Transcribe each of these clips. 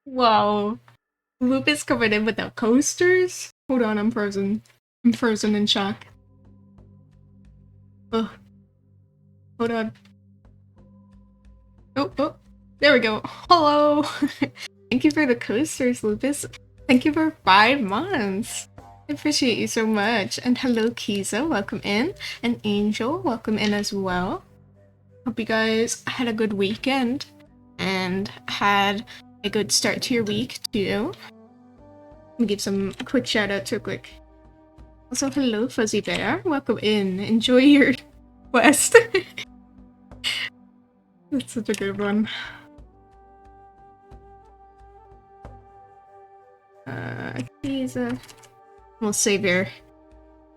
Wow. Lupus covered in without coasters? Hold on, I'm frozen. I'm frozen in shock. Ugh. Hold on. Oh, there we go. Hello! Thank you for the coasters, Lupus. Thank you for 5 months. I appreciate you so much. And hello, Kiza, welcome in. And Angel, welcome in as well. Hope you guys had a good weekend and had a good start to your week, too. Let me give a quick shout out to quick. Also, hello, Fuzzy Bear. Welcome in. Enjoy your quest. That's such a good one. We'll save your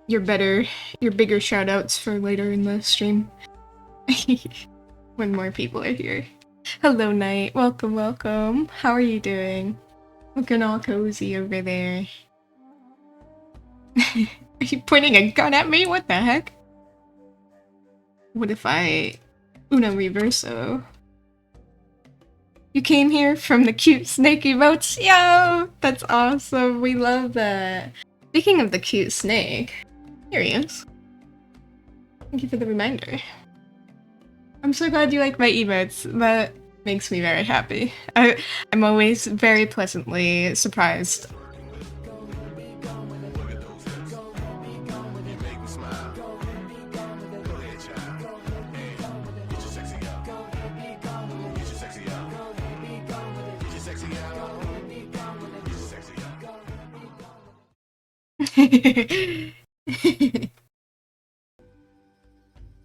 bigger shoutouts for later in the stream. When more people are here. Hello, Knight. Welcome, welcome. How are you doing? Looking all cozy over there. Are you pointing a gun at me? What the heck? What if I Uno Reverso? You came here from the cute snake emotes? Yo! That's awesome. We love that. Speaking of the cute snake, here he is. Thank you for the reminder. I'm so glad you like my emotes. That makes me very happy. I'm always very pleasantly surprised.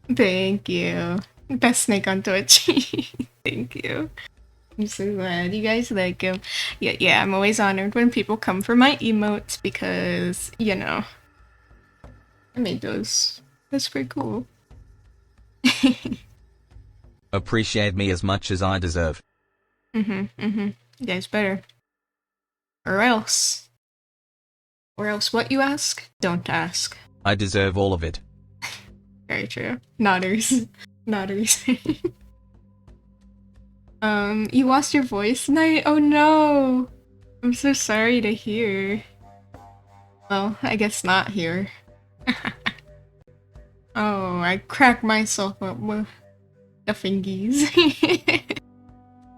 Thank you. Best snake on Twitch. Thank you. I'm so glad you guys like him. Yeah, I'm always honored when people come for my emotes because, you know, I made those. That's pretty cool. Appreciate me as much as I deserve. You guys better. Or else. Or else what you ask, don't ask. I deserve all of it. Very true. Nodders. Nodders. You lost your voice tonight? Oh no! I'm so sorry to hear. Well, I guess not here. Oh, I cracked myself up with the fingies.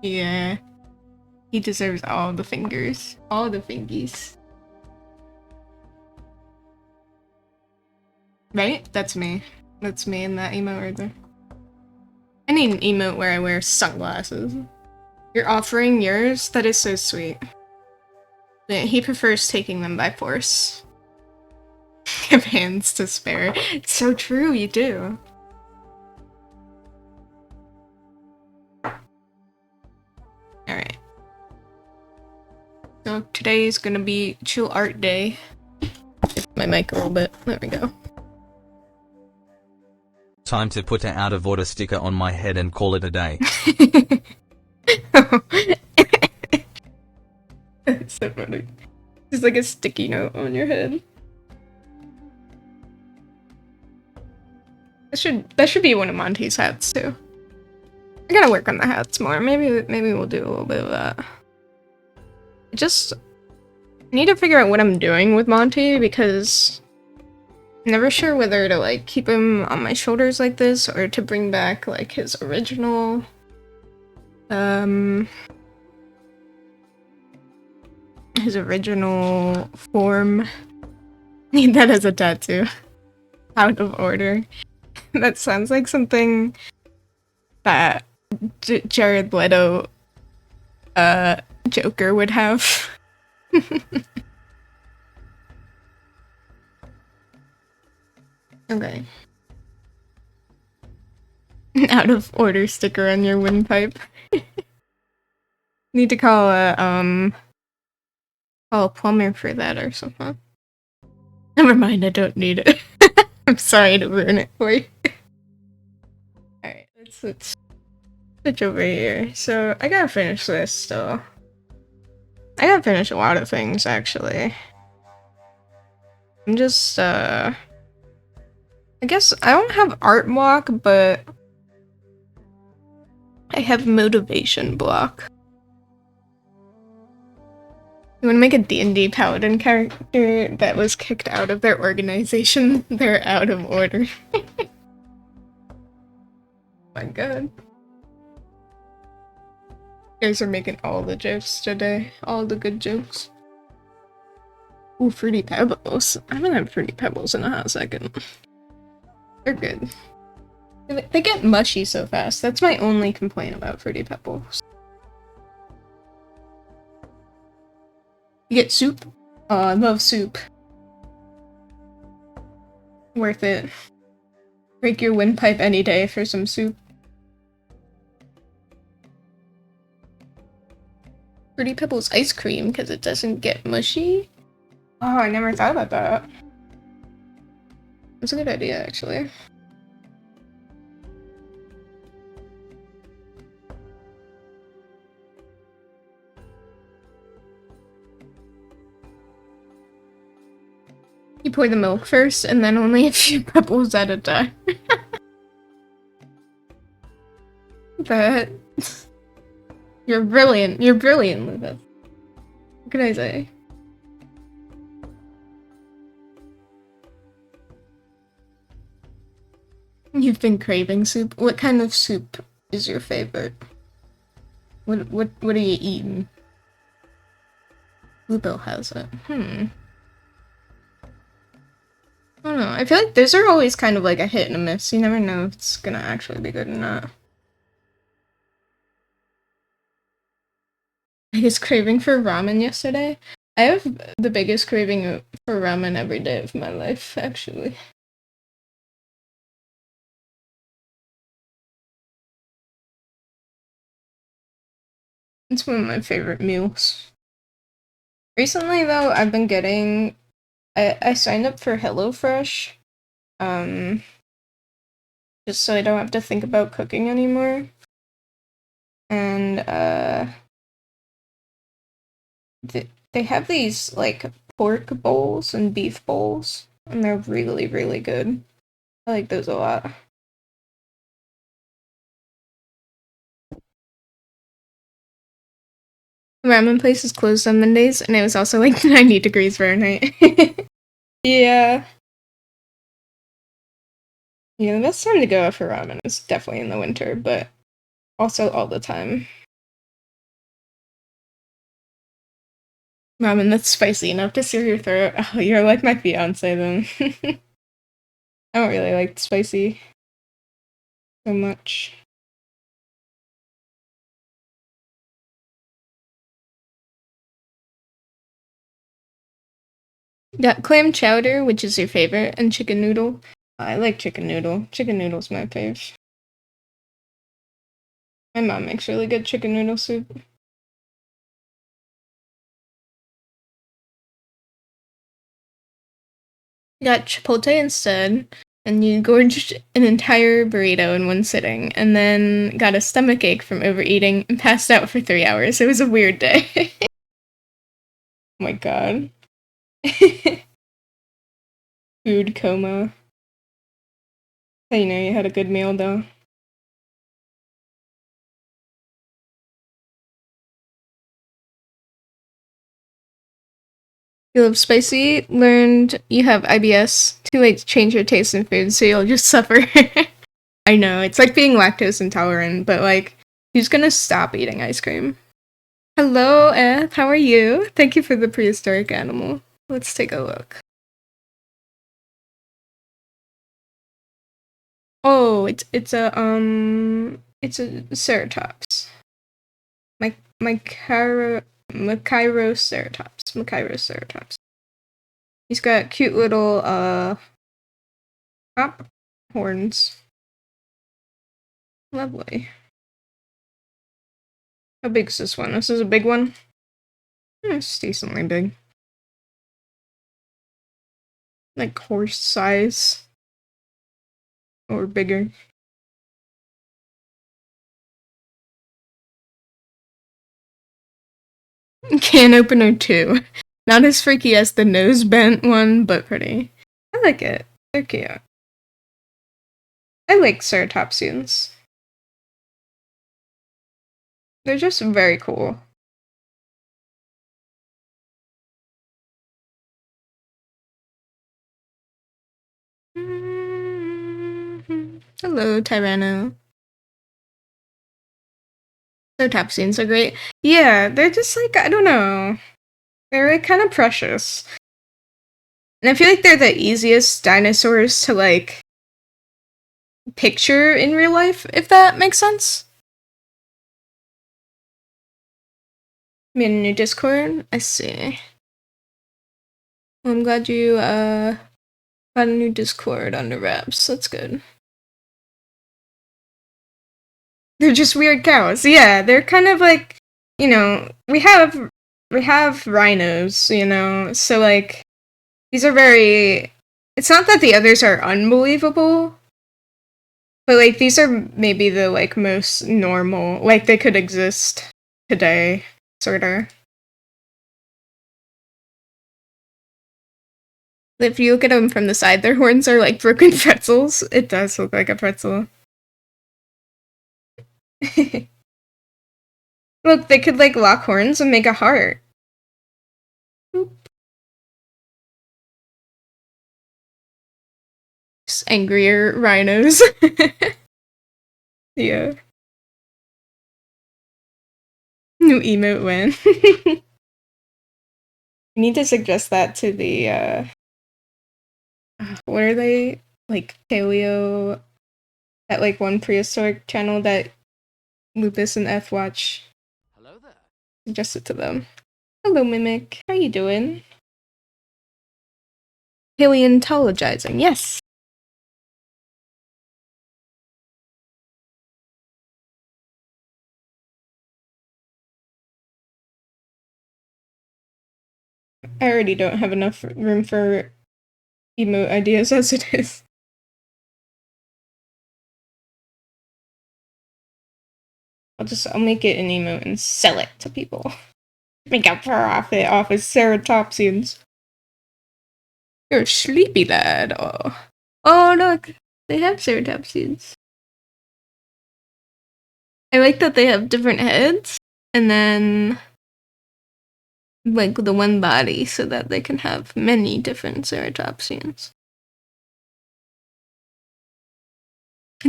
Yeah. He deserves all the fingers. All the fingies. Right? That's me. That's me in that emote right there. I need an emote where I wear sunglasses. You're offering yours? That is so sweet. He prefers taking them by force. Have hands to spare. It's so true, you do. Alright. So today is gonna be chill art day. Shift my mic a little bit. There we go. Time to put an out of order sticker on my head and call it a day. That's so funny. It's like a sticky note on your head. That should be one of Monty's hats too. I gotta work on the hats more. Maybe we'll do a little bit of that. I just need to figure out what I'm doing with Monty because I'm never sure whether to like keep him on my shoulders like this or to bring back like his original form. Need that as a tattoo. Out of order. That sounds like something that Jared Leto Joker would have. Okay. Out of order sticker on your windpipe. Need to call a plumber for that or something. Never mind, I don't need it. I'm sorry to ruin it for you. Alright, let's switch over here. So, I gotta finish this still. I gotta finish a lot of things, actually. I'm just, I guess I don't have art block, but I have motivation block. You want to make a D&D paladin character that was kicked out of their organization? They're out of order. My god. You guys are making all the jokes today. All the good jokes. Ooh, Fruity Pebbles. I haven't had Fruity Pebbles in a hot second. They're good. They get mushy so fast. That's my only complaint about Fruity Pebbles. You get soup? Oh, I love soup. Worth it. Break your windpipe any day for some soup. Fruity Pebbles ice cream because it doesn't get mushy. Oh, I never thought about that. That's a good idea, actually. You pour the milk first, and then only a few pebbles at a time. But you're brilliant. You're brilliant, Lucas. What can I say? You've been craving soup. What kind of soup is your favorite? What are you eating? Bluebell has it. I don't know. I feel like those are always kind of like a hit and a miss. You never know if it's gonna actually be good or not. Biggest craving for ramen yesterday? I have the biggest craving for ramen every day of my life, actually. It's one of my favorite meals. Recently, though, I've been getting... I signed up for HelloFresh. Just so I don't have to think about cooking anymore. And, they have these, like, pork bowls and beef bowls. And they're really, really good. I like those a lot. The ramen place is closed on Mondays, and it was also like 90 degrees Fahrenheit. Yeah. Yeah, the best time to go out for ramen is definitely in the winter, but also all the time. Ramen that's spicy enough to sear your throat. Oh, you're like my fiance then. I don't really like spicy so much. Got clam chowder, which is your favorite, and chicken noodle. I like chicken noodle. Chicken noodle's my fave. My mom makes really good chicken noodle soup. Got chipotle instead, and you gorged an entire burrito in one sitting, and then got a stomachache from overeating and passed out for 3 hours. It was a weird day. Oh my god. Food coma. So you know you had a good meal though. You love spicy, learned you have IBS, too late to change your taste in food, so you'll just suffer. I know, it's like being lactose intolerant, but like, who's gonna stop eating ice cream? Hello, Eth, how are you? Thank you for the prehistoric animal. Let's take a look. Oh, it's a ceratops. Machyroceratops. He's got cute little top horns. Lovely. How big is this one? This is a big one? It's decently big. Like horse size. Or bigger. Can opener 2. Not as freaky as the nose bent one, but pretty. I like it. They're cute. I like ceratopsians. They're just very cool. Hello, Tyranno. Their top scenes are great. Yeah, they're just like, I don't know. They're like kind of precious. And I feel like they're the easiest dinosaurs to like picture in real life, if that makes sense. Made a new Discord? I see. Well, I'm glad you got a new Discord under wraps. That's good. They're just weird cows. Yeah, they're kind of like, you know, we have rhinos, you know, so like these are very, it's not that the others are unbelievable, but like these are maybe the like most normal, like they could exist today, sorta. If you look at them from the side, their horns are like broken pretzels. It does look like a pretzel. Look, they could like lock horns and make a heart. Boop. Just angrier rhinos. Yeah. New emote win. You need to suggest that to the what are they? Like paleo, that like one prehistoric channel that Lupus and F watch. Hello there. Suggest it to them. Hello, Mimic. How you doing? Paleontologizing, yes. I already don't have enough room for emote ideas as it is. I'll make it an emote and sell it to people. Make a profit off of ceratopsians. You're a sleepy lad. Oh. Oh, look. They have ceratopsians. I like that they have different heads, and then like the one body so that they can have many different ceratopsians.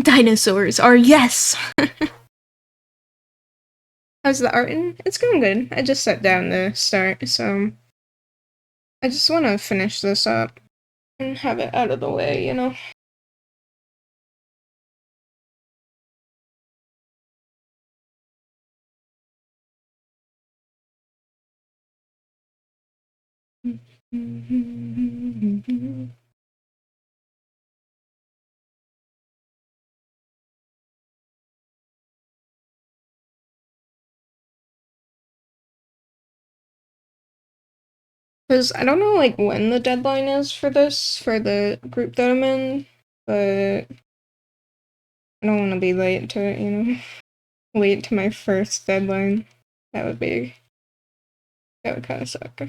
Dinosaurs are yes! How's the art in? It's going good. I just sat down to start, so I just want to finish this up and have it out of the way, you know? Because I don't know, like, when the deadline is for this, for the group that I'm in, but I don't want to be late to it, you know? Late to my first deadline. That would kind of suck.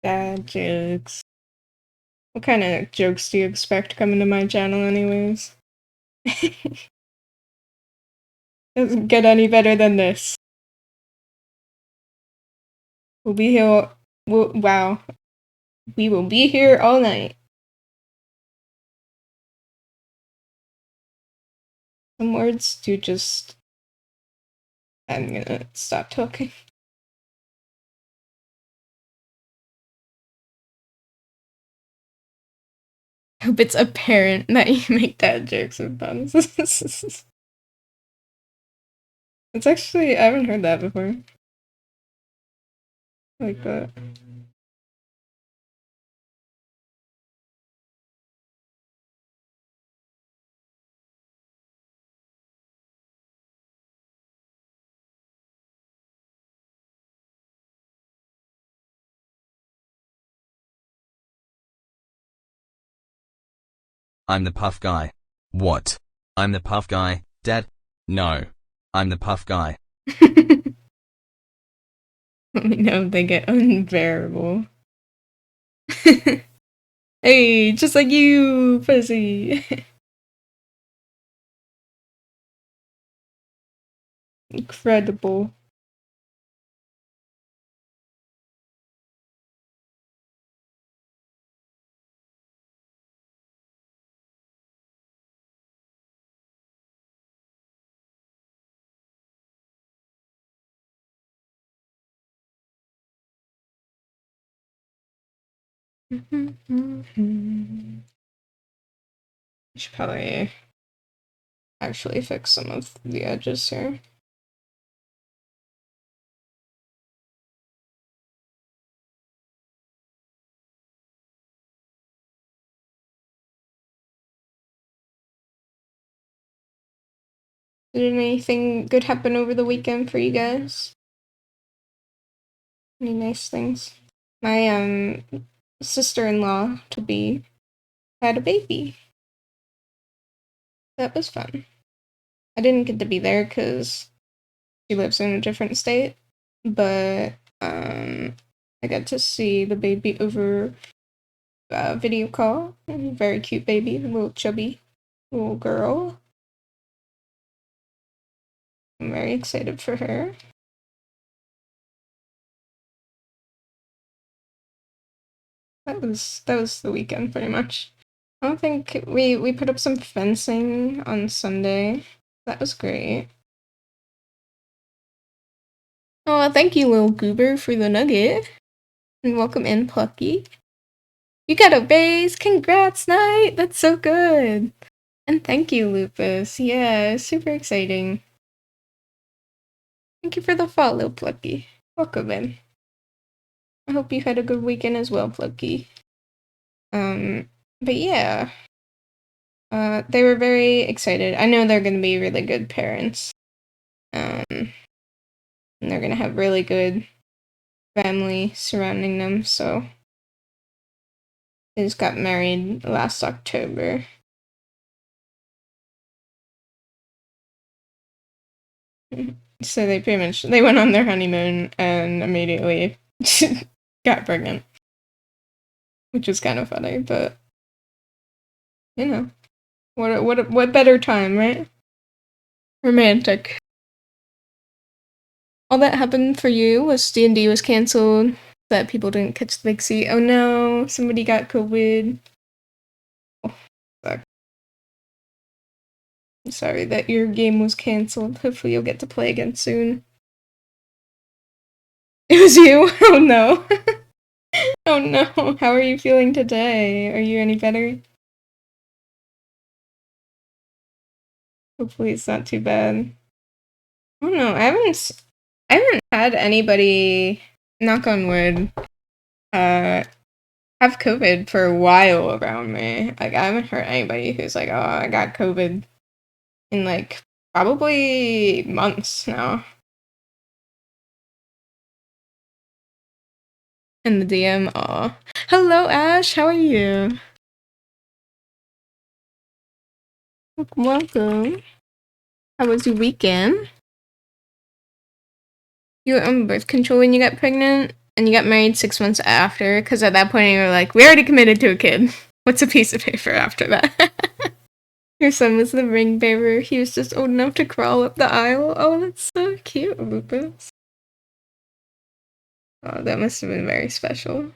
Bad jokes. What kind of jokes do you expect coming to my channel anyways? Doesn't get any better than this. We'll be here. Wow. We will be here all night. Some words do just. I'm gonna stop talking. I hope it's apparent that you make dad jokes with puns. It's actually, I haven't heard that before. Like that. I'm the puff guy. What? I'm the puff guy, Dad? No. I'm the puff guy. Let me know if they get unbearable. Hey, just like you, Fuzzy. Incredible. I should probably actually fix some of the edges here. Did anything good happen over the weekend for you guys? Any nice things? My sister-in-law to be had a baby. That was fun. I didn't get to be there because she lives in a different state, but I got to see the baby over video call. Very cute baby, a little chubby little girl. I'm very excited for her. That was the weekend pretty much. I don't think we put up some fencing on Sunday. That was great. Oh, thank you, little goober, for the nugget. And welcome in, Plucky. You got a raise! Congrats, Knight! That's so good! And thank you, Lupus. Yeah, super exciting. Thank you for the follow, Plucky. Welcome in. I hope you had a good weekend as well, Plucky. But yeah. They were very excited. I know they're gonna be really good parents. And they're gonna have really good family surrounding them, so they just got married last October. So they pretty much they went on their honeymoon and immediately got pregnant. Which was kind of funny, but you know. What better time, right? Romantic. All that happened for you was D&D was cancelled, that people didn't catch the big C. Oh no, somebody got COVID. Oh, fuck. I'm sorry that your game was cancelled. Hopefully you'll get to play again soon. It was you? Oh no. Oh no. How are you feeling today? Are you any better? Hopefully it's not too bad. I don't know. I haven't had anybody, knock on wood, have COVID for a while around me. Like, I haven't heard anybody who's like, oh, I got COVID in, like, probably months now. In the DM, aw. Hello, Ash, how are you? Welcome. How was your weekend? You were on birth control when you got pregnant, and you got married 6 months after, because at that point you were like, we already committed to a kid. What's a piece of paper after that? Your son was the ring bearer. He was just old enough to crawl up the aisle. Oh, that's so cute, Lupus. Oh, that must have been very special.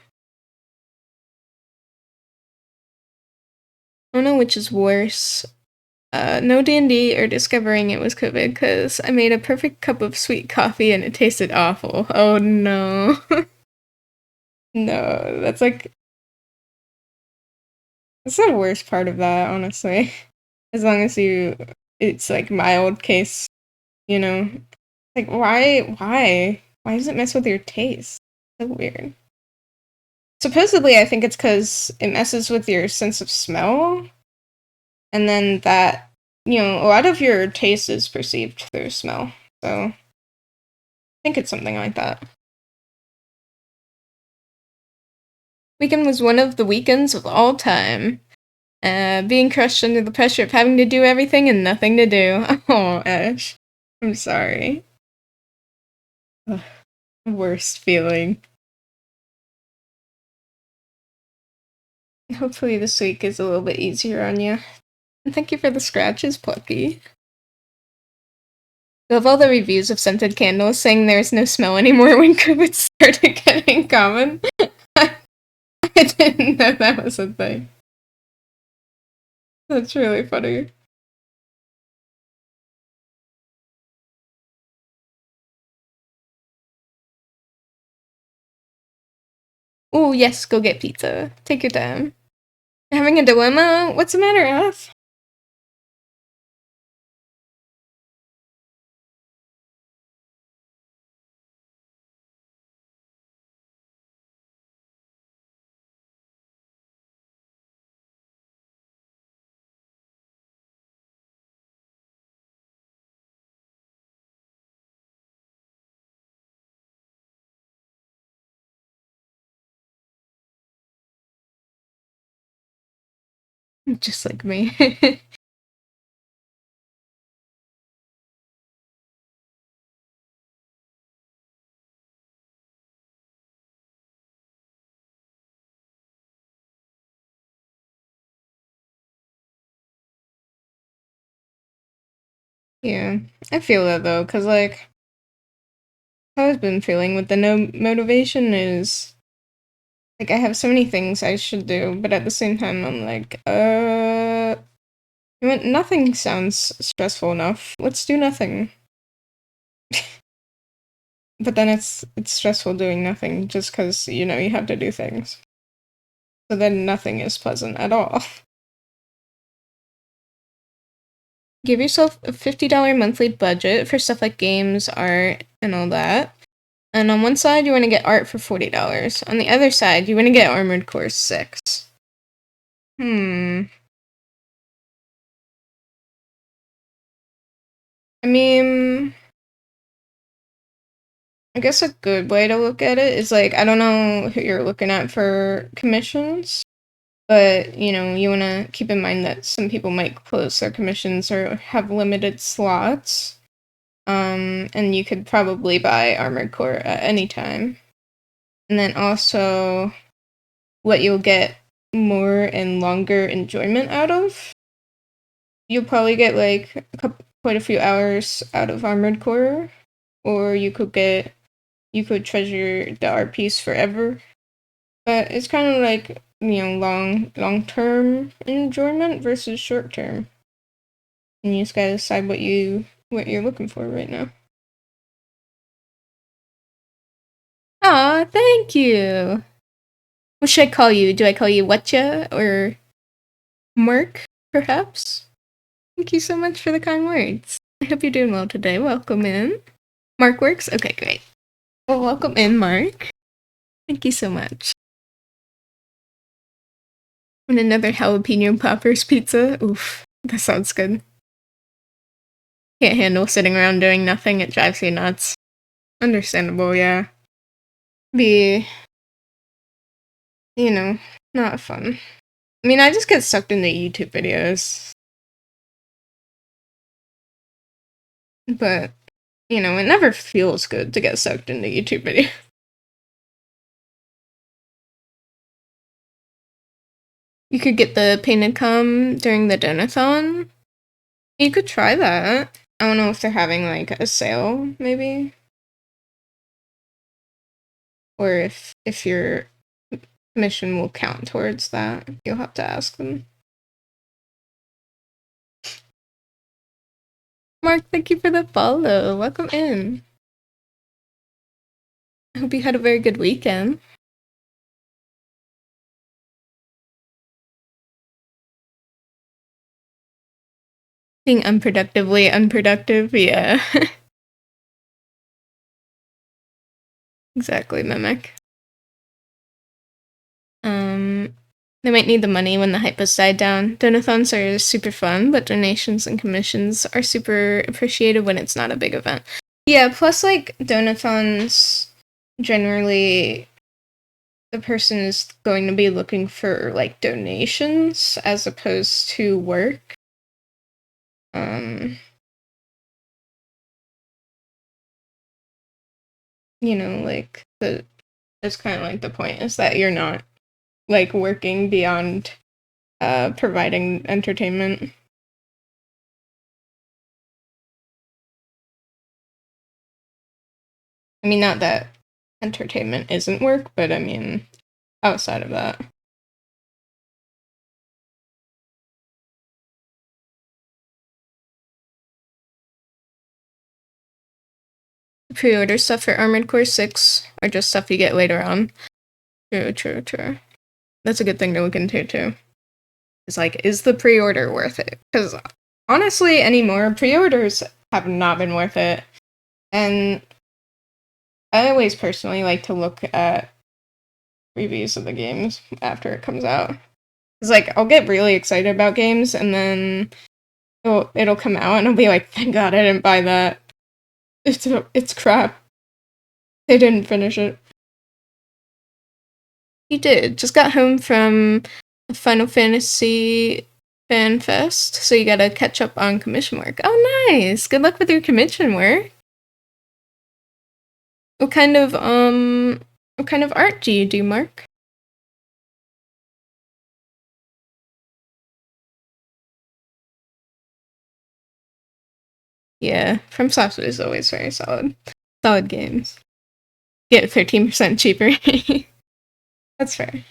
I don't know which is worse. No D&D or discovering it was COVID, because I made a perfect cup of sweet coffee and it tasted awful. Oh no. No, that's the worst part of that, honestly. As long as it's like mild case, you know. Like, why? Why does it mess with your taste? So weird. Supposedly, I think it's because it messes with your sense of smell. And then that, a lot of your taste is perceived through smell. So, I think it's something like that. Weekend was one of the weekends of all time. Being crushed under the pressure of having to do everything and nothing to do. Oh, Ash. I'm sorry. Ugh, worst feeling. Hopefully this week is a little bit easier on you. And thank you for the scratches, Plucky. Of all the reviews of scented candles saying there's no smell anymore when COVID started getting common. I didn't know that was a thing. That's really funny. Oh, yes, go get pizza. Take your time. Having a dilemma? What's the matter, F? Just like me. Yeah, I feel that though, because like, how I've been feeling with the no motivation is, like, I have so many things I should do, but at the same time, I'm like, you know what? Nothing sounds stressful enough. Let's do nothing. But then it's stressful doing nothing just because, you know, you have to do things. So then nothing is pleasant at all. Give yourself a $50 monthly budget for stuff like games, art, and all that. And on one side, you want to get art for $40. On the other side, you want to get Armored Core 6. I mean, I guess a good way to look at it is like, I don't know who you're looking at for commissions, but you know, you want to keep in mind that some people might close their commissions or have limited slots. And you could probably buy Armored Core at any time. And then also, what you'll get more and longer enjoyment out of, you'll probably get like quite a few hours out of Armored Core, or you could treasure the art piece forever. But it's kind of like, you know, long term enjoyment versus short term, and you just gotta decide what you're looking for right now. Aw, thank you. What should I call you? Do I call you Whatcha or Mark, perhaps? Thank you so much for the kind words. I hope you're doing well today. Welcome in. Mark works? Okay, great. Well, welcome in, Mark. Thank you so much. And another jalapeno poppers pizza. Oof, that sounds good. Can't handle sitting around doing nothing. It drives you nuts. Understandable, yeah. Be, you know, not fun. I mean, I just get sucked into YouTube videos. But, you know, it never feels good to get sucked into YouTube videos. You could get the painted cum during the donathon. You could try that. I don't know if they're having like a sale, maybe. Or if your commission will count towards that. You'll have to ask them. Mark, thank you for the follow. Welcome in. I hope you had a very good weekend. Being unproductively unproductive, yeah. Exactly, Mimic. They might need the money when the hype has died down. Donathons are super fun, but donations and commissions are super appreciated when it's not a big event. Yeah, plus, like, donathons, generally, the person is going to be looking for, like, donations as opposed to work. You know, like, that's kind of like the point, is that you're not, like, working beyond providing entertainment. I mean, not that entertainment isn't work, but I mean, outside of that. Pre-order stuff for Armored Core 6 or just stuff you get later on. True. That's a good thing to look into too. It's like, is the pre-order worth it? Because honestly, anymore, pre-orders have not been worth it. And I always personally like to look at reviews of the games after it comes out. It's like, I'll get really excited about games and then it'll come out and I'll be like, thank God I didn't buy that. It's crap. They didn't finish it. He did. Just got home from a Final Fantasy Fan Fest, so you gotta catch up on commission work. Oh, nice! Good luck with your commission work. What kind of art do you do, Mark? Yeah, FromSoft is always very solid. Solid games. Get 13% cheaper. That's fair.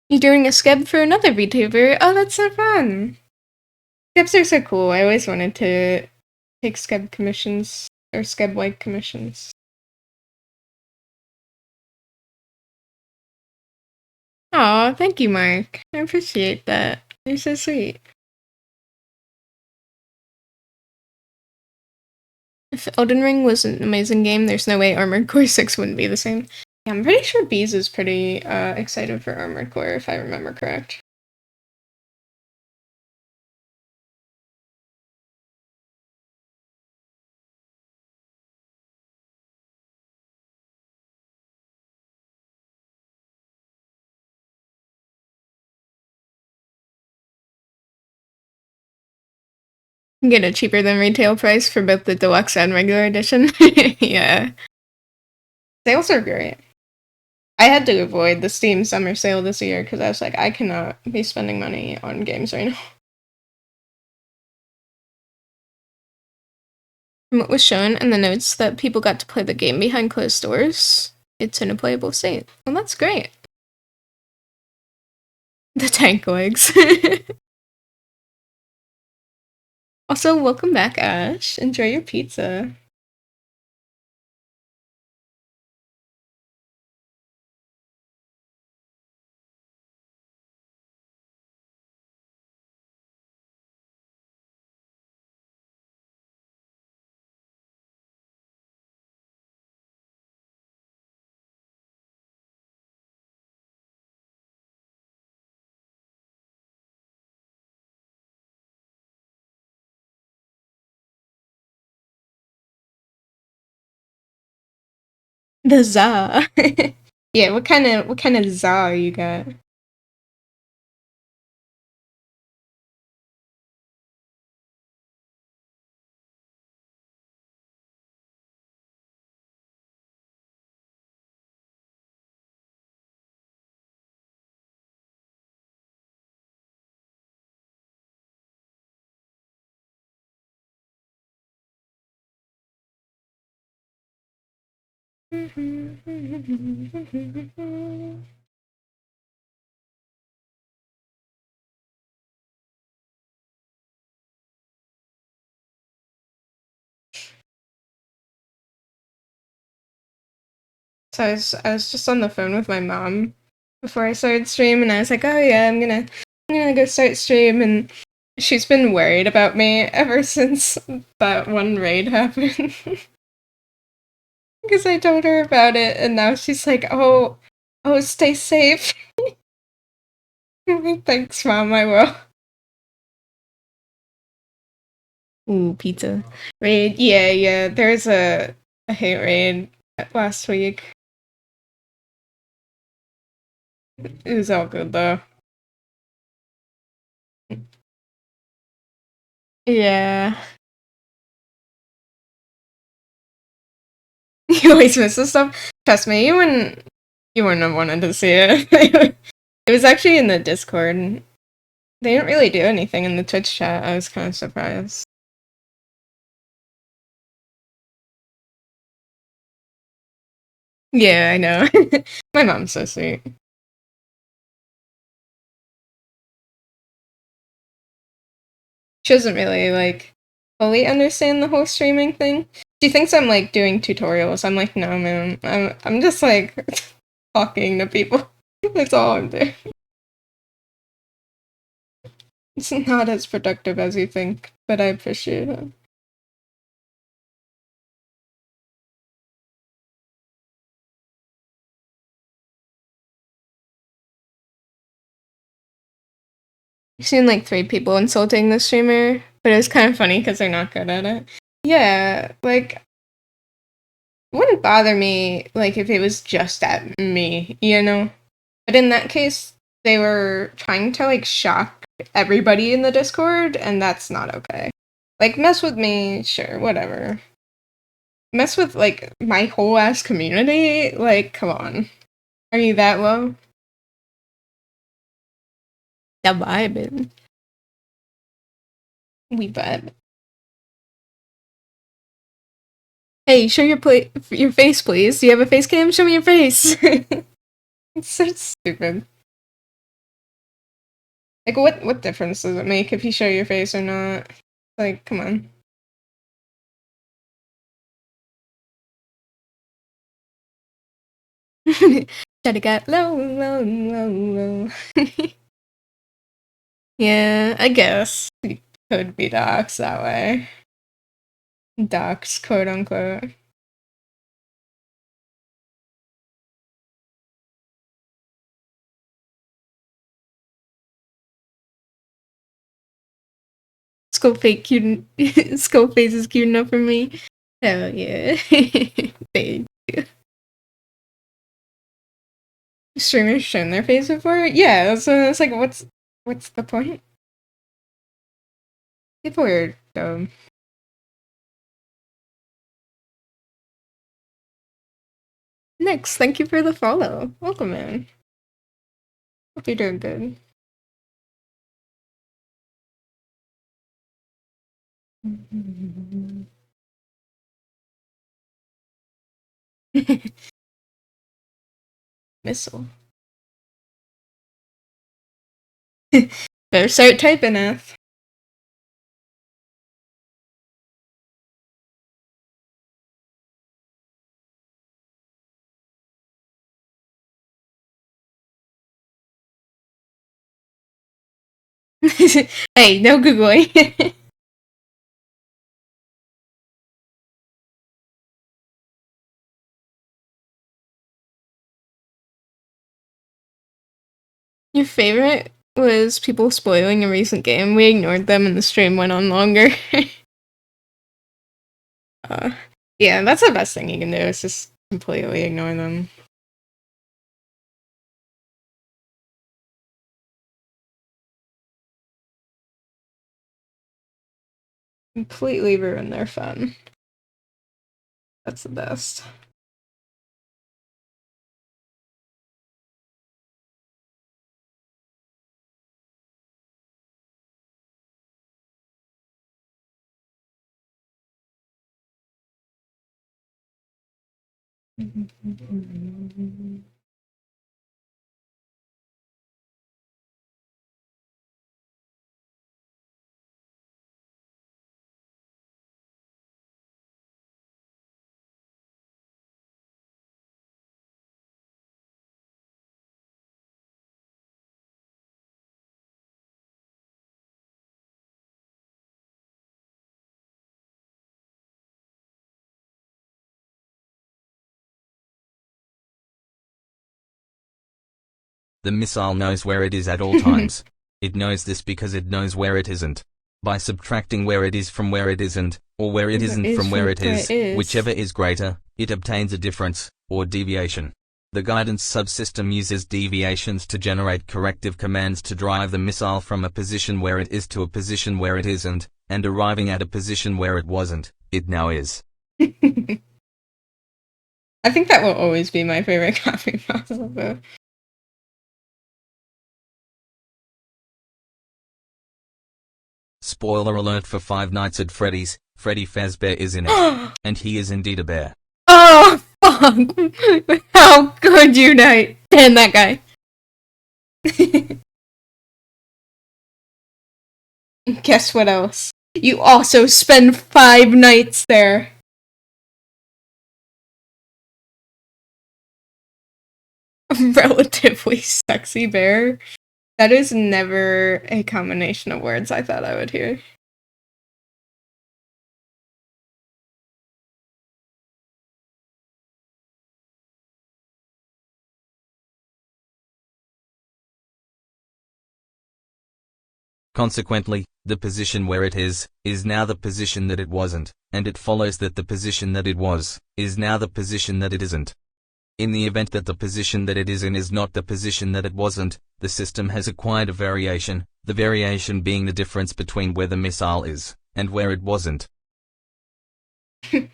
You're doing a skeb for another VTuber? Oh, that's so fun! Skebs are so cool. I always wanted to take skeb commissions, or skeb-like commissions. Aw, thank you, Mark. I appreciate that. You're so sweet. If Elden Ring was an amazing game, there's no way Armored Core 6 wouldn't be the same. Yeah, I'm pretty sure Bees is pretty excited for Armored Core, if I remember correct. You can get it cheaper than retail price for both the deluxe and regular edition. Yeah. Sales are great. I had to avoid the Steam summer sale this year because I was like, I cannot be spending money on games right now. From what was shown in the notes that people got to play the game behind closed doors, it's in a playable state. Well, that's great. The tank legs. Also, welcome back, Ash. Enjoy your pizza. The za. Yeah, what kind of za you got? So I was just on the phone with my mom before I started stream, and I was like, oh yeah, I'm gonna go start stream, and she's been worried about me ever since that one raid happened. Because I told her about it, and now she's like, oh, stay safe. I'm like, thanks, Mom, I will. Ooh, pizza. Raid, yeah, there's a hate raid last week. It was all good, though. Yeah. You always miss this stuff. Trust me, you wouldn't have wanted to see it. It was actually in the Discord. They didn't really do anything in the Twitch chat. I was kind of surprised. Yeah, I know. My mom's so sweet. She doesn't really like fully understand the whole streaming thing. She thinks I'm like doing tutorials. I'm like, no, man. I'm just like talking to people. That's all I'm doing. It's not as productive as you think, but I appreciate it. I've seen like 3 people insulting the streamer, but it was kind of funny because they're not good at it. Yeah, like, it wouldn't bother me like if it was just at me, you know? But in that case, they were trying to like shock everybody in the Discord, and that's not okay. Like, mess with me, sure, whatever. Mess with like my whole ass community? Like, come on. Are you that low? The vibe. We vibe. Hey, show your face, please. Do you have a face cam? Show me your face. It's so stupid. Like, what difference does it make if you show your face or not? Like, come on. Try to get low, low, low, low. Yeah, I guess you could be doxxed that way. Doxxed, quote unquote. Skull face is cute enough for me. Hell yeah. Thank you. Streamers shown their face before? Yeah, so it's like, what's the point? People are dumb. Next, thank you for the follow. Welcome, man. Hope you're doing good. Missile. Better start typing, F. Hey, no Googling. Your favorite was people spoiling a recent game. We ignored them and the stream went on longer. uh, yeah, that's the best thing you can do, is just completely ignore them. Completely ruin their fun. That's the best. The missile knows where it is at all times. It knows this because it knows where it isn't. By subtracting where it is from where it isn't, or where it isn't from where it is, whichever is greater, it obtains a difference, or deviation. The guidance subsystem uses deviations to generate corrective commands to drive the missile from a position where it is to a position where it isn't, and arriving at a position where it wasn't, it now is. I think that will always be my favorite copy puzzle, though. Spoiler alert for Five Nights at Freddy's, Freddy Fazbear is in it. And he is indeed a bear. Oh, fuck! How could you not? Damn that guy. Guess what else? You also spend 5 nights there. Relatively sexy bear. That is never a combination of words I thought I would hear. Consequently, the position where it is now the position that it wasn't, and it follows that the position that it was, is now the position that it isn't. In the event that the position that it is in is not the position that it wasn't, the system has acquired a variation, the variation being the difference between where the missile is, and where it wasn't. The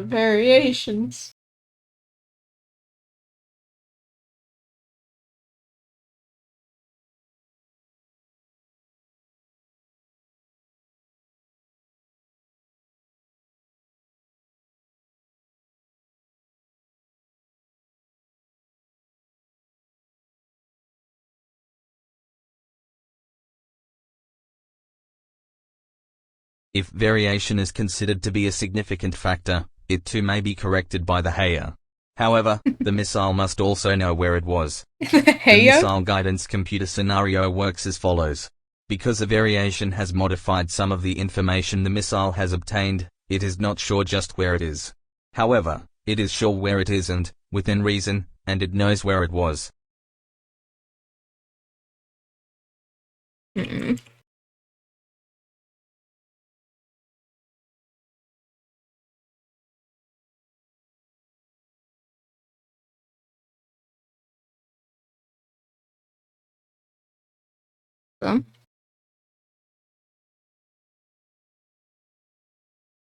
variations. If variation is considered to be a significant factor, it too may be corrected by the Heya. However, the missile must also know where it was. The missile guidance computer scenario works as follows. Because a variation has modified some of the information the missile has obtained, it is not sure just where it is. However, it is sure where it isn't, within reason, and it knows where it was.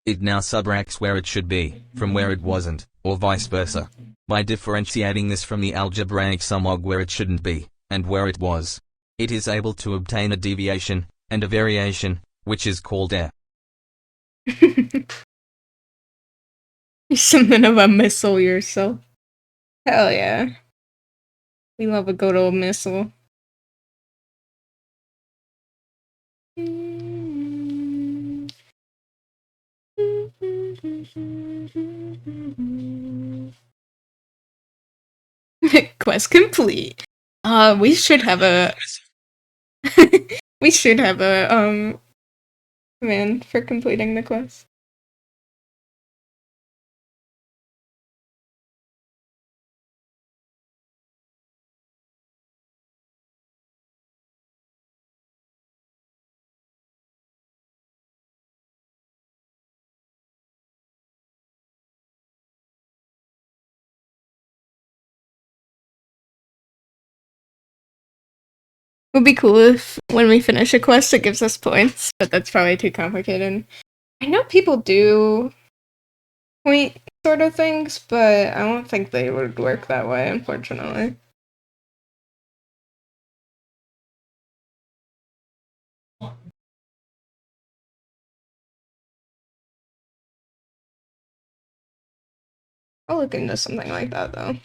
It now subtracts where it should be, from where it wasn't, or vice versa. By differentiating this from the algebraic sum log where it shouldn't be, and where it was, it is able to obtain a deviation, and a variation, which is called error. You're something of a missile yourself. Hell yeah. We love a good old missile. Quest complete. We should have a we should have a command for completing the quest. Would be cool if when we finish a quest it gives us points, but that's probably too complicated. I know people do point sort of things, but I don't think they would work that way, unfortunately. I'll look into something like that though.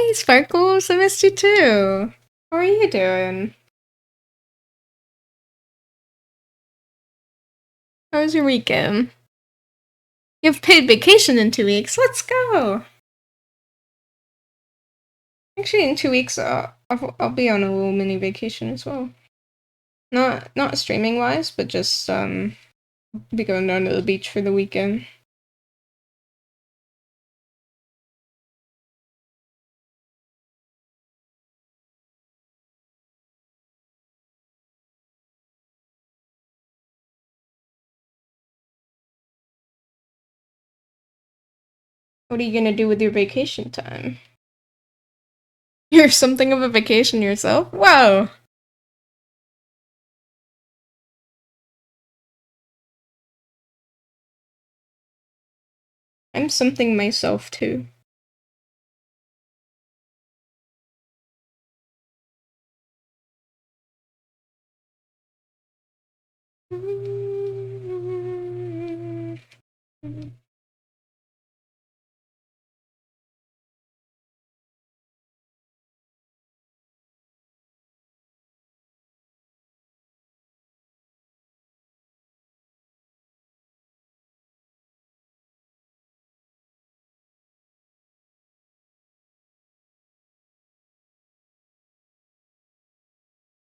Hey, Sparkles, I missed you too. How are you doing? How was your weekend? You have paid vacation in 2 weeks. Let's go! Actually, in 2 weeks, I'll be on a little mini vacation as well. Not streaming wise, but just be going down to the beach for the weekend. What are you gonna do with your vacation time? You're something of a vacation yourself? Wow! I'm something myself too.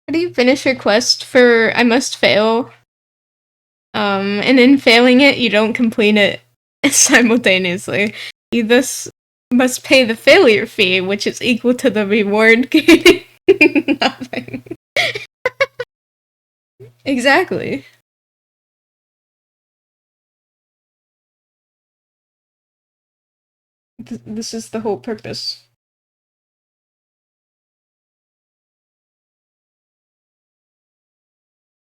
How do you finish your quest for I must fail? And in failing it, you don't complete it simultaneously. You thus must pay the failure fee, which is equal to the reward gaining nothing. Exactly. This is the whole purpose.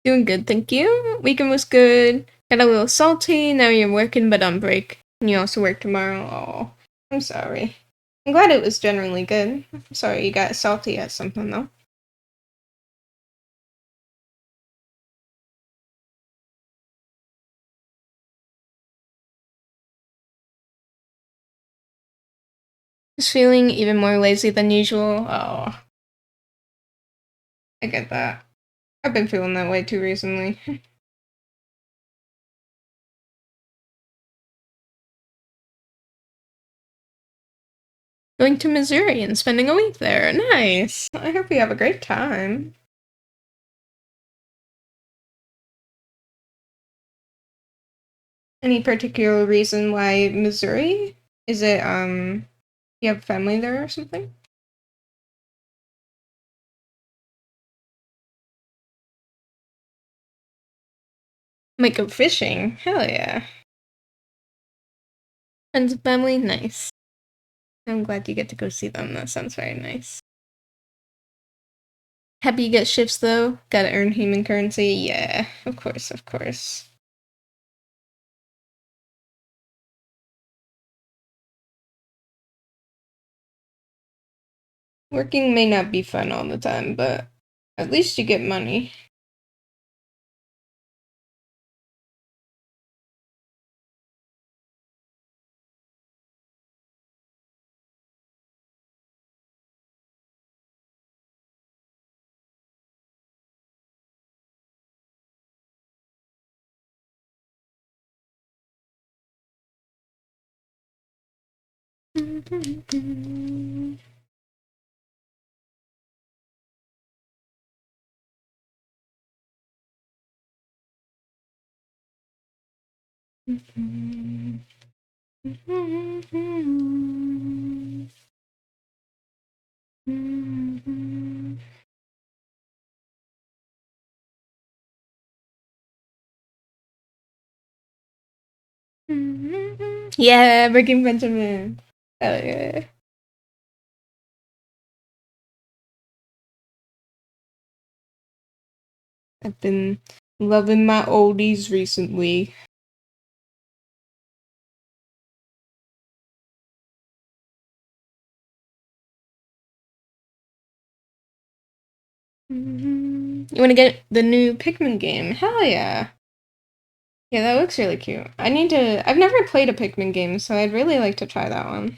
Doing good, thank you. Weekend was good. Got a little salty. Now you're working, but on break. And you also work tomorrow. Oh, I'm sorry. I'm glad it was generally good. I'm sorry you got salty at something, though. Just feeling even more lazy than usual. Oh. I get that. I've been feeling that way too recently. Going to Missouri and spending a week there. Nice. I hope you have a great time. Any particular reason why Missouri? Is it, you have family there or something? Might go fishing. Hell yeah. Friends and family? Nice. I'm glad you get to go see them. That sounds very nice. Happy you get shifts though? Gotta earn human currency? Yeah, of course, of course. Working may not be fun all the time, but at least you get money. Yeah, Breaking Benjamin. Oh yeah. I've been loving my oldies recently. You want to get the new Pikmin game? Hell yeah. Yeah, that looks really cute. I've never played a Pikmin game, so I'd really like to try that one.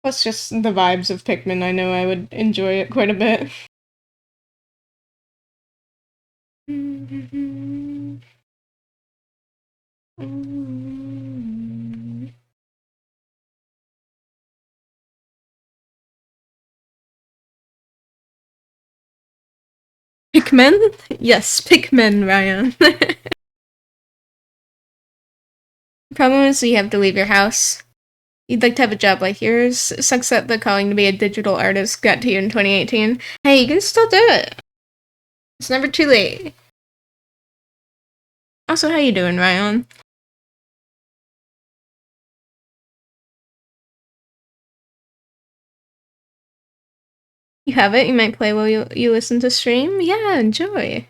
Plus just the vibes of Pikmin, I know I would enjoy it quite a bit. Pikmin? Yes, Pikmin, Ryan. Problem is you have to leave your house. You'd like to have a job like yours. Sucks that the calling to be a digital artist got to you in 2018. Hey, you can still do it. It's never too late. Also, how you doing, Ryan? You have it? You might play while you listen to stream? Yeah, enjoy.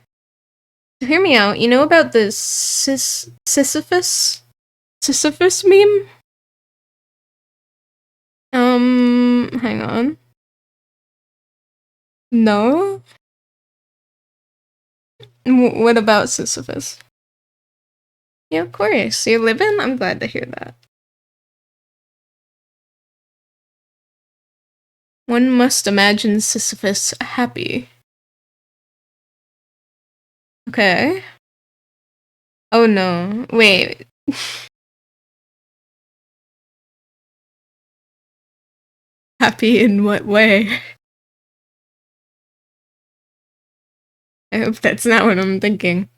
So hear me out. You know about the Sisyphus? Sisyphus meme? Hang on. No? What about Sisyphus? Yeah, of course. You're living? I'm glad to hear that. One must imagine Sisyphus happy. Okay. Oh no. Wait. Happy in what way? I hope that's not what I'm thinking.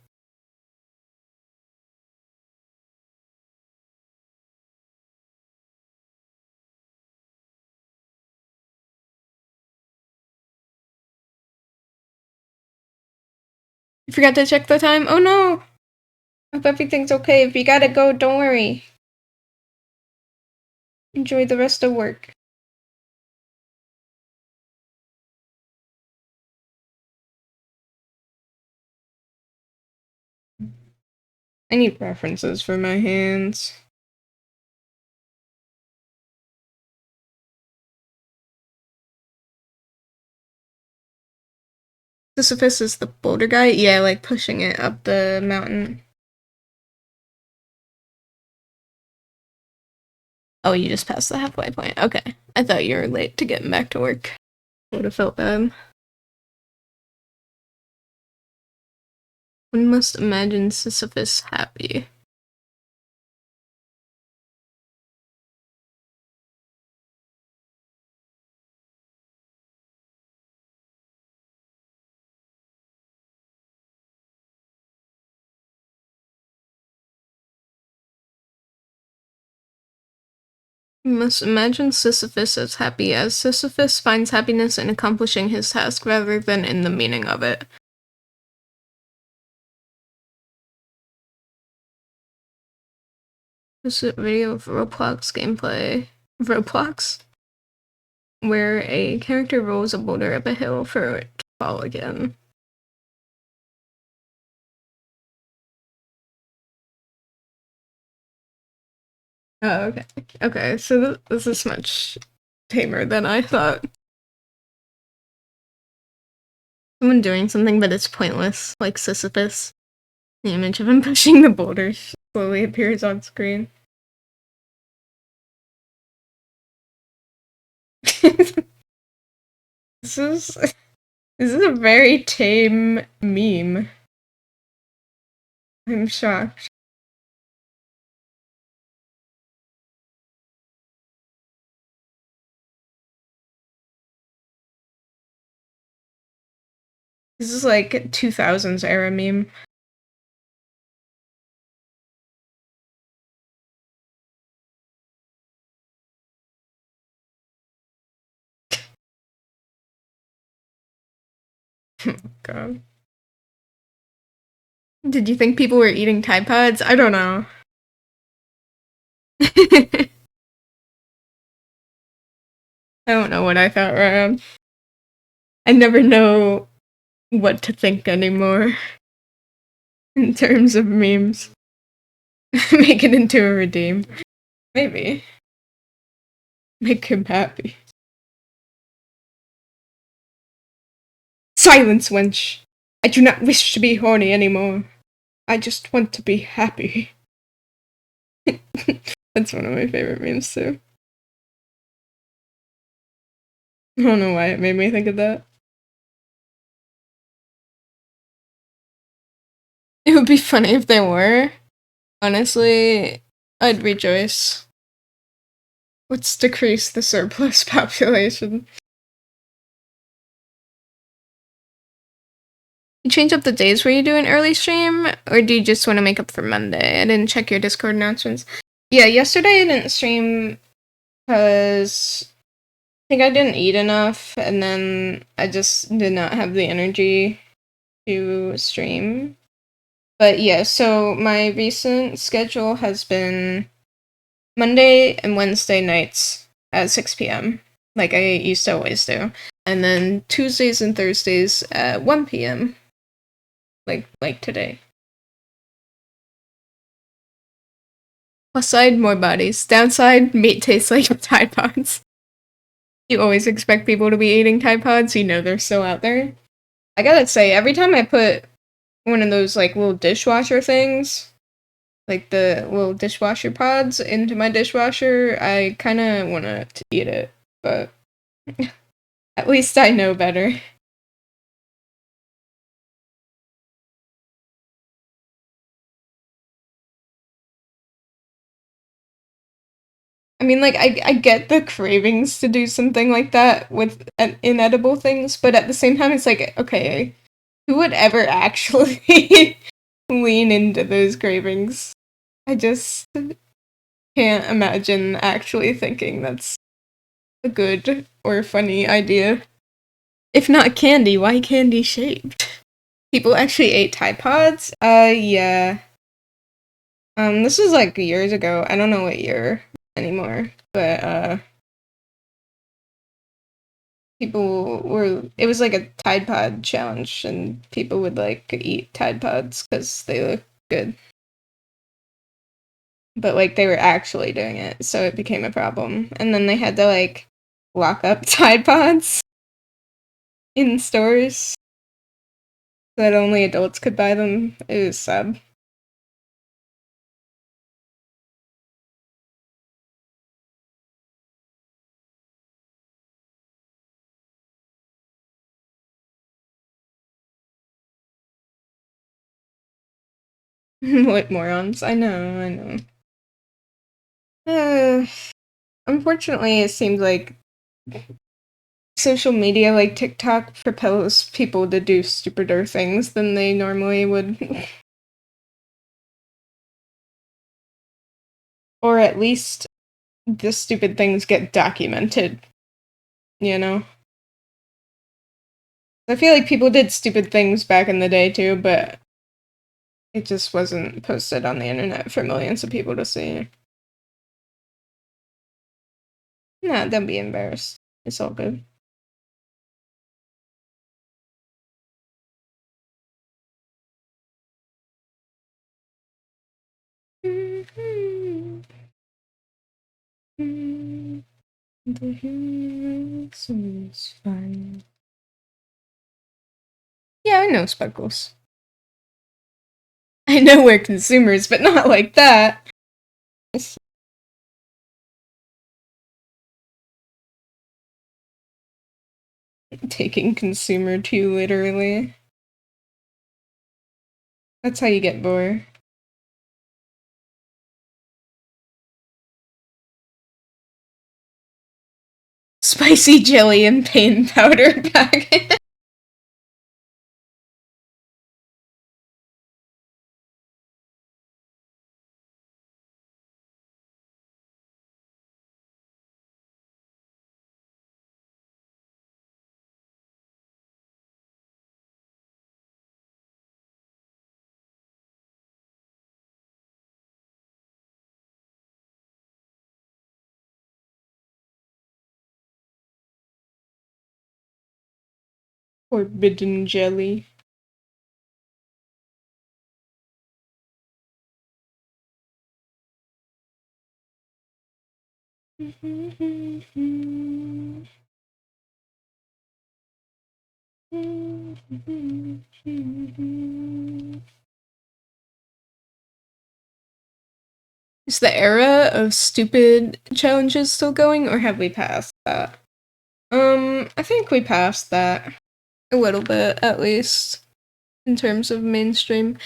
You forgot to check the time? Oh no! Hope everything's okay. If you gotta go, don't worry. Enjoy the rest of work. I need references for my hands. Sisyphus is the boulder guy? Yeah, like pushing it up the mountain. Oh, you just passed the halfway point. Okay. I thought you were late to getting back to work. Would have felt bad. One must imagine Sisyphus happy. You must imagine Sisyphus as happy as Sisyphus finds happiness in accomplishing his task rather than in the meaning of it. This is a video of Roblox gameplay. Roblox? Where a character rolls a boulder up a hill for it to fall again. Oh, okay. Okay, so this is much tamer than I thought. Someone doing something, but it's pointless, like Sisyphus. The image of him pushing the boulders slowly appears on screen. This is a very tame meme. I'm shocked. This is like 2000s era meme. Oh god. Did you think people were eating Tide Pods? I don't know. I don't know what I thought, Ryan. I never know what to think anymore in terms of memes. Make it into a redeem. Maybe. Make him happy. Silence, wench! I do not wish to be horny anymore. I just want to be happy. That's one of my favorite memes too. I don't know why it made me think of that. It would be funny if they were. Honestly, I'd rejoice. Let's decrease the surplus population. You change up the days where you do an early stream, or do you just want to make up for Monday? I didn't check your Discord announcements. Yeah, yesterday I didn't stream because I think I didn't eat enough, and then I just did not have the energy to stream. But yeah, so my recent schedule has been Monday and Wednesday nights at 6 p.m., like I used to always do. And then Tuesdays and Thursdays at 1 p.m., like today. Plus side, more bodies. Downside, meat tastes like Tide Pods. You always expect people to be eating Tide Pods, you know they're still out there. I gotta say, every time I put one of those, like, little dishwasher things, like the little dishwasher pods into my dishwasher, I kinda wanna to eat it, but at least I know better. I mean, like, I get the cravings to do something like that with inedible things, but at the same time, it's like, okay, who would ever actually lean into those cravings? I just can't imagine actually thinking that's a good or funny idea. If not candy, why candy shaped? People actually ate Tide Pods? Yeah. This was like years ago. I don't know what year anymore, but people were, it was like a Tide Pod challenge, and people would like eat Tide Pods because they look good. But like they were actually doing it, so it became a problem. And then they had to like lock up Tide Pods in stores so that only adults could buy them. It was sad. What morons? I know, I know. Unfortunately, it seems like social media like TikTok propels people to do stupider things than they normally would. Or at least the stupid things get documented, you know? I feel like people did stupid things back in the day too, but it just wasn't posted on the internet for millions of people to see. Nah, don't be embarrassed. It's all good. The humans fine. Yeah, I know Speckles. I know we're consumers, but not like that. Taking consumer too literally. That's how you get bored. Spicy jelly and pain powder packet. Forbidden jelly. Is the era of stupid challenges still going, or have we passed that? I think we passed that a little bit, at least, in terms of mainstream.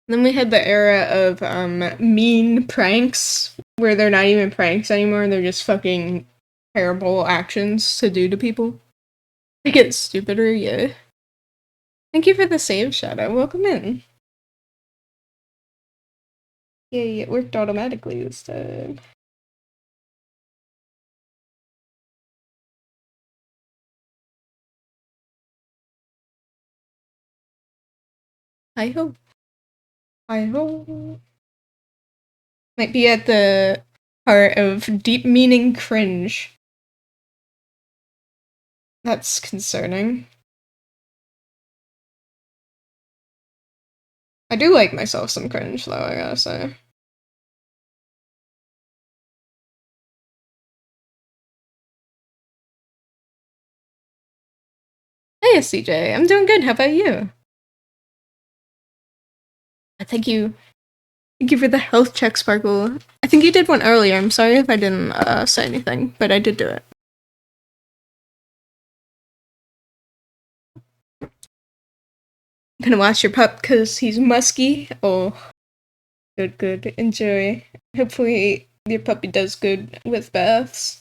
Then we had the era of mean pranks, where they're not even pranks anymore, they're just fucking terrible actions to do to people. They get stupider, yeah. Thank you for the save, Shadow. Welcome in. Yay, it worked automatically this time. Hi-ho. Hi-ho. Might be at the heart of deep meaning cringe. That's concerning. I do like myself some cringe, though, I gotta say. Hey, CJ. I'm doing good. How about you? Thank you. Thank you for the health check, Sparkle. I think you did one earlier. I'm sorry if I didn't say anything, but I did do it. I'm gonna watch your pup because he's musky. Oh, good, good. Enjoy. Hopefully your puppy does good with baths.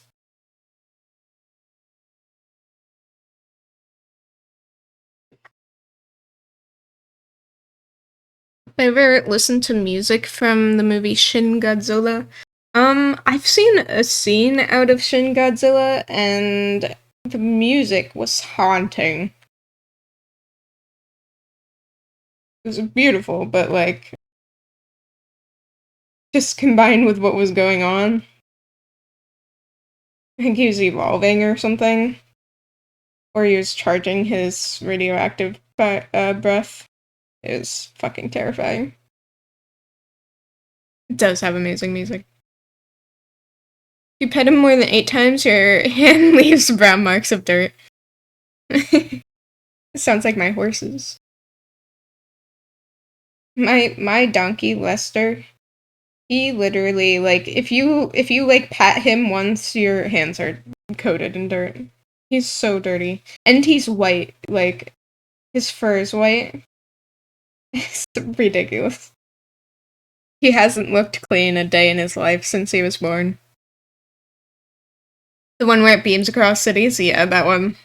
Ever listened to music from the movie Shin Godzilla? I've seen a scene out of Shin Godzilla, and the music was haunting. It was beautiful, but like, just combined with what was going on. I think he was evolving or something. Or he was charging his radioactive breath. It was fucking terrifying. It does have amazing music. If you pet him more than 8 times, your hand leaves brown marks of dirt. It sounds like my horses. My donkey, Lester, he literally, like, if you like pat him once, your hands are coated in dirt. He's so dirty. And he's white, like, his fur is white. It's ridiculous. He hasn't looked clean a day in his life since he was born. The one where it beams across cities? Yeah, that one.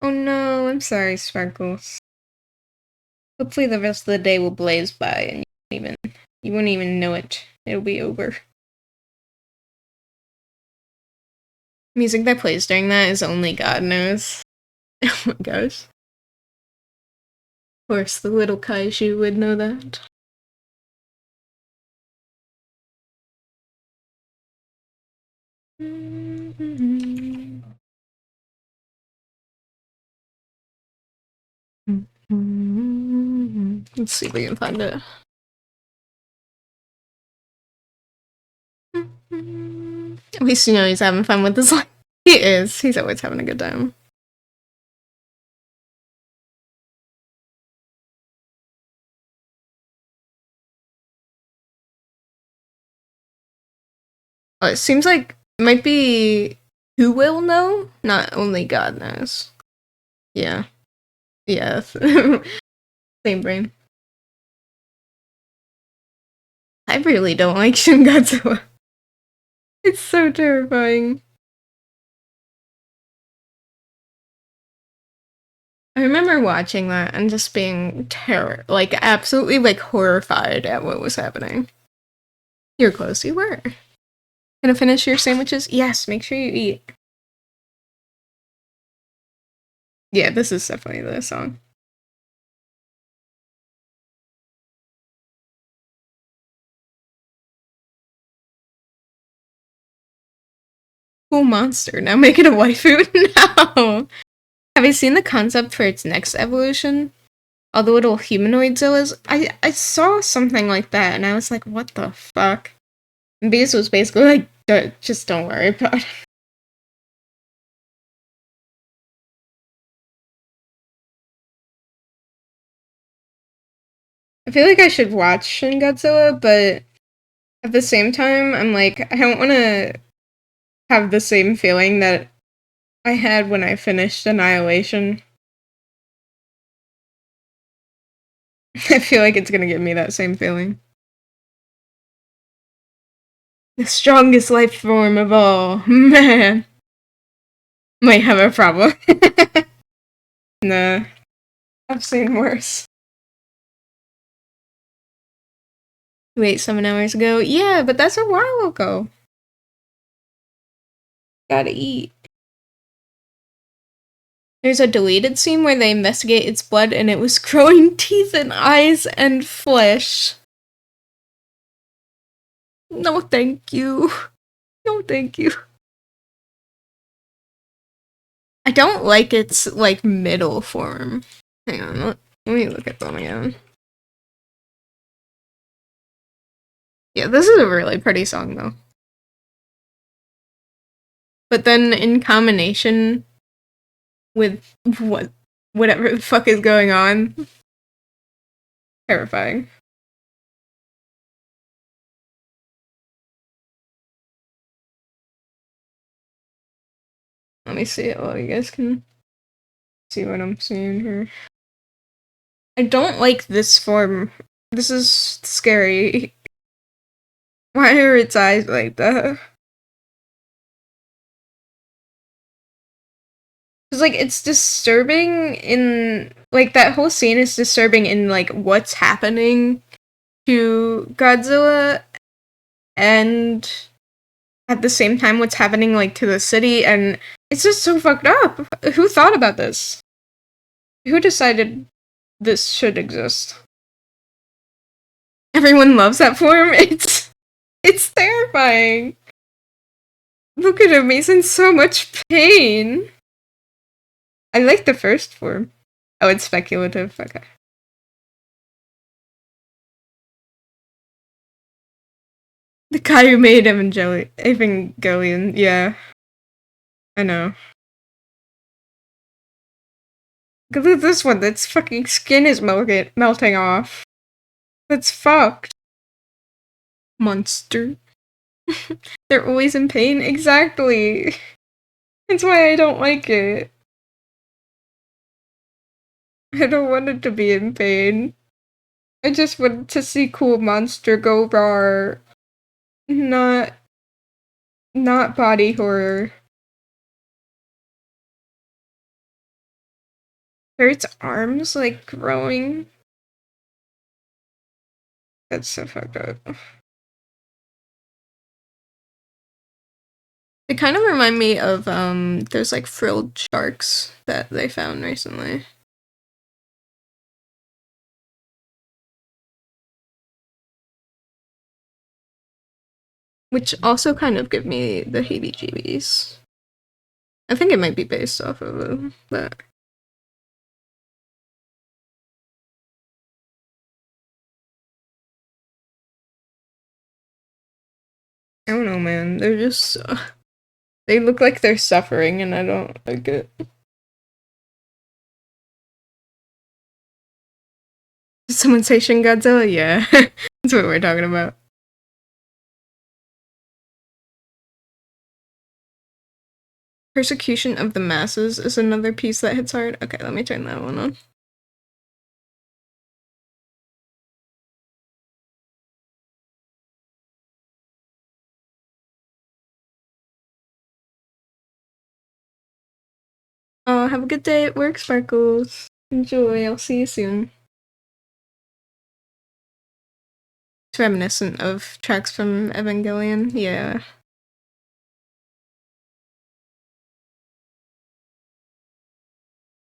Oh no, I'm sorry, Sparkles. Hopefully the rest of the day will blaze by and you won't even know it. It'll be over. Music that plays during that is only God knows. Oh my gosh. Of course, the little kaiju would know that. Let's see if we can find it. At least you know he's having fun with this life. He is. He's always having a good time. Oh, it seems like it might be who will know, not only God knows. Yeah. Yeah. Same brain. I really don't like Shin Godzilla. It's so terrifying. I remember watching that and just being absolutely like horrified at what was happening. You're close, you were. Gonna finish your sandwiches? Yes, make sure you eat. Yeah, this is definitely the song. Cool monster. Now make it a waifu? No! Have you seen the concept for its next evolution? All the little humanoid Zillas? I saw something like that and I was like, what the fuck? And Beast was basically like, just don't worry about it. I feel like I should watch Shin Godzilla, but at the same time, I'm like, I don't want to have the same feeling that I had when I finished Annihilation. I feel like it's gonna give me that same feeling. The strongest life form of all. Man. Might have a problem. Nah. I've seen worse. Wait, 7 hours ago? Yeah, but that's a while ago. Gotta eat. There's a deleted scene where they investigate its blood and it was growing teeth and eyes and flesh. No, thank you. No, thank you. I don't like its, like, middle form. Hang on, let me look at them again. Yeah, this is a really pretty song, though. But then in combination with whatever the fuck is going on, terrifying. Let me see it while you guys can see what I'm seeing here. I don't like this form. This is scary. Why are its eyes like that? Cause like it's disturbing in like that whole scene is disturbing in like what's happening to Godzilla and at the same time what's happening like to the city, and it's just so fucked up. Who thought about this? Who decided this should exist? Everyone loves that form. It's terrifying. Look at him, he's in so much pain. I like the first form. Oh, it's speculative. Okay. The guy who made Evangelion, yeah. I know. Look at this one, that's fucking skin is melting off. That's fucked. Monster. They're always in pain? Exactly. That's why I don't like it. I don't want it to be in pain. I just want to see cool monster go rawr. Not body horror. Are its arms like growing? That's so fucked up. They kind of remind me of there's like frilled sharks that they found recently. Which also kind of give me the heebie-jeebies. I think it might be based off of that. I don't know, man. They're just they look like they're suffering, and I don't like it. Did someone say Shin Godzilla? Yeah, that's what we're talking about. Persecution of the Masses is another piece that hits hard. Okay, let me turn that one on. Have a good day at work, Sparkles. Enjoy, I'll see you soon. It's reminiscent of tracks from Evangelion, yeah.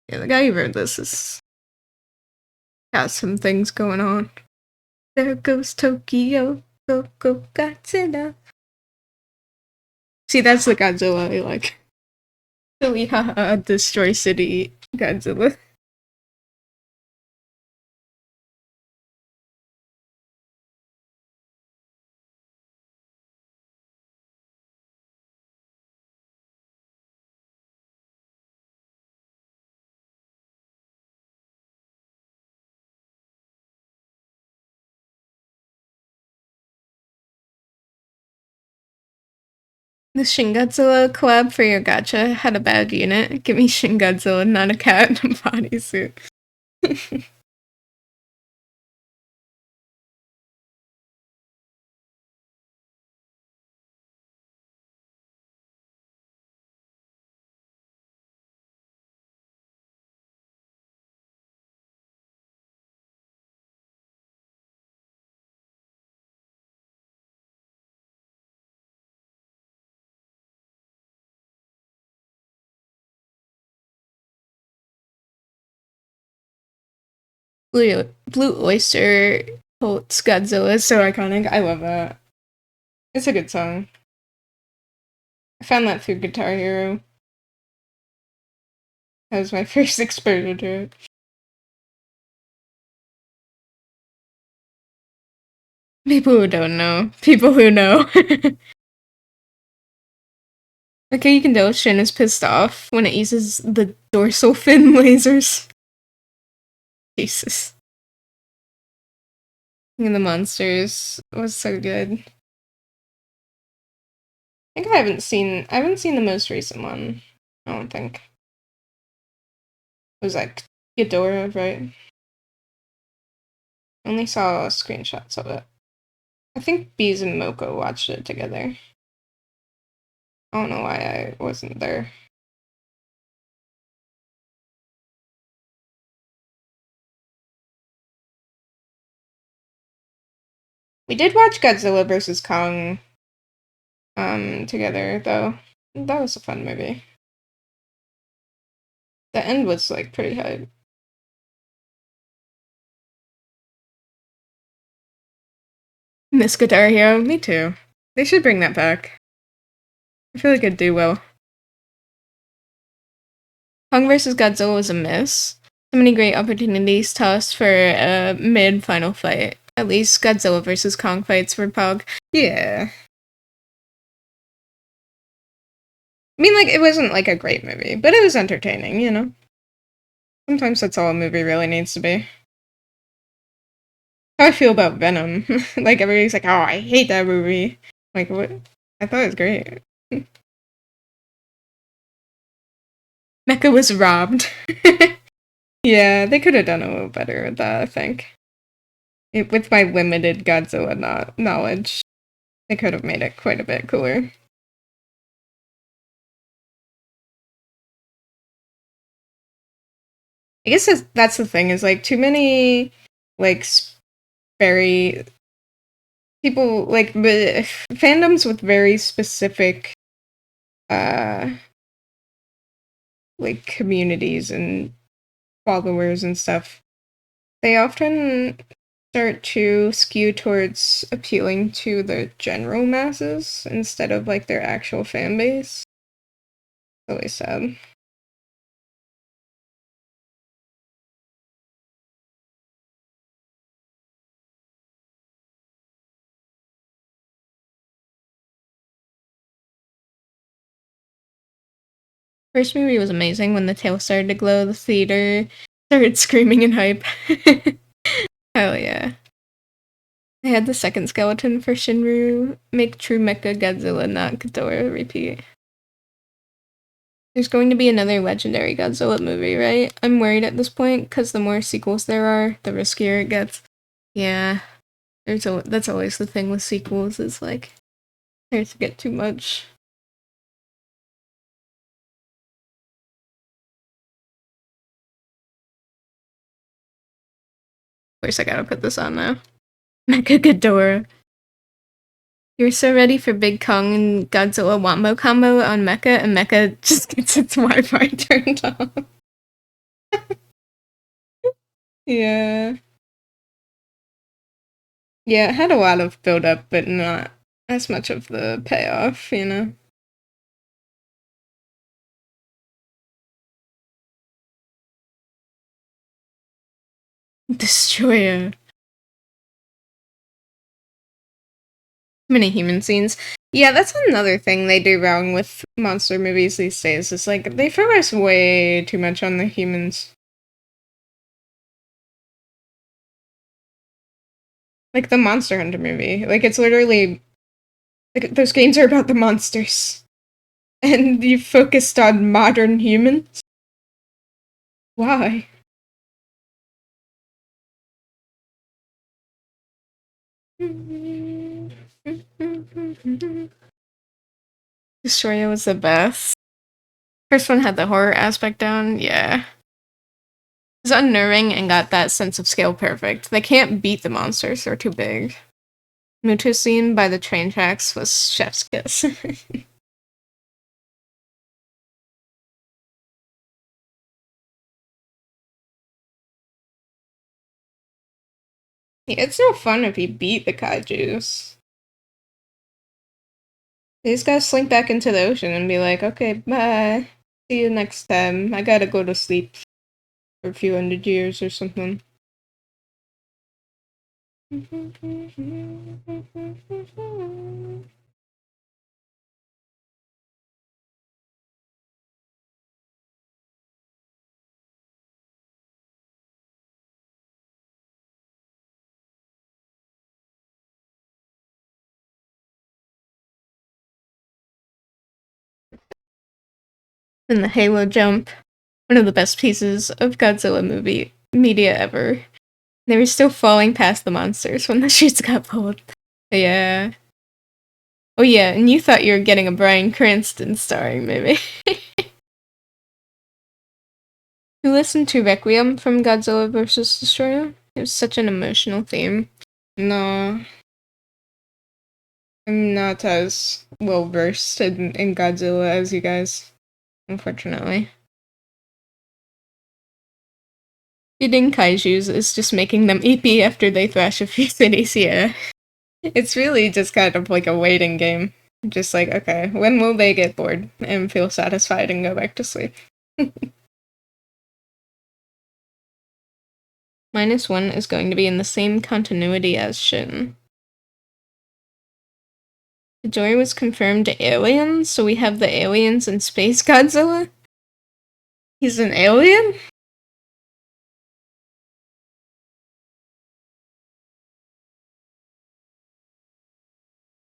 Yeah, the guy who wrote this is got some things going on. There goes Tokyo, go go Godzilla. See, that's the Godzilla I like. Silly haha, destroy city Godzilla. The Shin Godzilla collab for your gacha had a bad unit. Give me Shin Godzilla, not a cat in a bodysuit. Blue Oyster quotes Godzilla is so iconic. I love that. It's a good song. I found that through Guitar Hero. That was my first exposure to it. People who don't know. People who know. Okay, you can tell Shin is pissed off when it uses the dorsal fin lasers. Jesus. And the monsters was so good. I think I haven't seen the most recent one. I don't think. It was like Ghidorah, right? Only saw screenshots of it. I think Bees and Moko watched it together. I don't know why I wasn't there. We did watch Godzilla vs. Kong together, though. That was a fun movie. The end was, like, pretty hype. Miss Guitar Hero, me too. They should bring that back. I feel like it'd do well. Kong vs. Godzilla was a miss. So many great opportunities tossed for a mid-final fight. At least Godzilla vs. Kong fights were pog. Yeah. I mean, like, it wasn't, like, a great movie, but it was entertaining, you know? Sometimes that's all a movie really needs to be. How I feel about Venom. Like, everybody's like, oh, I hate that movie. Like, what? I thought it was great. Mecha was robbed. Yeah, they could have done a little better with that, I think. With my limited Godzilla knowledge, they could have made it quite a bit cooler. I guess that's the thing, is, like, too many, like, very... people, like, fandoms with very specific, like, communities and followers and stuff, they often start to skew towards appealing to the general masses instead of, like, their actual fan base. Really sad. First movie was amazing. When the tail started to glow, the theater started screaming in hype. Hell yeah. I had the second skeleton for Shinru. Make true Mecha Godzilla, not Ghidorah. Repeat. There's going to be another legendary Godzilla movie, right? I'm worried at this point, because the more sequels there are, the riskier it gets. Yeah. That's always the thing with sequels, is like, starts to get too much. Of course I gotta put this on now. Mecha Ghidorah. You're so ready for Big Kong and Godzilla Wombo combo on Mecha, and Mecha just gets its Wi-Fi turned off. Yeah. Yeah, it had a lot of build-up, but not as much of the payoff, you know? Destroyer. Many human scenes. Yeah, that's another thing they do wrong with monster movies these days. It's like, they focus way too much on the humans. Like the Monster Hunter movie. Like, it's literally... like, those games are about the monsters. And you focused on modern humans? Why? Destroyer was the best. First one had the horror aspect down, yeah. It was unnerving and got that sense of scale perfect. They can't beat the monsters, they're too big. Muto scene by the train tracks was chef's kiss. Yeah, it's no fun if you beat the kaijus. They just gotta slink back into the ocean and be like, okay, bye. See you next time. I gotta go to sleep for a few hundred years or something. And the Halo jump, one of the best pieces of Godzilla movie media ever. They were still falling past the monsters when the chutes got pulled. Yeah. Oh yeah, and you thought you were getting a Bryan Cranston starring movie. You listened to Requiem from Godzilla vs. Destroyer? It was such an emotional theme. No. I'm not as well versed in Godzilla as you guys, unfortunately. Feeding kaijus is just making them EP after they thrash a few cities, yeah. It's really just kind of like a waiting game. Just like, okay, when will they get bored and feel satisfied and go back to sleep? -1 is going to be in the same continuity as Shin. Joy was confirmed to aliens, so we have the aliens in Space Godzilla? He's an alien?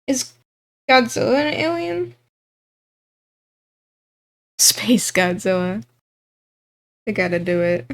Is Godzilla an alien? Space Godzilla. They gotta do it.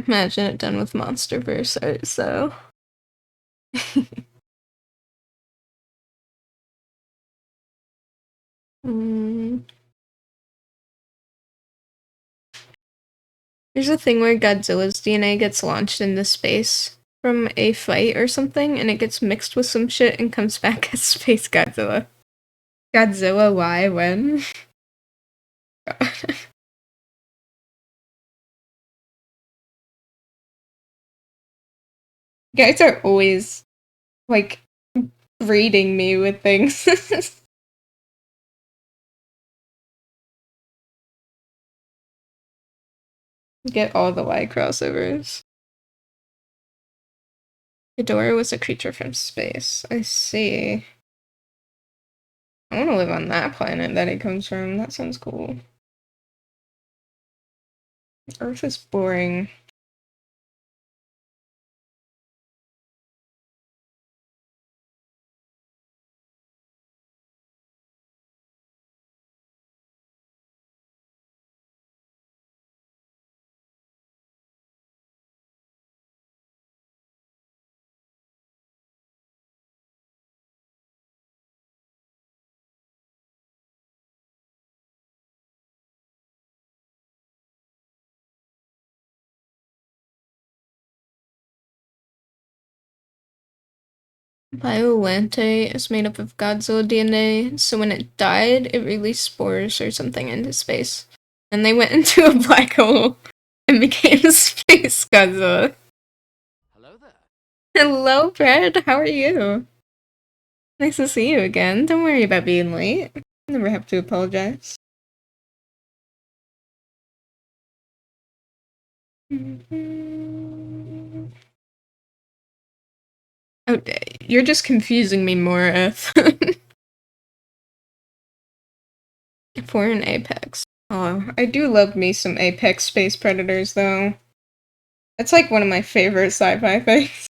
Imagine it done with MonsterVerse art, so. There's a thing where Godzilla's DNA gets launched into space from a fight or something, and it gets mixed with some shit and comes back as Space Godzilla. Godzilla, why, when? Guys are always, like, reading me with things. Get all the Y crossovers. Ghidorah was a creature from space. I see. I want to live on that planet that it comes from. That sounds cool. Earth is boring. Biolante is made up of Godzilla DNA, so when it died, it released spores or something into space. And they went into a black hole and became Space Godzilla. Hello there. Hello, Brad. How are you? Nice to see you again. Don't worry about being late. Never have to apologize. Oh, you're just confusing me more, Eth. For an Apex. Oh, I do love me some Apex Space Predators, though. It's like one of my favorite sci-fi things.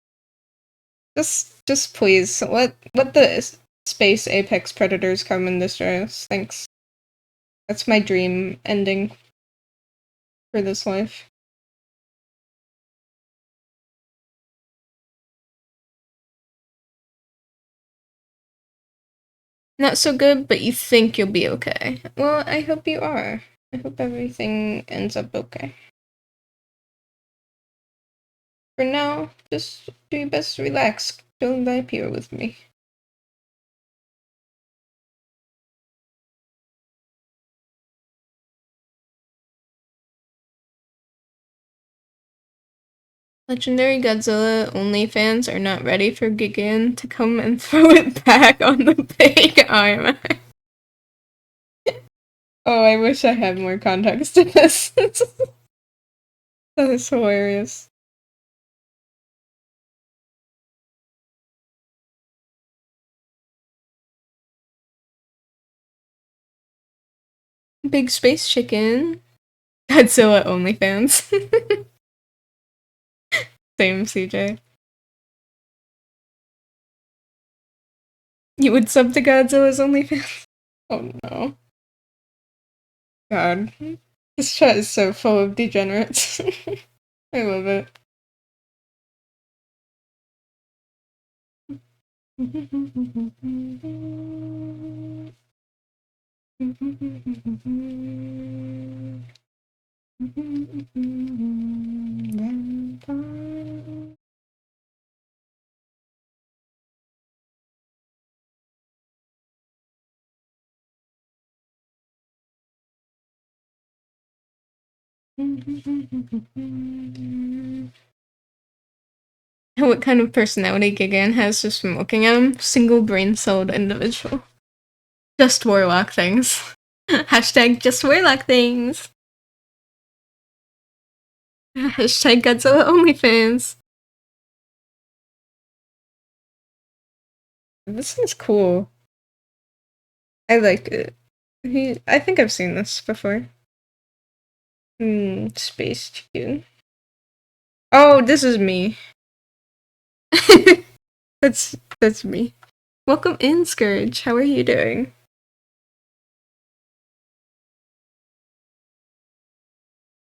Just please, let the Space Apex Predators come and destroy us. Thanks. That's my dream ending for this life. Not so good, but you think you'll be okay. Well, I hope you are. I hope everything ends up okay. For now, just do your best to relax. Don't vibe here with me. Legendary Godzilla OnlyFans are not ready for Gigan to come and throw it back on the big IMAX. Oh, I wish I had more context to this. That is hilarious. Big Space Chicken. Godzilla OnlyFans. Same, CJ. You would sub to Godzilla's OnlyFans? Oh no. God. This chat is so full of degenerates. I love it. What kind of personality Gigan has just from looking at him? Single brain-celled individual. Just warlock things. Hashtag just warlock things. Hashtag Godzilla OnlyFans. This is cool. I like it. I think I've seen this before. Space Chicken. Oh, this is me. That's me. Welcome in, Scourge. How are you doing?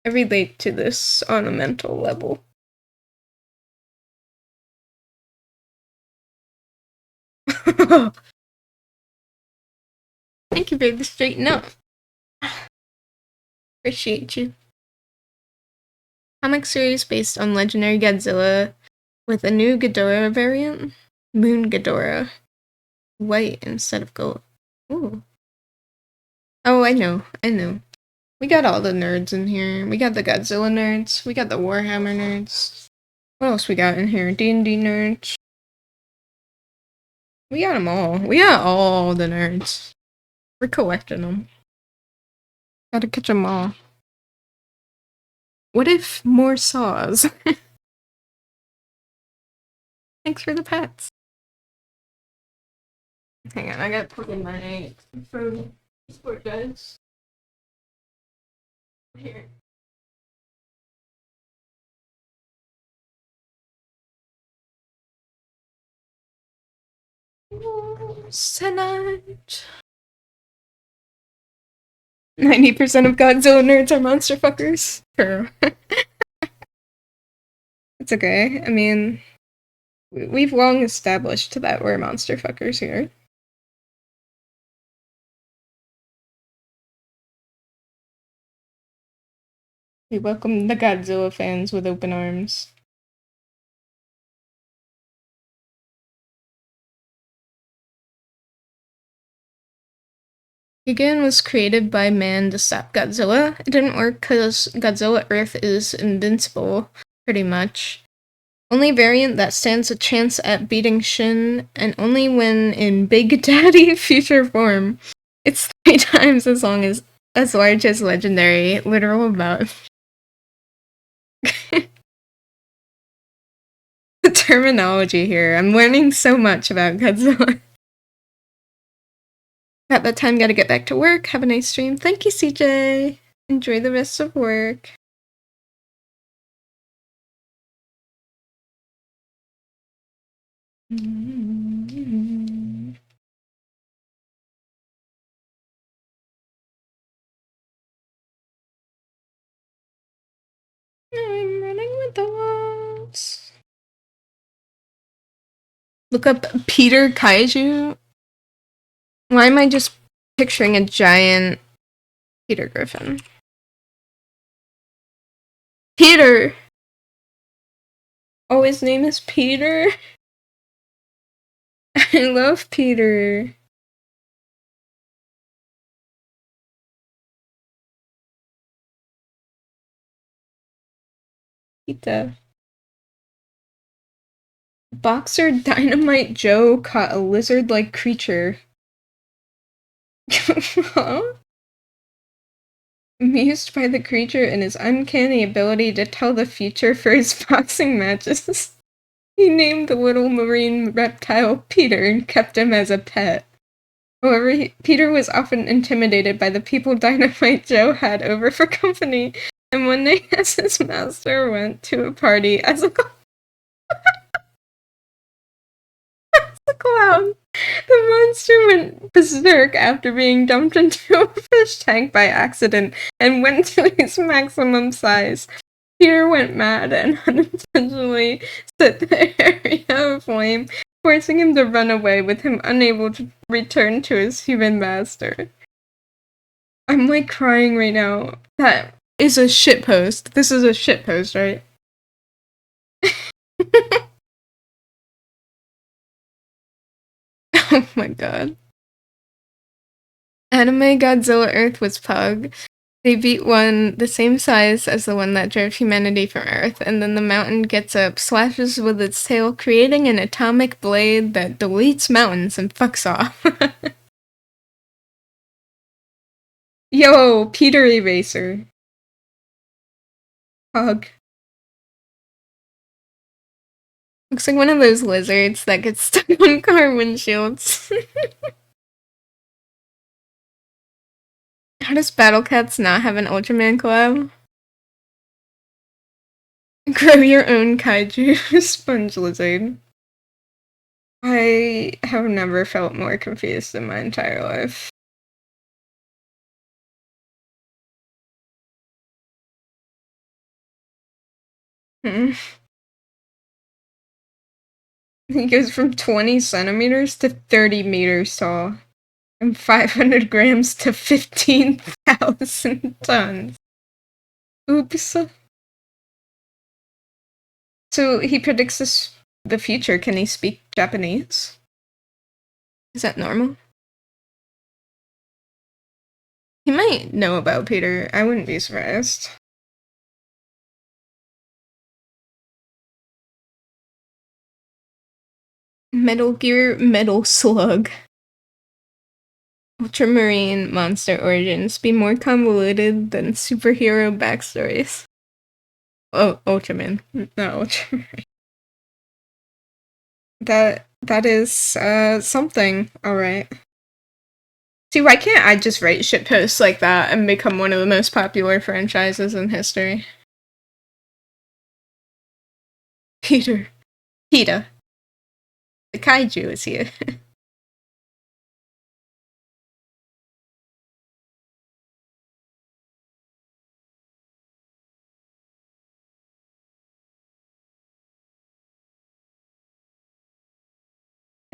I relate to this on a mental level. Thank you for the straighten up. Appreciate you. Comic series based on Legendary Godzilla with a new Ghidorah variant. Moon Ghidorah. White instead of gold. Ooh. Oh, I know. We got all the nerds in here. We got the Godzilla nerds. We got the Warhammer nerds. What else we got in here? D&D nerds. We got them all. We got all the nerds. We're collecting them. Gotta catch them all. What if more saws? Thanks for the pets. Hang on, I gotta plug in my phone. Sport guys. Here. Senate. 90% of Godzilla nerds are monster fuckers. True. It's okay. I mean, we've long established that we're monster fuckers here. We welcome the Godzilla fans with open arms. Gigan was created by man to stop Godzilla. It didn't work because Godzilla Earth is invincible, pretty much. Only variant that stands a chance at beating Shin, and only when in Big Daddy future form. It's 3 times as large as Legendary. Literal about. terminology here. I'm learning so much about Godzilla. At that time, gotta get back to work. Have a nice stream. Thank you, CJ. Enjoy the rest of work. I'm running with the wolves. Look up Peter Kaiju. Why am I just picturing a giant Peter Griffin? Peter! Oh, his name is Peter? I love Peter. Pita. Boxer Dynamite Joe caught a lizard-like creature. Huh? Amused by the creature and his uncanny ability to tell the future for his boxing matches, he named the little marine reptile Peter and kept him as a pet. However, Peter was often intimidated by the people Dynamite Joe had over for company, and one day as his master went to a party as a clown, the monster went berserk after being dumped into a fish tank by accident and went to its maximum size. Peter went mad and unintentionally set the area aflame, forcing him to run away, with him unable to return to his human master. I'm like crying right now. That is a shitpost. This is a shitpost, right? Oh my god. Anime Godzilla Earth was Pug. They beat one the same size as the one that drove humanity from Earth, and then the mountain gets up, slashes with its tail, creating an atomic blade that deletes mountains and fucks off. Yo, Peter Eraser. Pug. Looks like one of those lizards that gets stuck on car windshields. How does Battle Cats not have an Ultraman collab? Grow your own kaiju sponge lizard. I have never felt more confused in my entire life. He goes from 20 centimeters to 30 meters tall, and 500 grams to 15,000 tons. Oops. So he predicts the future. Can he speak Japanese? Is that normal? He might know about Peter. I wouldn't be surprised. Metal Gear Metal Slug. Ultramarine monster origins be more convoluted than superhero backstories. Oh, Ultraman. No, Ultramarine. That is, something, alright. See, why can't I just write shitposts like that and become one of the most popular franchises in history? Peter. PETA. The kaiju is here.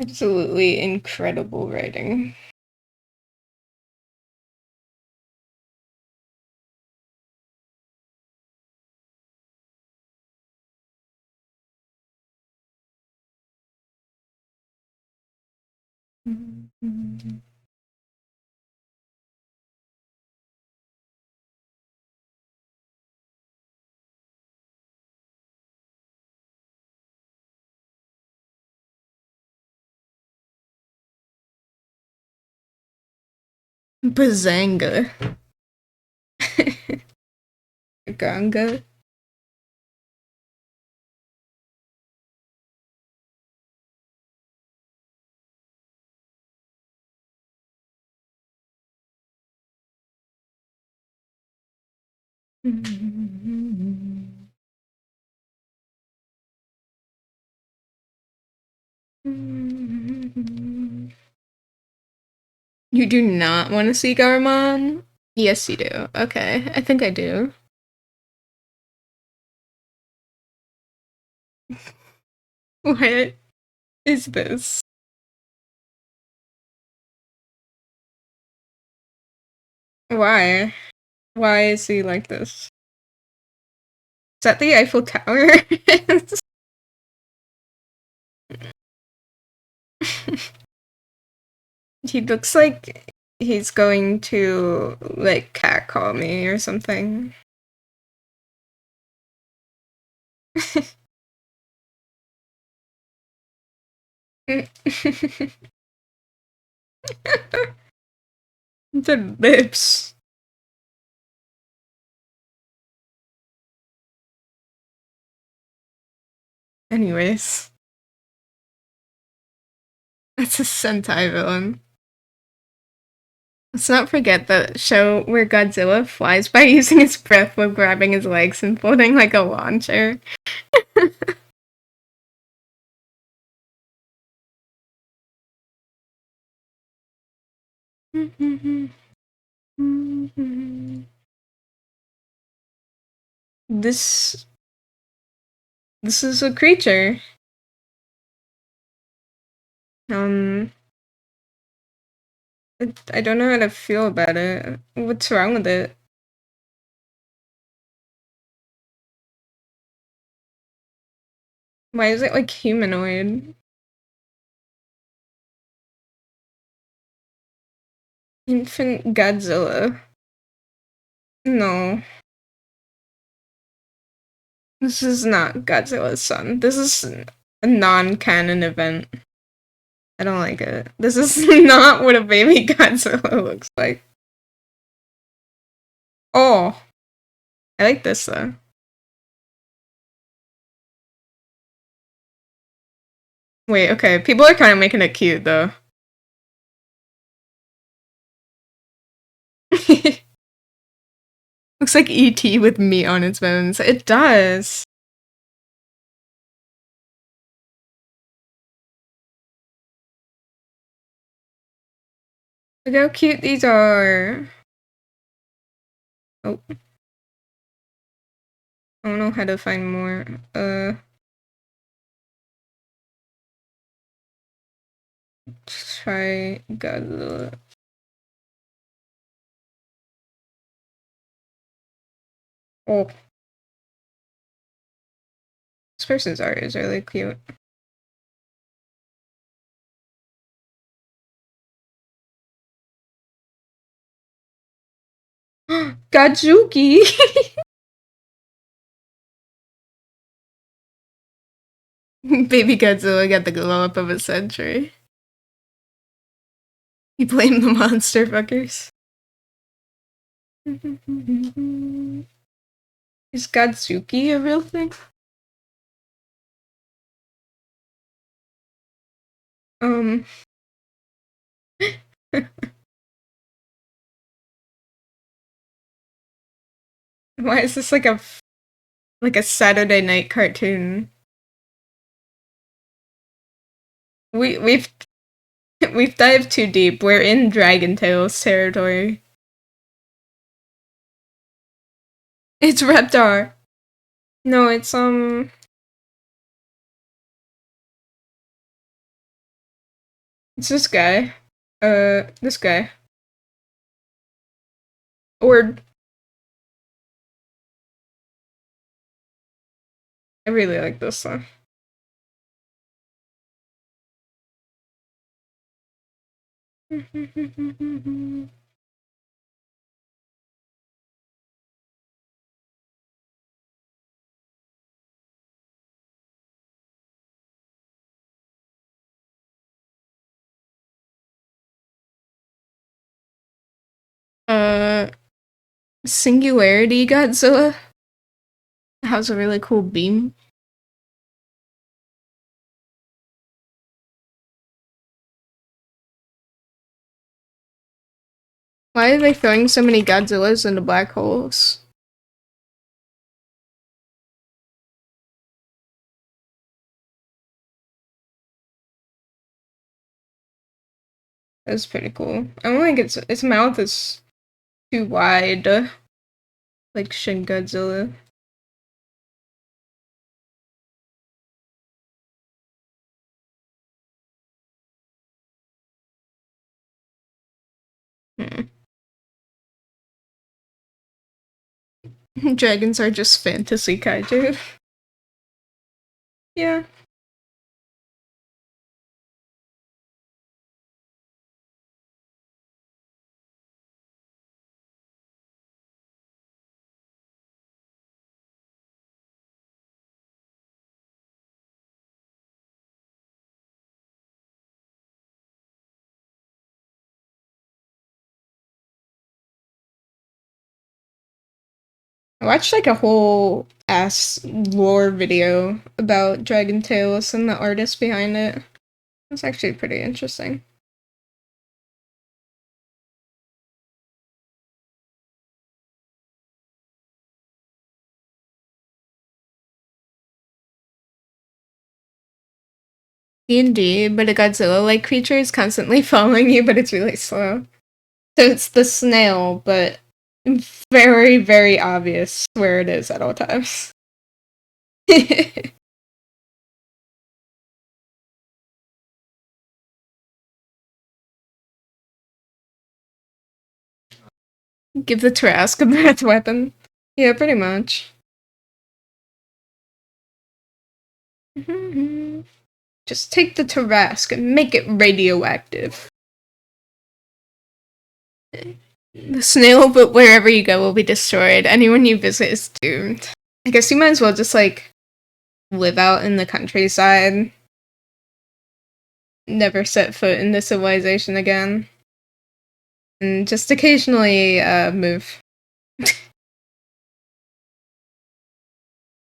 Absolutely incredible writing. Bazanga. Ganga. You do not want to see Garmon? Yes, you do. Okay, I think I do. What is this? Why? Why is he like this? Is that the Eiffel Tower? He looks like he's going to, like, catcall me or something. The lips. Anyways. That's a Sentai villain. Let's not forget the show where Godzilla flies by using his breath while grabbing his legs and floating like a launcher. This is a creature. I don't know how to feel about it. What's wrong with it? Why is it like humanoid? Infant Godzilla. No. This is not Godzilla's son. This is a non-canon event. I don't like it. This is not what a baby Godzilla looks like. Oh. I like this though. Wait, okay. People are kind of making it cute though. Looks like E.T. with meat on its bones. It does. Look how cute these are. Oh. I don't know how to find more. Try Godzilla. Oh. This person's art is really cute. Gajuki! Baby Godzilla got the glow up of a century. You blame the monster fuckers. Is Godzuki a real thing? Why is this like a Saturday night cartoon? We've dived too deep. We're in Dragon Tales territory. It's Reptar. No, it's it's this guy. This guy. Or I really like this song. Singularity Godzilla has a really cool beam. Why are they throwing so many Godzillas into black holes? That's pretty cool. I don't think its mouth is too wide, like Shin Godzilla. Dragons are just fantasy kaiju. Yeah. I watched like a whole ass lore video about Dragon Tales and the artist behind it. It's actually pretty interesting. D&D, but a Godzilla-like creature is constantly following you, but it's really slow. So it's the snail, but very, very obvious where it is at all times. Give the Trask a breath weapon. Yeah, pretty much. Just take the Trask and make it radioactive. The snail, but wherever you go will be destroyed. Anyone you visit is doomed. I guess you might as well just, like, live out in the countryside. Never set foot in the civilization again. And just occasionally, move.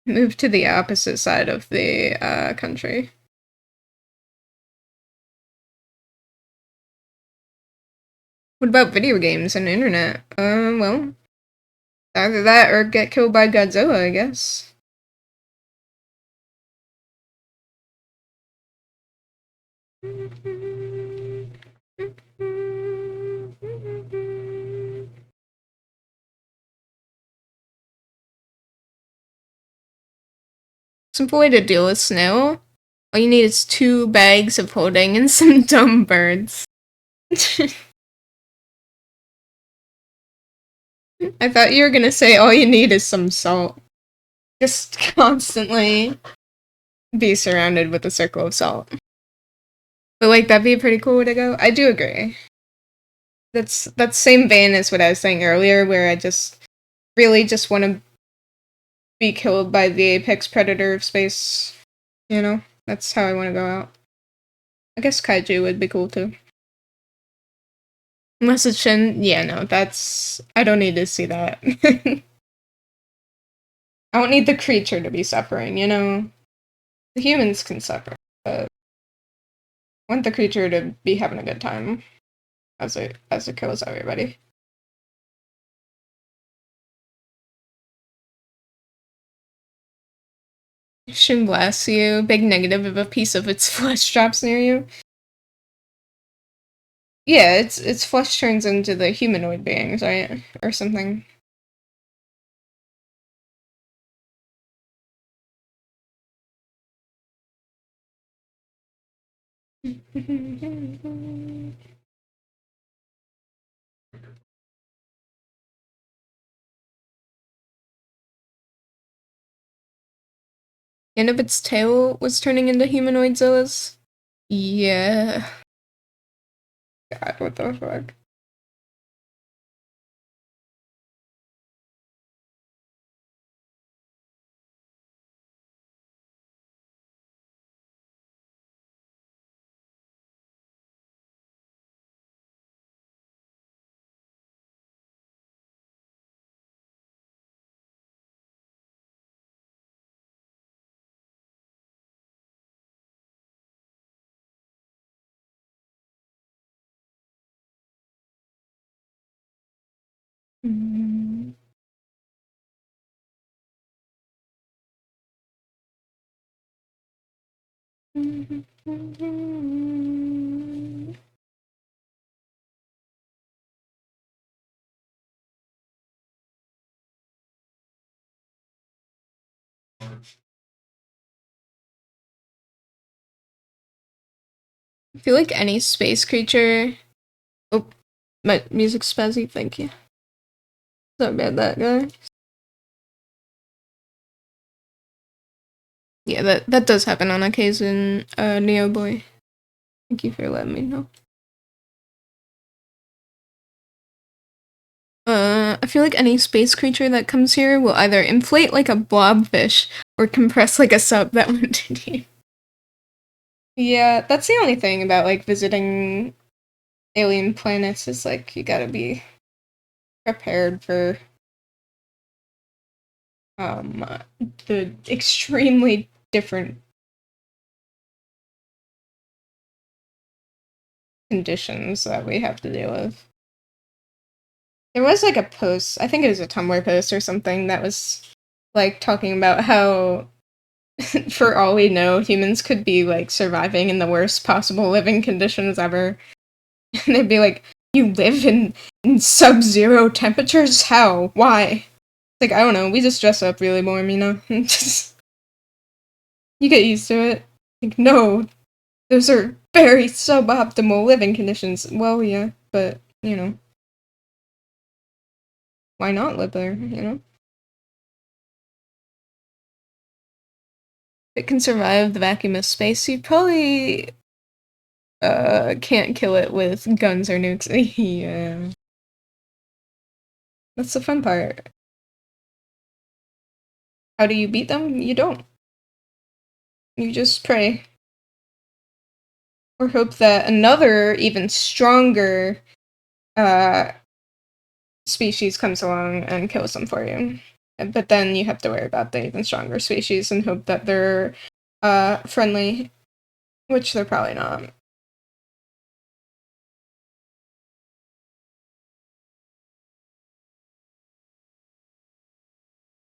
Move to the opposite side of the, country. What about video games and internet? Well, either that or get killed by Godzilla, I guess. Simple way to deal with snow. All you need is 2 bags of pudding and some dumb birds. I thought you were gonna say all you need is some salt. Just constantly be surrounded with a circle of salt. But like, that'd be a pretty cool way to go. I do agree. That's same vein as what I was saying earlier, where I just really just want to be killed by the apex predator of space. You know? That's how I want to go out. I guess kaiju would be cool too. Unless it's Shin, yeah, no, that's... I don't need to see that. I don't need the creature to be suffering, you know? The humans can suffer, but I want the creature to be having a good time as it kills everybody. Shin blasts you, big negative if a piece of its flesh drops near you. Yeah, its flesh turns into the humanoid beings, right? Or something. And if its tail was turning into humanoid Zillas? Yeah. God, what the fuck? Mm. I feel like any space creature. Oh, my music's spazzy. Thank you. Sorry about that, guy. Yeah, that does happen on occasion, Neo Boy. Thank you for letting me know. I feel like any space creature that comes here will either inflate like a blobfish or compress like a sub that went too deep. Yeah, that's the only thing about like visiting alien planets is like you gotta be prepared for the extremely different conditions that we have to deal with. There was like a post, I think it was a Tumblr post or something that was like talking about how for all we know, humans could be like surviving in the worst possible living conditions ever. And they'd be like, you live in sub-zero temperatures? How? Why? Like, I don't know, we just dress up really warm, you know? Just, you get used to it. Like, no, those are very suboptimal living conditions. Well, yeah, but, you know. Why not live there, you know? If it can survive the vacuum of space, you probably can't kill it with guns or nukes. Yeah. That's the fun part. How do you beat them? You don't. You just pray. Or hope that another, even stronger, species comes along and kills them for you. But then you have to worry about the even stronger species and hope that they're, friendly. Which they're probably not.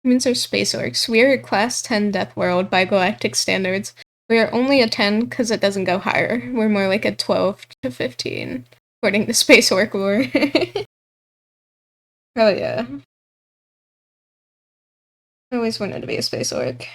Humans are space orcs. We are a class 10 death world by galactic standards. We are only a 10 because it doesn't go higher. We're more like a 12 to 15, according to space orc lore. Oh yeah. I always wanted to be a space orc.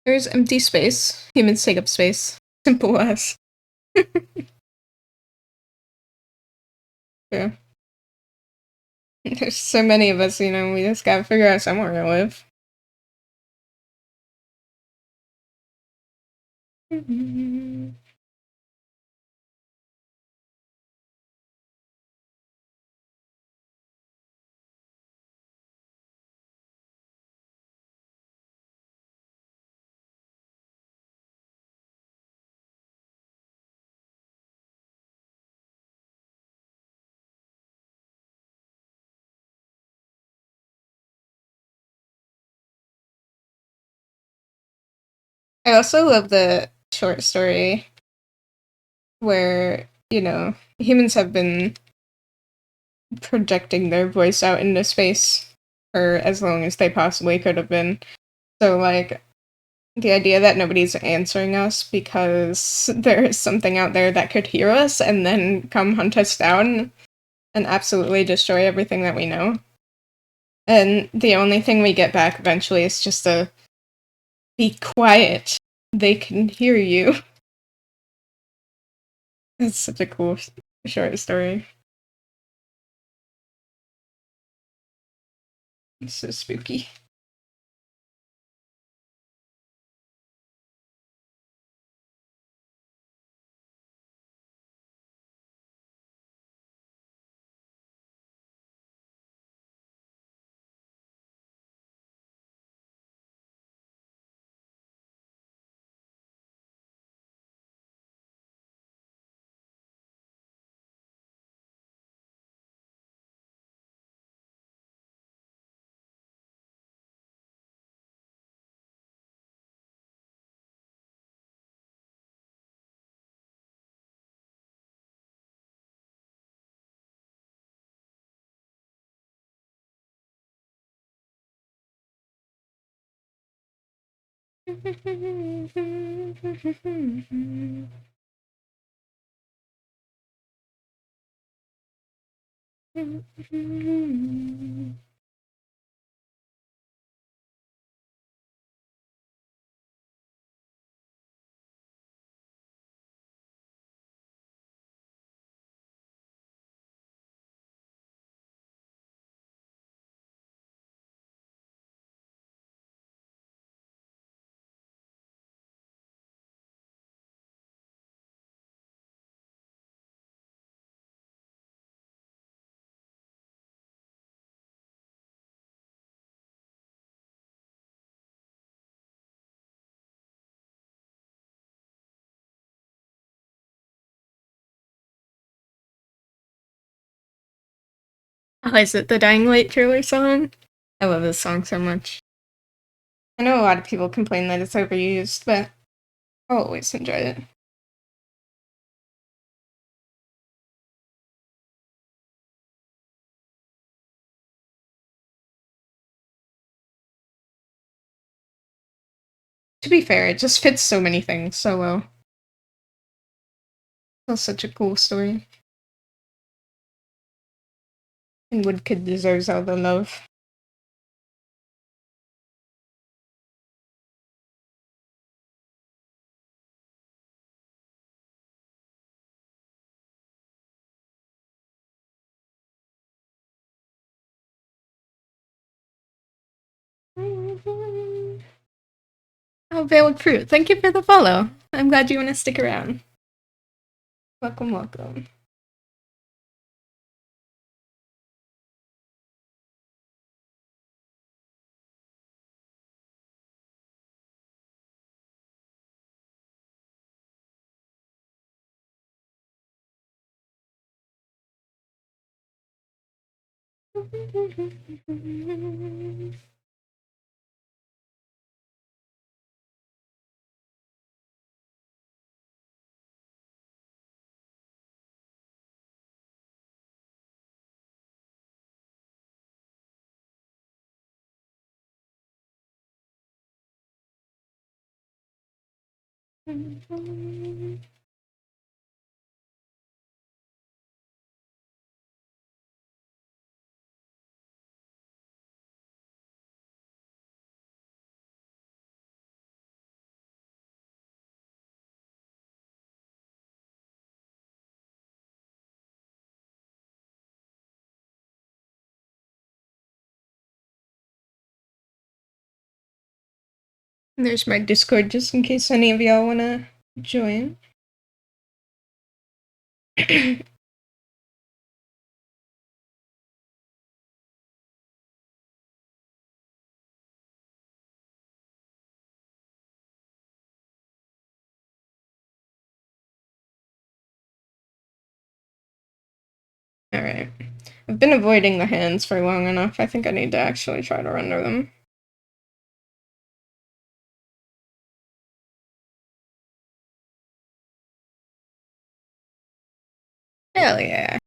There's empty space. Humans take up space. Simple as. Yeah. There's so many of us, you know, we just gotta figure out somewhere to live. I also love the short story where, you know, humans have been projecting their voice out into space for as long as they possibly could have been. So, like, the idea that nobody's answering us because there is something out there that could hear us and then come hunt us down and absolutely destroy everything that we know. And the only thing we get back eventually is just a be quiet. They can hear you. That's such a cool short story. It's so spooky. Oh, is it the Dying Light trailer song? I love this song so much. I know a lot of people complain that it's overused, but I'll always enjoy it. To be fair, it just fits so many things so well. It's such a cool story. And Woodkid deserves all the love. Oh, Veiled Fruit, thank you for the follow. I'm glad you want to stick around. Welcome, welcome. There's my Discord just in case any of y'all want to join. Alright. I've been avoiding the hands for long enough. I think I need to actually try to render them. Hell yeah.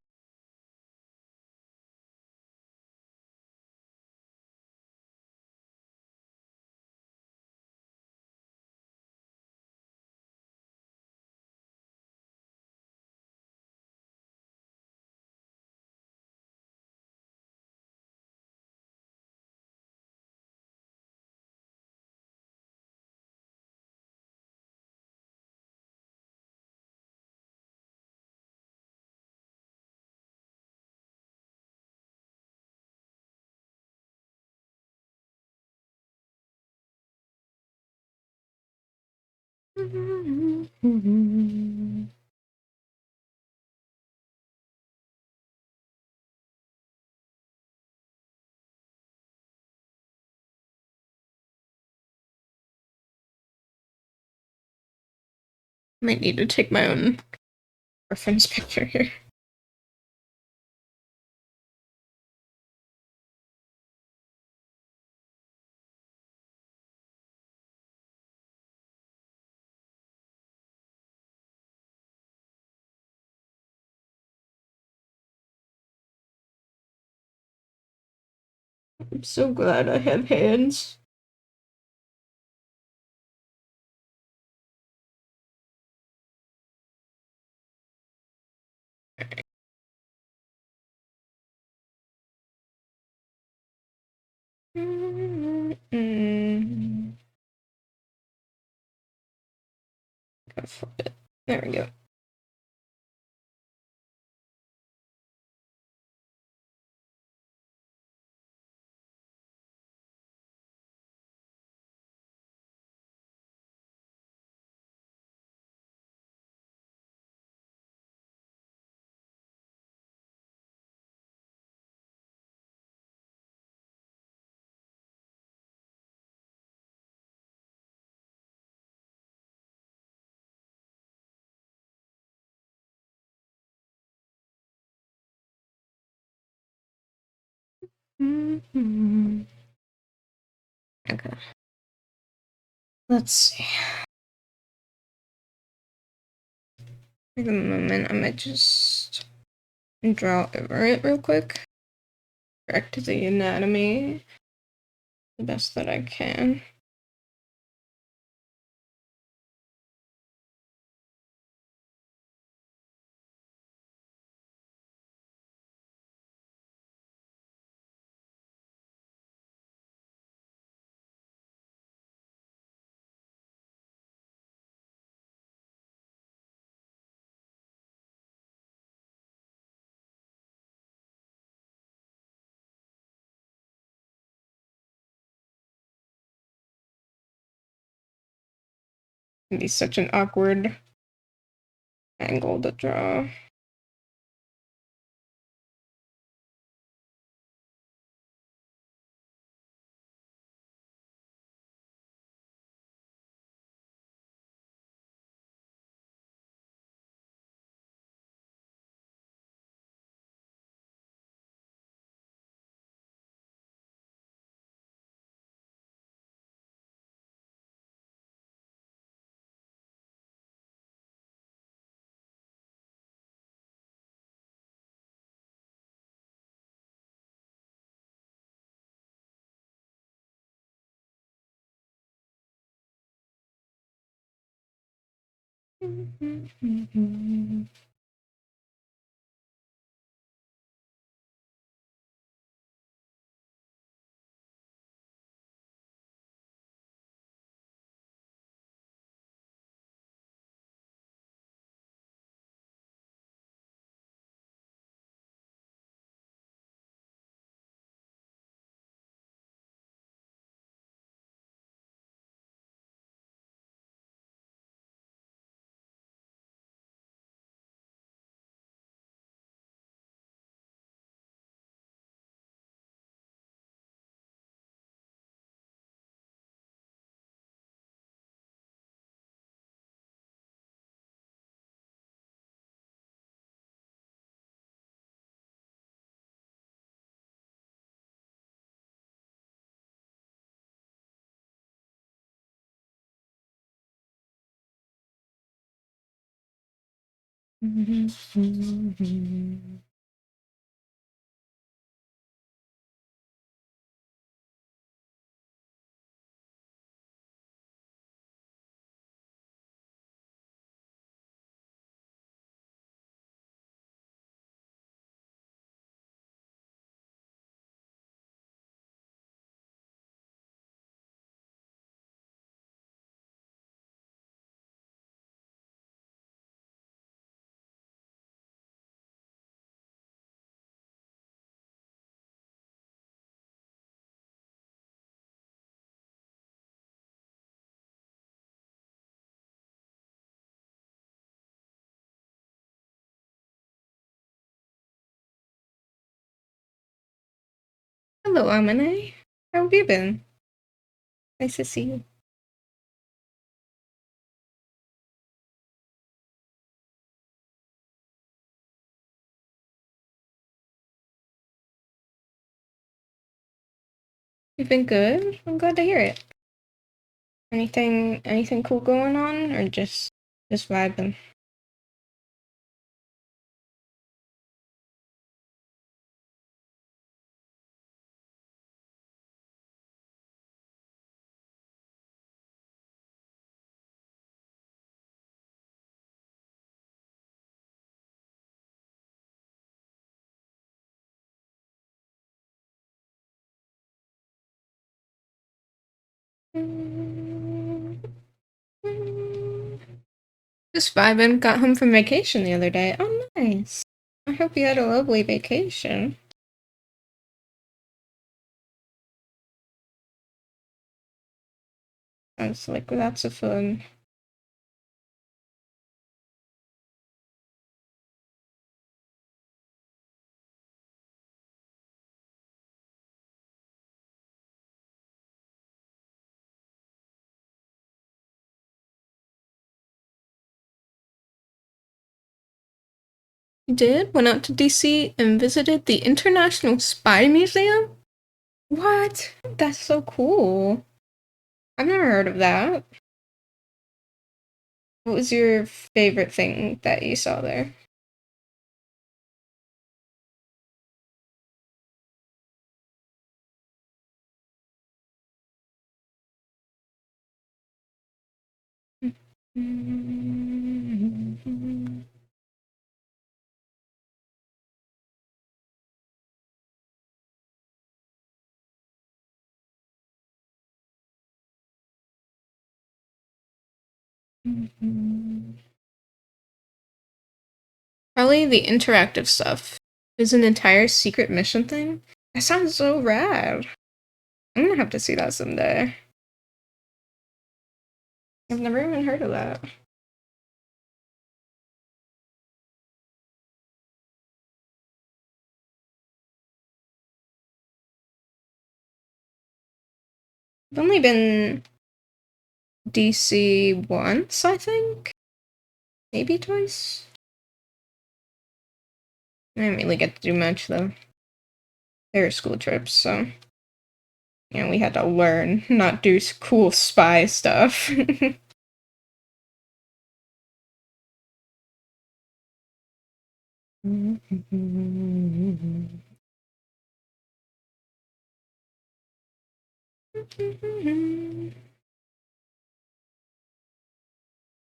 Might need to take my own reference picture here. I'm so glad I have hands. flip it. There we go. Okay. Let's see. For the moment, I might just draw over it real quick. Correct the anatomy the best that I can. It'd be such an awkward angle to draw. Hello, Amane. How have you been? Nice to see you. You've been good? I'm glad to hear it. Anything cool going on, or just vibing? Just vibing. Got home from vacation the other day. Oh, nice. I hope you had a lovely vacation. Sounds like lots of fun. You did? Went out to DC and visited the International Spy Museum? What? That's so cool. I've never heard of that. What was your favorite thing that you saw there? Probably the interactive stuff. There's an entire secret mission thing. That sounds so rad. I'm gonna have to see that someday. I've never even heard of that. I've only been DC once, I think? Maybe twice? I didn't really get to do much, though. They were school trips, so... You know, we had to learn, not do cool spy stuff.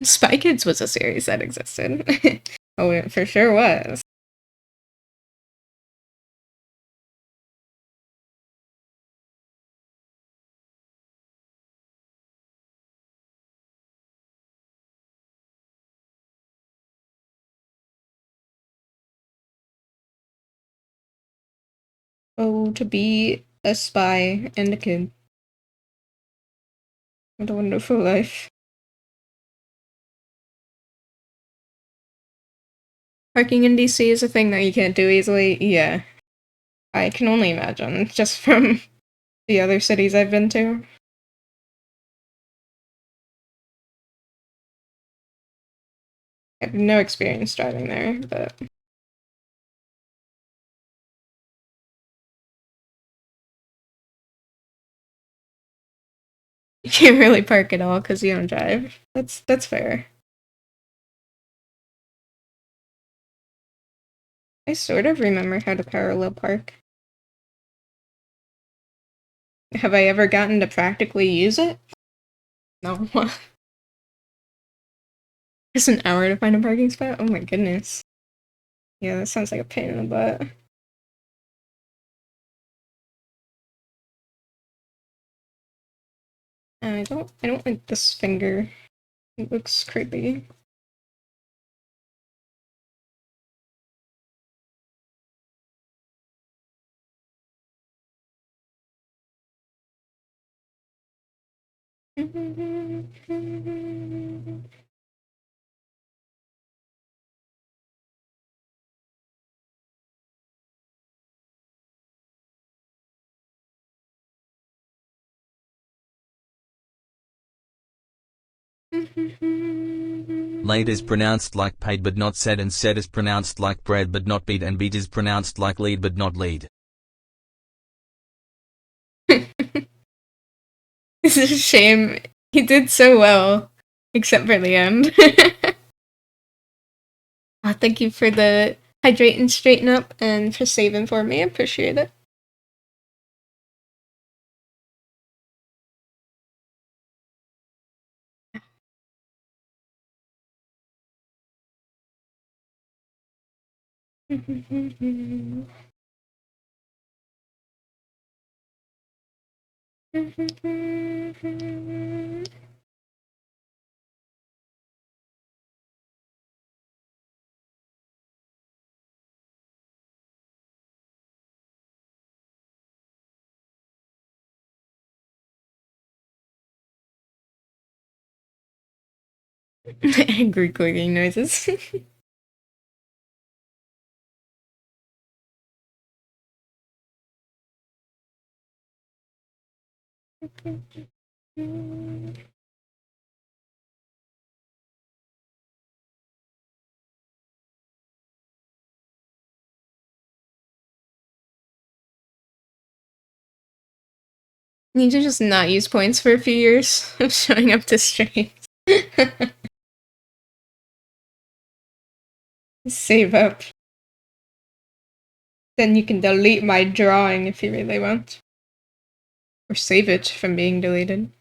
Spy Kids was a series that existed. Oh, it for sure was. Oh, to be a spy and a kid. What a wonderful life. Parking in DC is a thing that you can't do easily. Yeah. I can only imagine, just from the other cities I've been to. I have no experience driving there, but... You can't really park at all because you don't drive. That's fair. I sort of remember how to parallel park. Have I ever gotten to practically use it? No. It's an hour to find a parking spot? Oh my goodness. Yeah, that sounds like a pain in the butt. I don't like this finger. It looks creepy. Laid is pronounced like paid but not said, and said is pronounced like bread but not beat, and beat is pronounced like lead but not lead. This is a shame. He did so well, except for the end. Thank you for the hydrate and straighten up and for saving for me. I appreciate it. Angry clicking noises. Need to just not use points for a few years of showing up to streams. Save up. Then you can delete my drawing if you really want. Or save it from being deleted,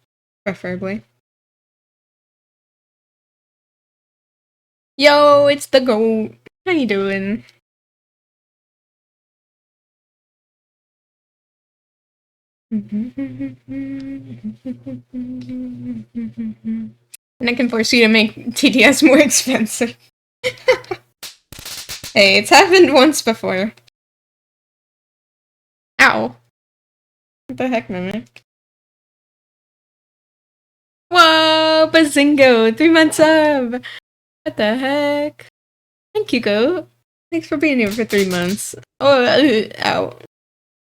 preferably. Yo, it's the goat. How you doing? And I can force you to make TTS more expensive. Hey, it's happened once before. Ow. What the heck, Mimic? Whoa, Bazingo! 3 months up! What the heck? Thank you, Goat. Thanks for being here for 3 months. Oh, ow.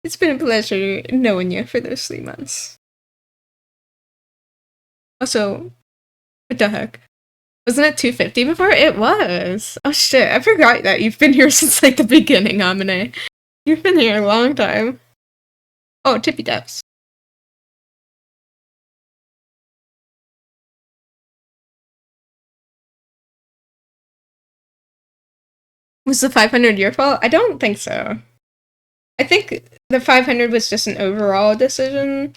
It's been a pleasure knowing you for those 3 months. Also, what the heck? Wasn't it 250 before? It was! Oh shit, I forgot that you've been here since like the beginning, Amine. You've been here a long time. Oh, tippy taps. Was the 500 your fault? I don't think so. I think the 500 was just an overall decision.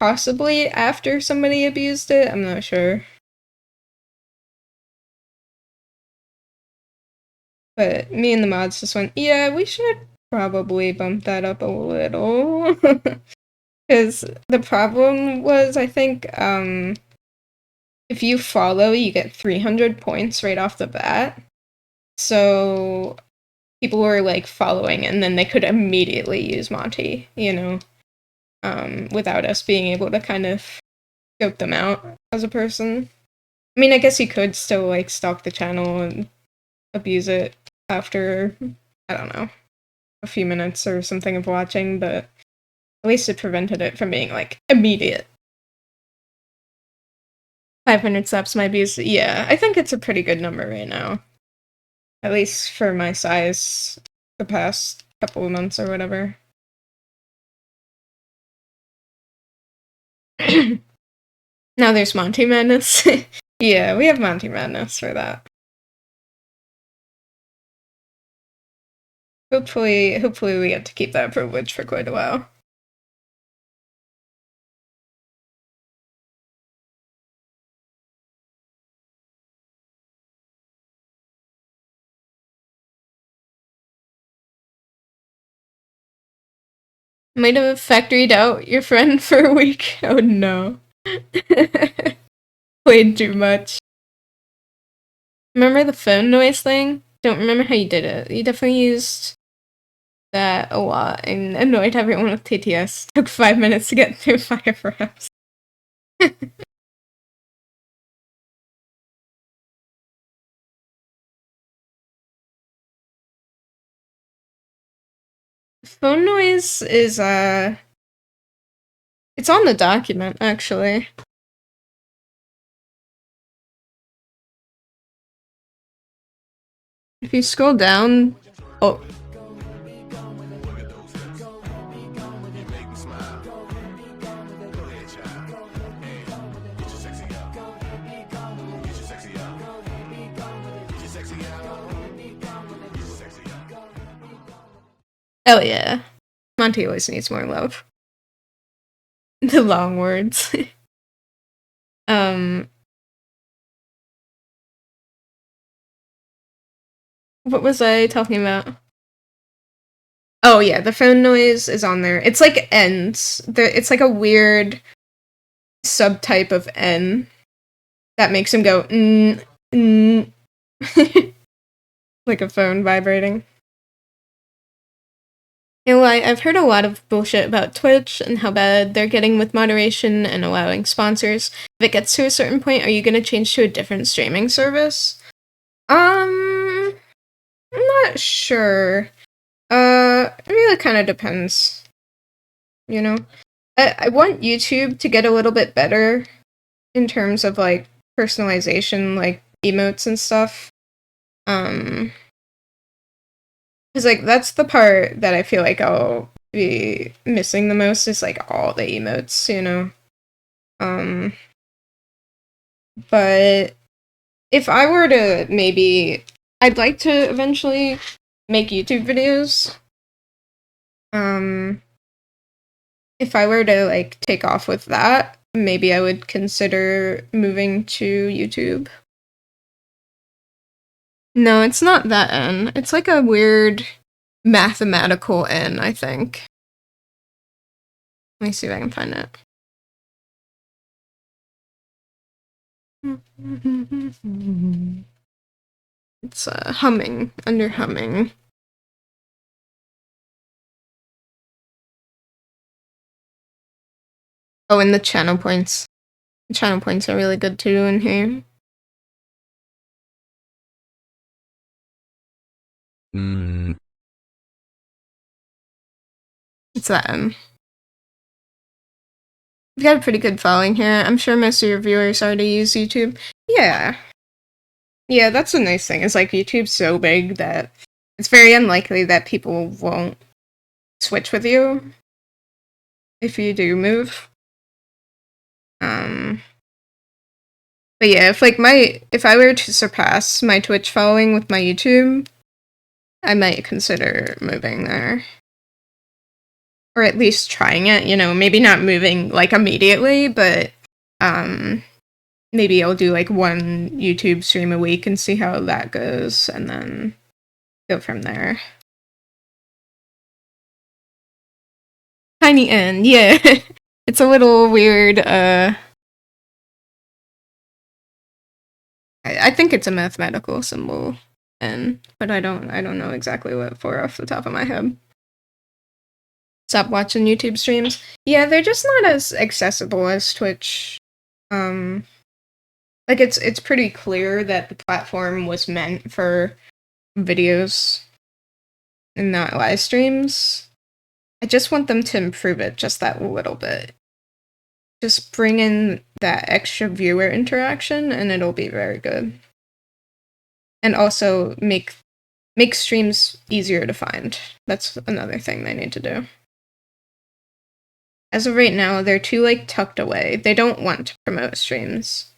Possibly after somebody abused it, I'm not sure. But me and the mods just went, yeah, we should probably bump that up a little. Because the problem was, I think, if you follow, you get 300 points right off the bat. So people were like following and then they could immediately use Monty, you know, without us being able to kind of scope them out as a person. I mean, I guess you could still like stalk the channel and abuse it after, I don't know, a few minutes or something of watching, but at least it prevented it from being like immediate. 500 subs might be, yeah, I think it's a pretty good number right now. At least for my size, the past couple of months or whatever. Now there's Monty Madness. Yeah, we have Monty Madness for that. Hopefully we get to keep that privilege for quite a while. Might have factoried out your friend for a week. Oh no. Played too much. Remember the phone noise thing? Don't remember how you did it. You definitely used that a lot and annoyed everyone with TTS. Took 5 minutes to get through fire frames. Phone noise is, it's on the document, actually. If you scroll down... Oh. Oh yeah. Monty always needs more love. The long words. What was I talking about? Oh yeah, the phone noise is on there. It's like N's. It's like a weird subtype of N that makes him go like a phone vibrating. You know, I've heard a lot of bullshit about Twitch and how bad they're getting with moderation and allowing sponsors. If it gets to a certain point, are you going to change to a different streaming service? I'm not sure. It really kind of depends. You know? I want YouTube to get a little bit better in terms of, like, personalization, like, emotes and stuff. Because, like, that's the part that I feel like I'll be missing the most is, like, all the emotes, you know? But if I were to maybe... I'd like to eventually make YouTube videos. If I were to, like, take off with that, maybe I would consider moving to YouTube. No, it's not that N. It's like a weird mathematical N, I think. Let me see if I can find it. It's humming, under humming. Oh, and the channel points. The channel points are really good too in here. It's that N. You've got a pretty good following here. I'm sure most of your viewers already use YouTube. Yeah. Yeah, that's a nice thing. It's like YouTube's so big that it's very unlikely that people won't switch with you if you do move. But yeah, if I were to surpass my Twitch following with my YouTube, I might consider moving there. Or at least trying it, you know, maybe not moving like immediately, but maybe I'll do like one YouTube stream a week and see how that goes and then go from there. Tiny N, yeah. It's a little weird, I think it's a mathematical symbol, but I don't know exactly what for off the top of my head. Stop watching YouTube streams. Yeah, they're just not as accessible as Twitch. Like it's pretty clear that the platform was meant for videos and not live streams. I just want them to improve it just that little bit. Just bring in that extra viewer interaction and it'll be very good. And also make streams easier to find. That's another thing they need to do. As of right now, they're too, like, tucked away. They don't want to promote streams.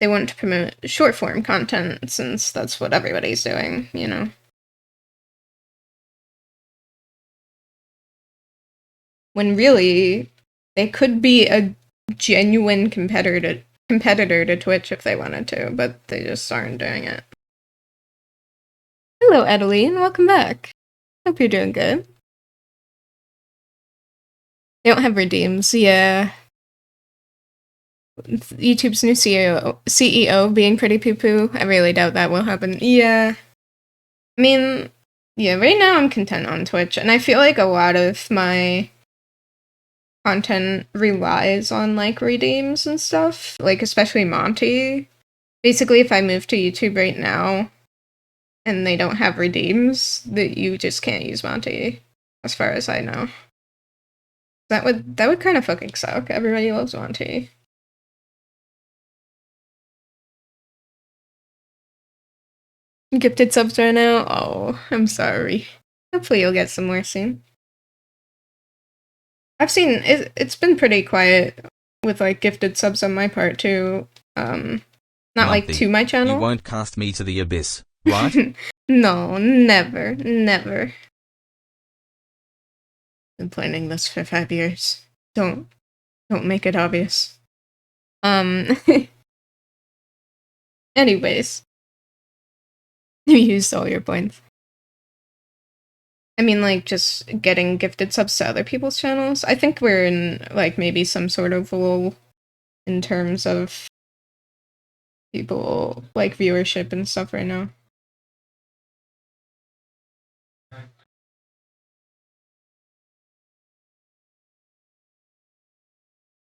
They want to promote short-form content, since that's what everybody's doing, you know? When really, they could be a genuine competitor to Twitch if they wanted to, but they just aren't doing it. Hello, Adeline. Welcome back. Hope you're doing good. They don't have redeems, yeah. YouTube's new CEO being pretty poo-poo. I really doubt that will happen. Yeah. I mean, yeah, right now I'm content on Twitch, and I feel like a lot of my content relies on, like, redeems and stuff. Like, especially Monty. Basically, if I move to YouTube right now, and they don't have redeems, that you just can't use Monty, as far as I know. That would kind of fucking suck. Everybody loves Monty. Gifted subs right now? Oh, I'm sorry. Hopefully you'll get some more soon. I've seen it's been pretty quiet with like gifted subs on my part too. Not like to my channel. You won't cast me to the abyss, right? No, never, never. Been planning this for 5 years. Don't make it obvious. Anyways. You used all your points. I mean, like, just getting gifted subs to other people's channels. I think we're in, like, maybe some sort of lull in terms of people, like, viewership and stuff right now.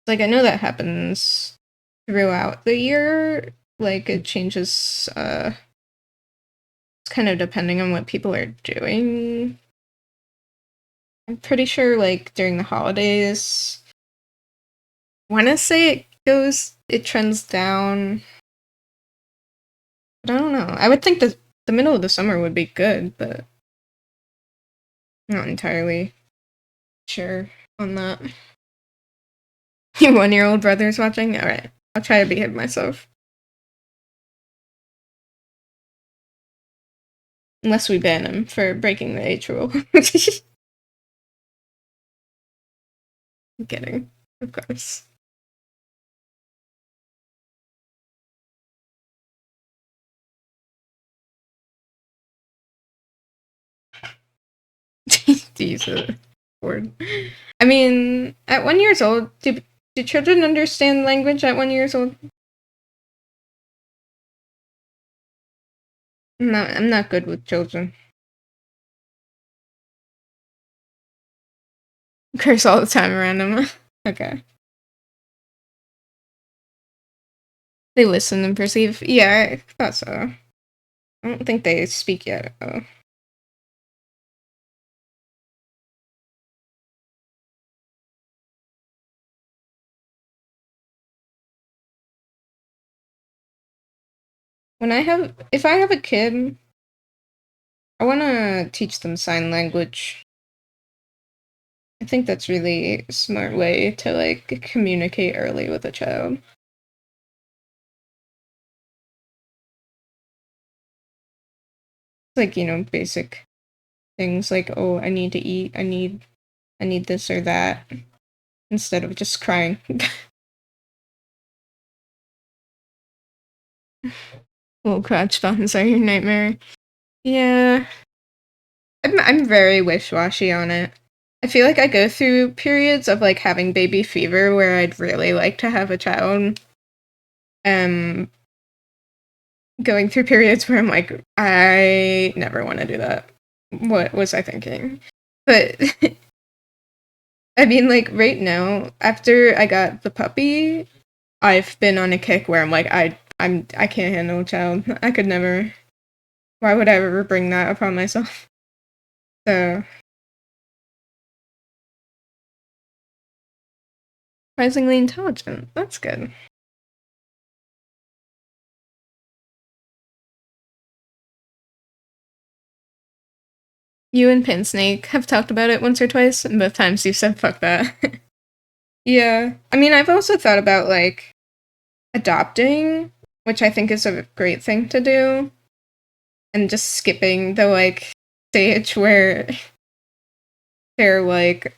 Like, I know that happens throughout the year. Like, it changes, it's kind of depending on what people are doing. I'm pretty sure, like, during the holidays, I want to say it trends down. But I don't know. I would think that the middle of the summer would be good, but I'm not entirely sure on that. Your 1-year-old brother's watching? Alright. I'll try to behave myself. Unless we ban him for breaking the age rule. I'm kidding. Of course. Jesus. Lord. I mean, at 1 year old, do children understand language at 1 year old? I'm not good with children. Curse all the time around them. Okay. They listen and perceive. Yeah, I thought so. I don't think they speak yet, though. If I have a kid, I want to teach them sign language. I think that's really a smart way to, like, communicate early with a child. Like, you know, basic things like, oh, I need to eat, I need this or that, instead of just crying. Little crotch buttons are your nightmare. Yeah. I'm very wish-washy on it. I feel like I go through periods of, like, having baby fever where I'd really like to have a child. Going through periods where I'm like, I never want to do that. What was I thinking? But I mean, like, right now, after I got the puppy, I've been on a kick where I'm like, I can't handle a child. I could never. Why would I ever bring that upon myself? So, surprisingly intelligent. That's good. You and Pinsnake have talked about it once or twice, and both times you said fuck that. Yeah. I mean, I've also thought about, like, adopting, which I think is a great thing to do, and just skipping the, like, stage where they're, like,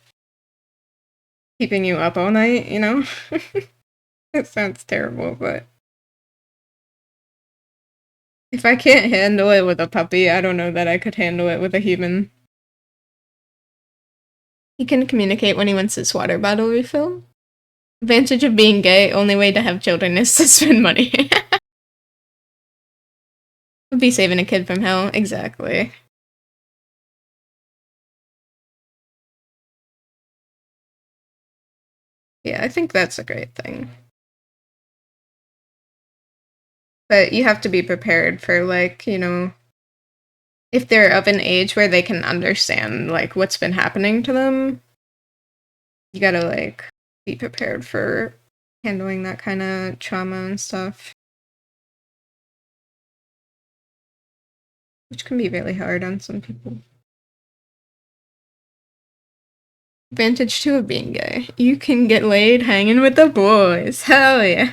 keeping you up all night, you know? It sounds terrible, but if I can't handle it with a puppy, I don't know that I could handle it with a human. He can communicate when he wants his water bottle refilled. Advantage of being gay, only way to have children is to spend money. Would be saving a kid from hell, exactly. Yeah, I think that's a great thing. But you have to be prepared for, like, you know, if they're of an age where they can understand, like, what's been happening to them, you gotta, like, be prepared for handling that kind of trauma and stuff. Which can be really hard on some people. Advantage 2 of being gay. You can get laid hanging with the boys. Hell yeah.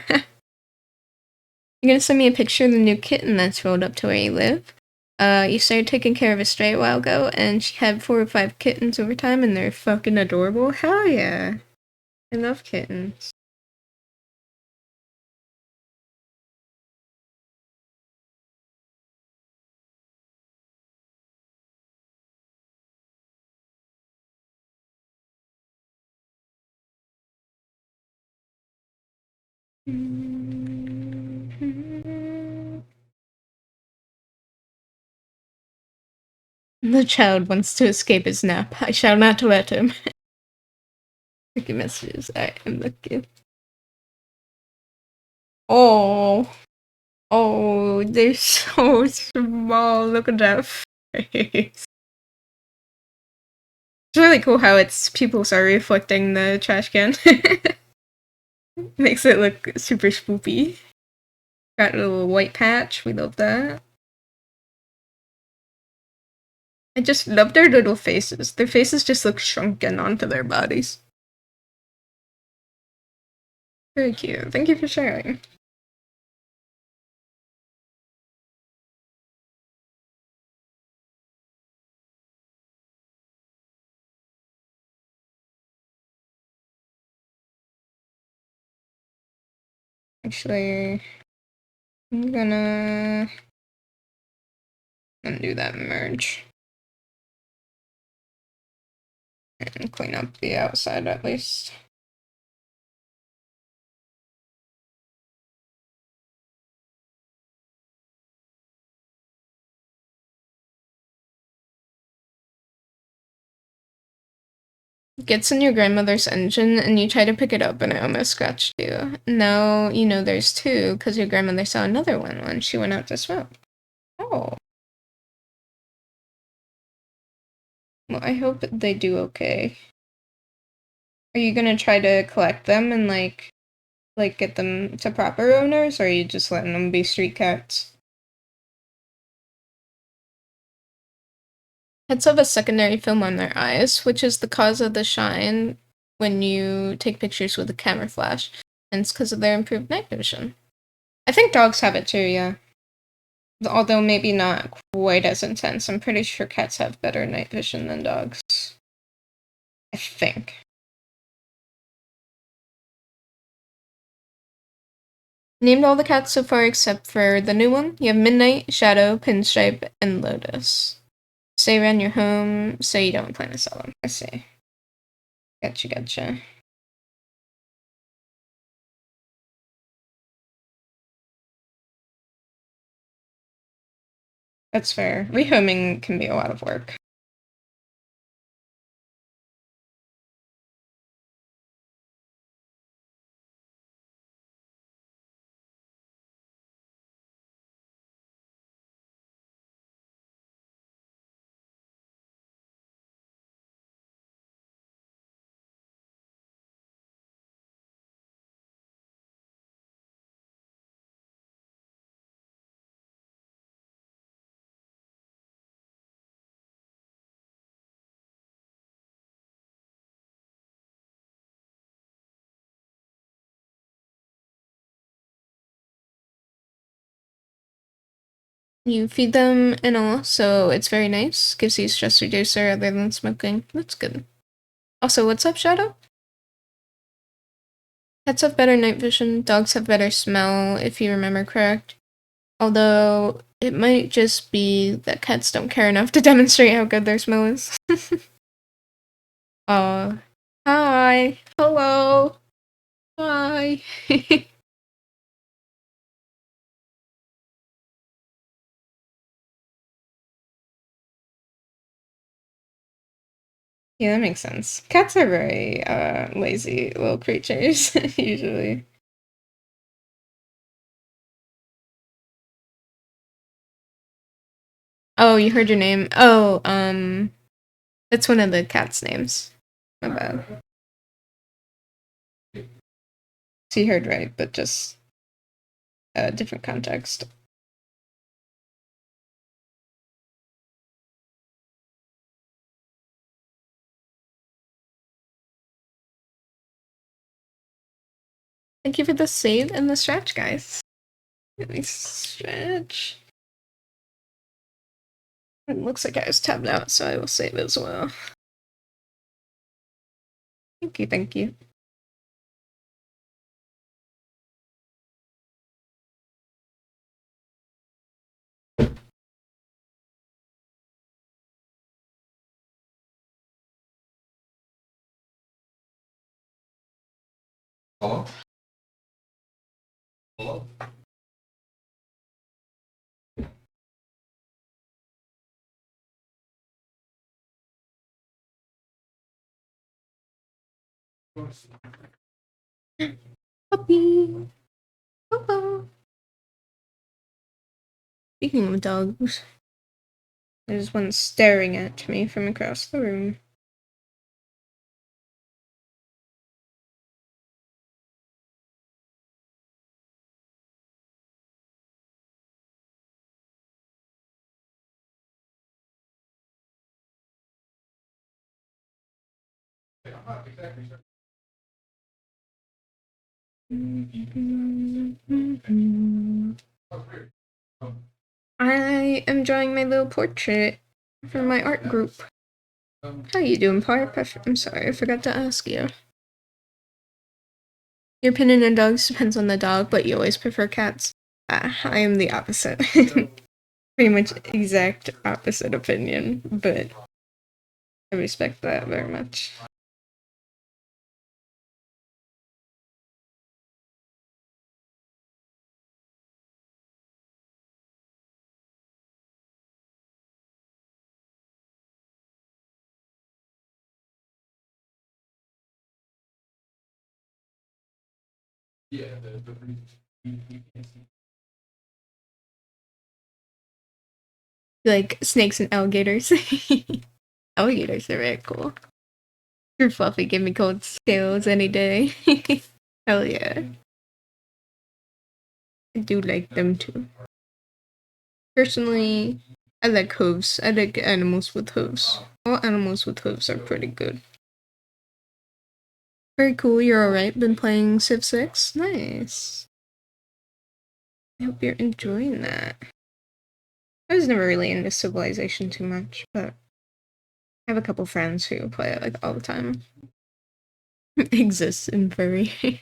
You're gonna send me a picture of the new kitten that's rolled up to where you live. You started taking care of a stray a while ago, and she had 4 or 5 kittens over time, and they're fucking adorable. Hell yeah. I love kittens. The child wants to escape his nap. I shall not let him. Freaking messages. I am looking. Oh. Oh, they're so small. Look at that face. It's really cool how its pupils are reflecting the trash can. Makes it look super spoopy. Got a little white patch. We love that. I just love their little faces. Their faces just look shrunken onto their bodies. Very cute. Thank you for sharing. Actually, I'm gonna undo that merge. And clean up the outside at least. Gets in your grandmother's engine and you try to pick it up and it almost scratched you. Now you know there's two because your grandmother saw another one when she went out to swim. Oh. Well, I hope they do okay. Are you gonna try to collect them and like get them to proper owners, or are you just letting them be street cats? Pets have a secondary film on their eyes, which is the cause of the shine when you take pictures with a camera flash, and it's because of their improved night vision. I think dogs have it too, yeah. Although maybe not quite as intense. I'm pretty sure cats have better night vision than dogs. I think. Named all the cats so far except for the new one. You have Midnight, Shadow, Pinstripe, and Lotus. Stay around your home so you don't plan to sell them. I see. Gotcha. That's fair. Rehoming can be a lot of work. You feed them and all, so it's very nice. Gives you stress reducer other than smoking. That's good. Also, what's up, Shadow? Cats have better night vision, dogs have better smell, if you remember correct. Although, it might just be that cats don't care enough to demonstrate how good their smell is. Hi! Hello! Hi! Yeah, that makes sense. Cats are very, lazy little creatures, usually. Oh, you heard your name. Oh, that's one of the cat's names. My bad. So you heard right, but just a different context. Thank you for the save and the stretch, guys. Nice stretch. It looks like I was tabbed out, so I will save as well. Thank you. Hello? Hello? Puppy. Hello. Speaking of dogs, there's one staring at me from across the room. I am drawing my little portrait for my art group. How you doing, Parp? I'm sorry, I forgot to ask you. Your opinion on dogs depends on the dog, but you always prefer cats. I am the opposite. Pretty much exact opposite opinion, but I respect that very much. Like snakes and alligators. Alligators are very cool. You're fluffy, give me cold scales any day. Hell yeah. I do like them too. Personally, I like hooves. I like animals with hooves. All animals with hooves are pretty good. Very cool, you're alright. Been playing Civ 6? Nice. I hope you're enjoying that. I was never really into Civilization too much, but I have a couple friends who play it like all the time. Exists in furry.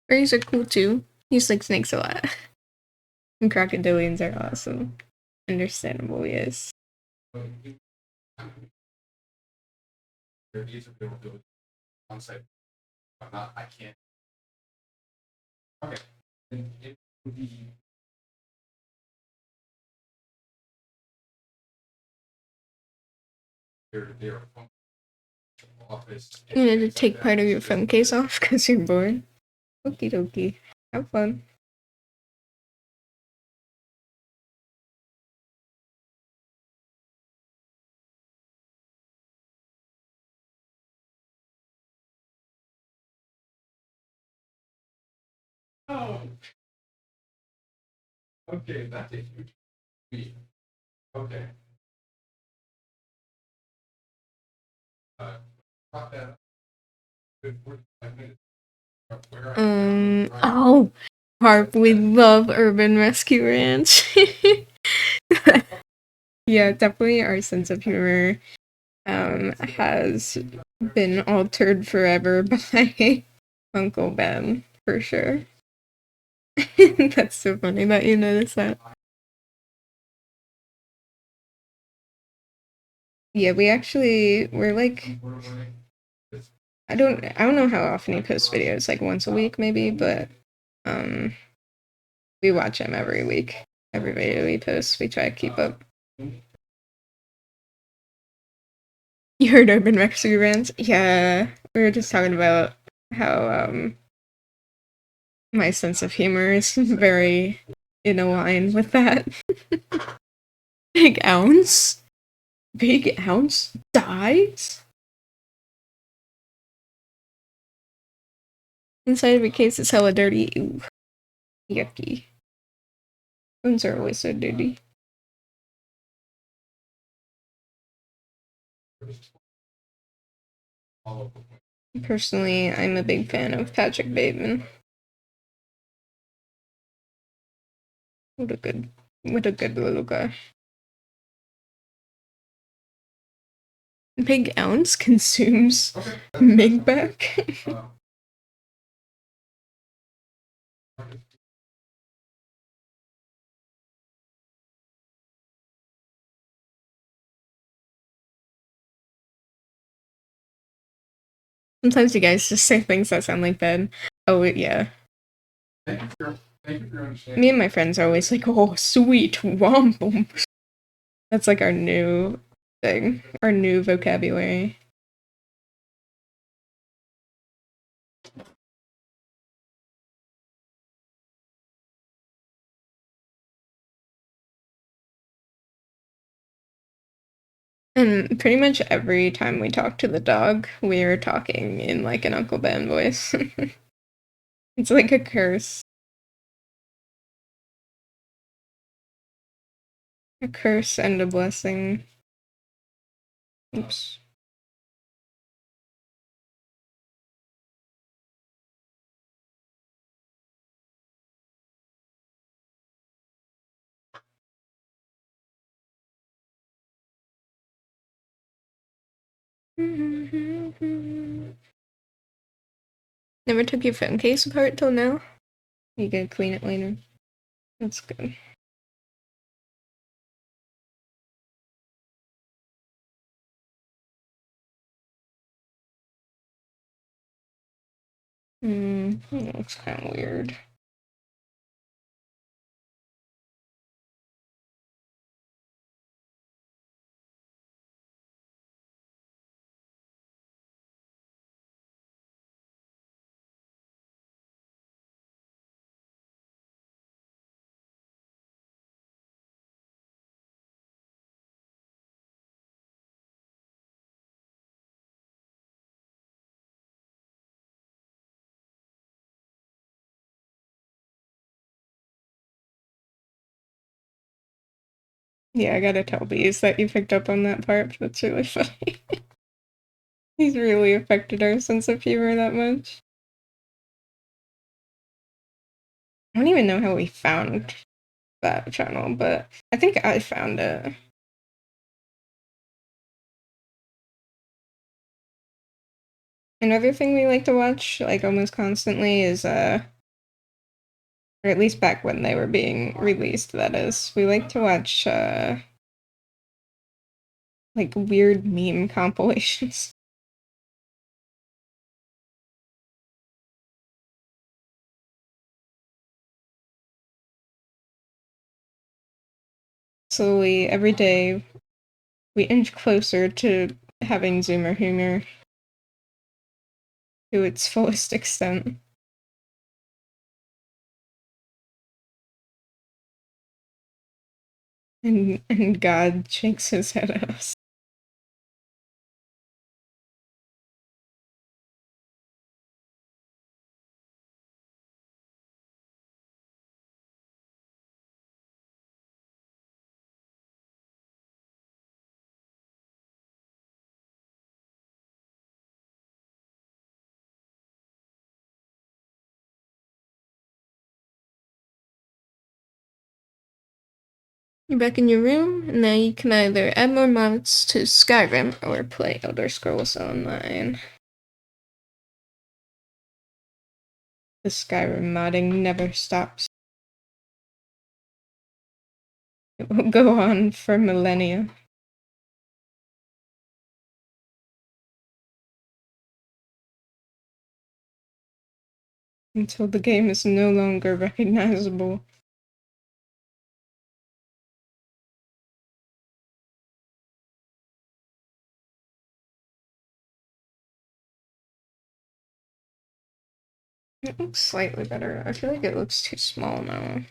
Furries are cool too. Use like snakes a lot. And crocodilians are awesome. Understandable, yes. You need to take part of your phone case off because you're bored. Okie dokie. Have fun. Oh. Okay, that's a huge feat. Okay. Oh, Harp, we love Urban Rescue Ranch. Yeah, definitely our sense of humor has been altered forever by Uncle Ben, for sure. That's so funny that you noticed that. Yeah, we're like, I don't know how often he posts videos, like once a week maybe, but we watch him every week. Every video he posts, we try to keep up. You heard Urban Rescue Rants? Yeah, we were just talking about how my sense of humor is very in line with that. Big Ounce? Big Ounce dies? Inside of a case is hella dirty. Ooh. Yucky. Wounds are always so dirty. Personally, I'm a big fan of Patrick Bateman. What a good little guy. Big Ounce consumes Migback. Sometimes you guys just say things that sound like Ben. Oh, yeah. Thank you for your understanding. Me and my friends are always like, oh, sweet wampum. That's like our new thing, our new vocabulary. And pretty much every time we talk to the dog, we're talking in like an Uncle Ben voice. It's like a curse. A curse and a blessing. Oops. Never took your phone case apart till now? You gotta clean it later. That's good. That looks kind of weird. Yeah, I gotta tell Bees that you picked up on that part. That's really funny. He's really affected our sense of humor that much. I don't even know how we found that channel, but I think I found it. Another thing we like to watch, like almost constantly, is or at least back when they were being released, that is, we like to watch like weird meme compilations. Slowly, every day, we inch closer to having Zoomer humor to its fullest extent. And God shakes his head at us. You're back in your room, and now you can either add more mods to Skyrim or play Elder Scrolls Online. The Skyrim modding never stops. It will go on for millennia. Until the game is no longer recognizable. It looks slightly better. I feel like it looks too small now.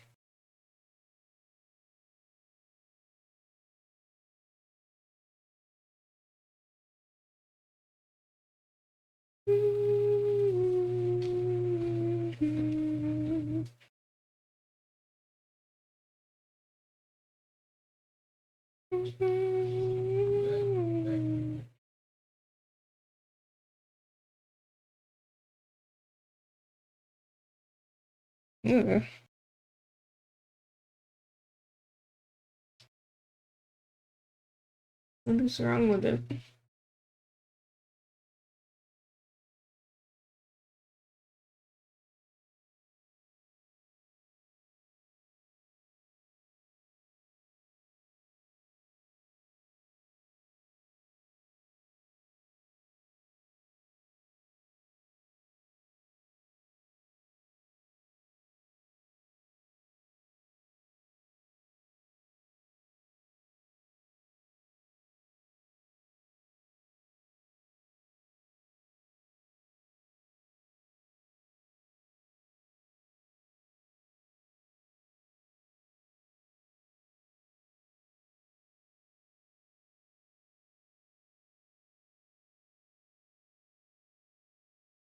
Ugh. What is wrong with it?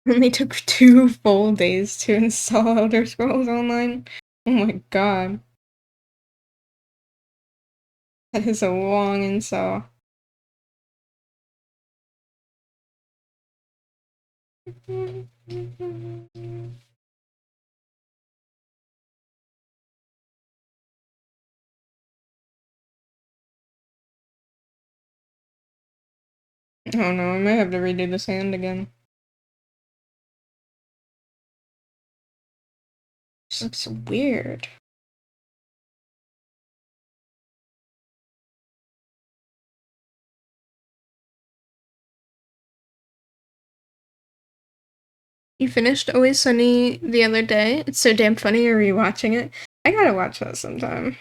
Only took 2 full days to install Elder Scrolls Online. Oh my god. That is a long install. Oh no, I might have to redo this hand again. This looks weird. You finished Always Sunny the other day? It's so damn funny. Are you watching it? I gotta watch that sometime.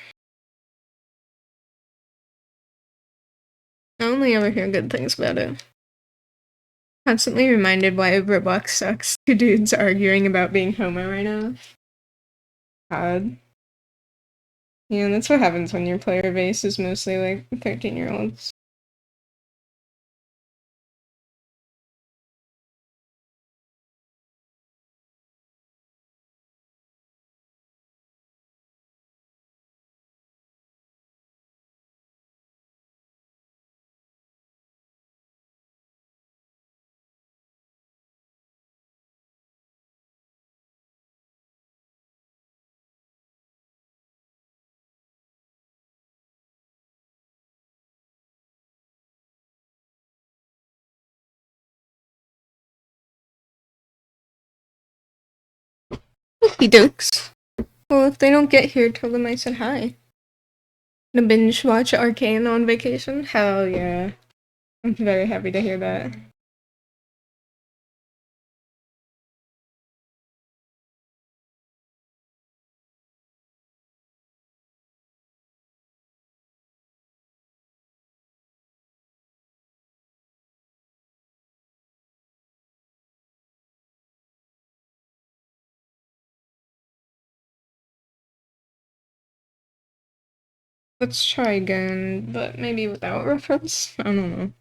I only ever hear good things about it. Constantly reminded why Roblox sucks. 2 dudes arguing about being homo right now. God. Yeah, that's what happens when your player base is mostly like 13-year-olds. Okie dokes. Well, if they don't get here, tell them I said hi. Gonna binge watch Arcane on vacation? Hell yeah. I'm very happy to hear that. Let's try again, but maybe without reference? I don't know.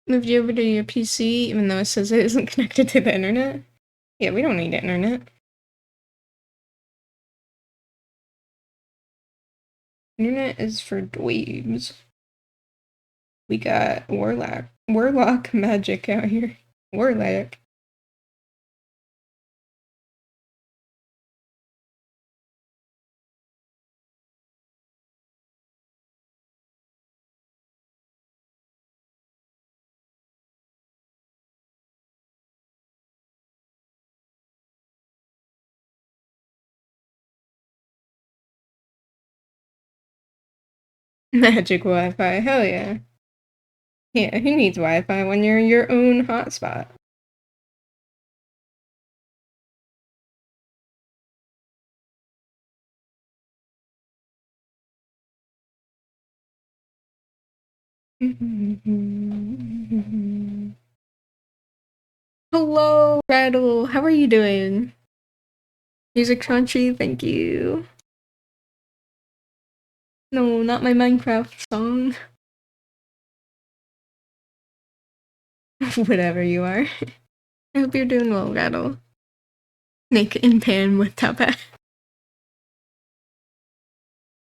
Moved you over to your PC, even though it says it isn't connected to the internet? Yeah, we don't need internet. Internet is for dweebs. We got Warlock magic out here. Warlock. Magic Wi-Fi, hell yeah. Yeah, who needs Wi-Fi when you're your own hotspot? Hello, Rattle. How are you doing? Music Crunchy, thank you. No, not my Minecraft song. Whatever you are. I hope you're doing well, Rattle. Nick in pan with Tapa.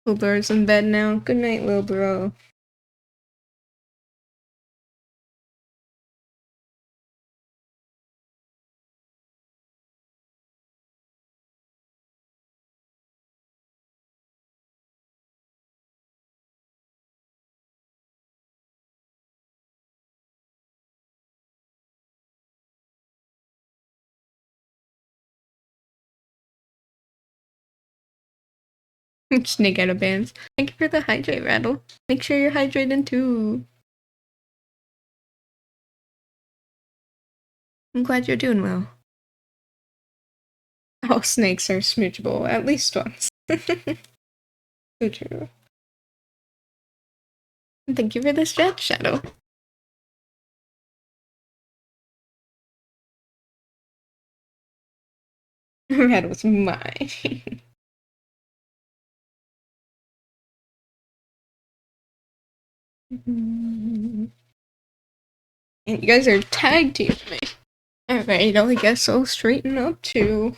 Lil Bro's in bed now. Good night, Lil Bro. Snake out of bands. Thank you for the hydrate, Rattle. Make sure you're hydrating too. I'm glad you're doing well. All snakes are smoochable at least once. So true. Thank you for the stretch, Shadow. Red was mine. And you guys are tag teaming me. Alright, I guess I'll straighten up too.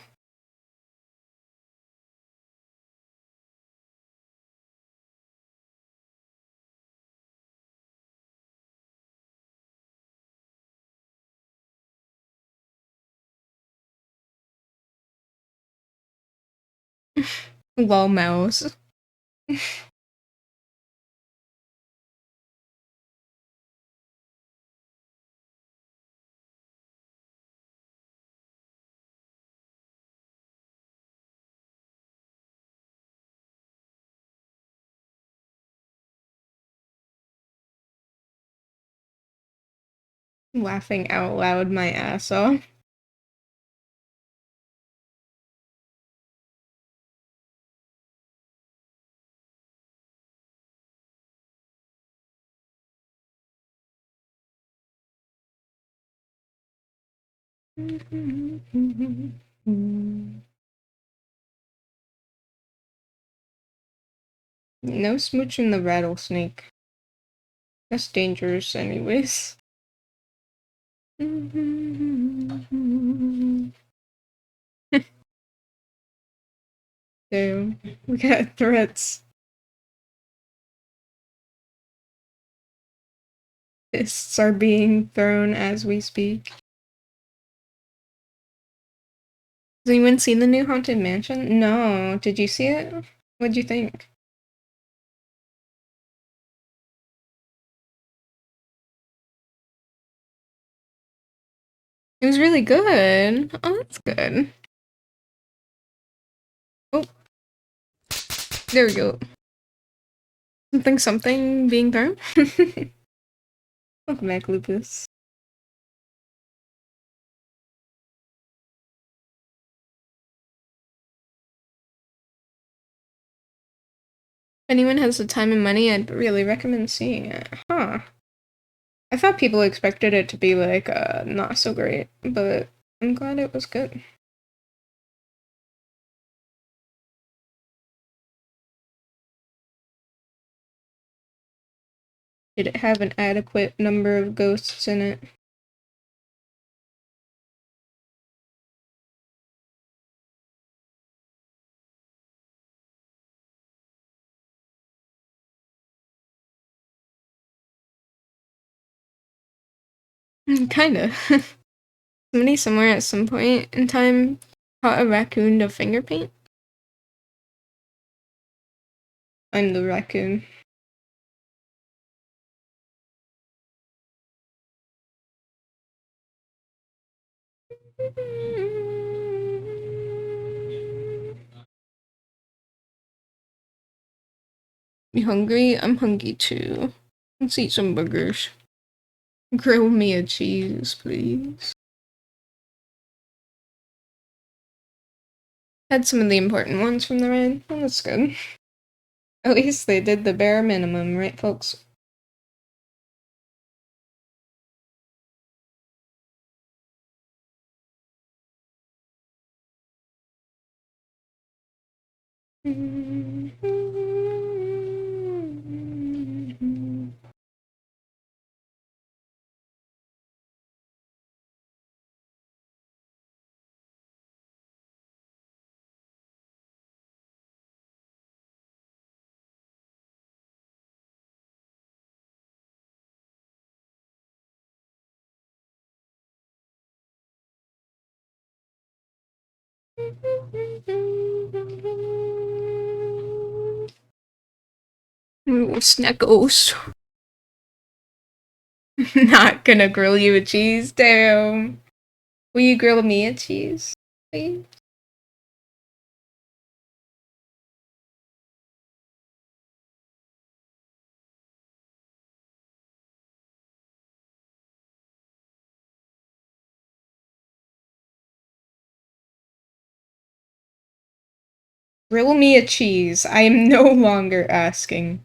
Lol mouse. Laughing out loud my ass off. No smooching the rattlesnake. That's dangerous anyways. Damn, we got threats. Fists are being thrown as we speak. Has anyone seen the new Haunted Mansion? No. Did you see it? What'd you think? It was really good. Oh, that's good. Oh. There we go. Something being thrown? Welcome back, Lupus. If anyone has the time and money, I'd really recommend seeing it. Huh. I thought people expected it to be, like, not so great, but I'm glad it was good. Did it have an adequate number of ghosts in it? Kinda. Somebody somewhere at some point in time taught a raccoon to finger paint. I'm the raccoon. You hungry? I'm hungry too. Let's eat some burgers. Grill me a cheese, please. Had some of the important ones from the raid. Well, that's good. At least they did the bare minimum, right, folks? Ooh, snackos. Not gonna grill you a cheese, damn. Will you grill me a cheese, please? Grill me a cheese. I am no longer asking.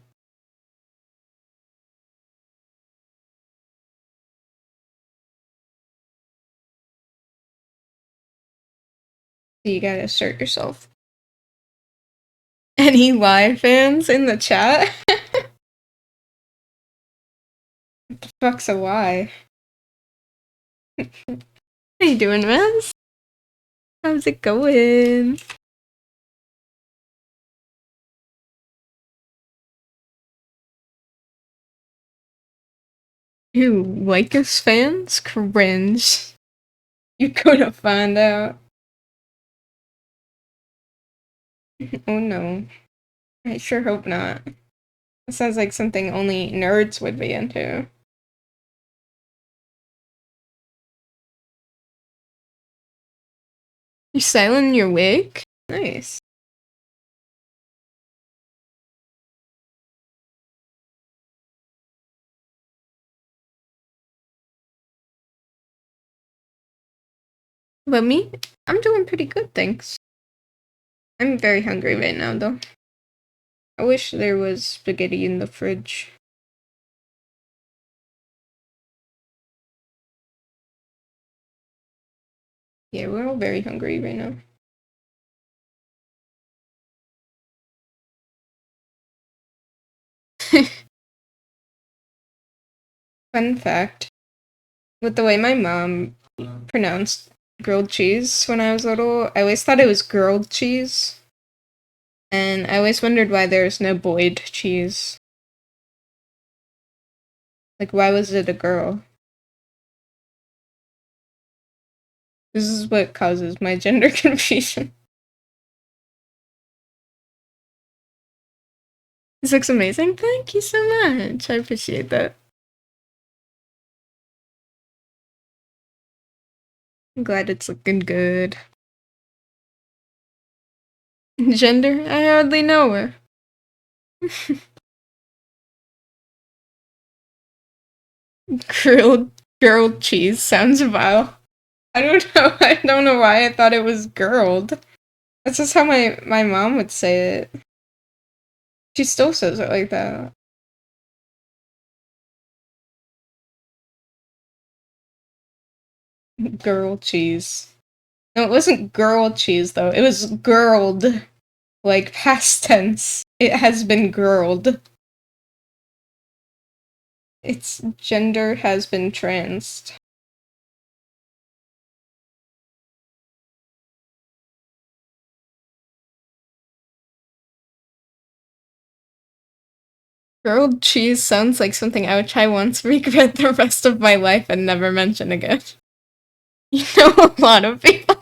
You gotta assert yourself. Any live fans in the chat? What the fuck's a Y? How you doing, Mez? How's it going? Ew, like us fans? Cringe. You're gonna find out. Oh no. I sure hope not. It sounds like something only nerds would be into. You styling your wig? Nice. But me? I'm doing pretty good, thanks. I'm very hungry right now, though. I wish there was spaghetti in the fridge. Yeah, we're all very hungry right now. Fun fact. With the way my mom pronounced grilled cheese when I was little, I always thought it was grilled cheese. And I always wondered why there's no Boyd cheese. Like, why was it a girl? This is what causes my gender confusion. This looks amazing. Thank you so much. I appreciate that. I'm glad it's looking good. Gender? I hardly know her. Grilled cheese sounds vile. I don't know. I don't know why I thought it was girled. That's just how my mom would say it. She still says it like that. Girl cheese. No, it wasn't girl cheese though. It was girled. Like past tense. It has been girled. Its gender has been transed. Grilled cheese sounds like something I would try once, regret the rest of my life, and never mention again. You know a lot of people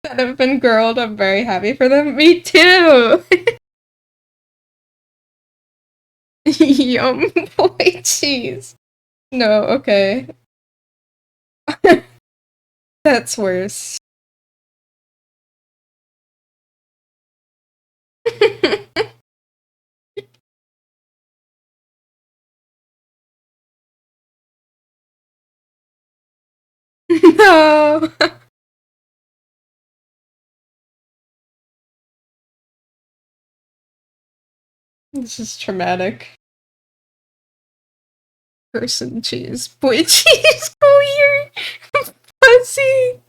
that have been grilled. I'm very happy for them. Me too! Yum, boy cheese. No, okay. That's worse. No! This is traumatic. Person cheese. Boy cheese! Go here! Pussy!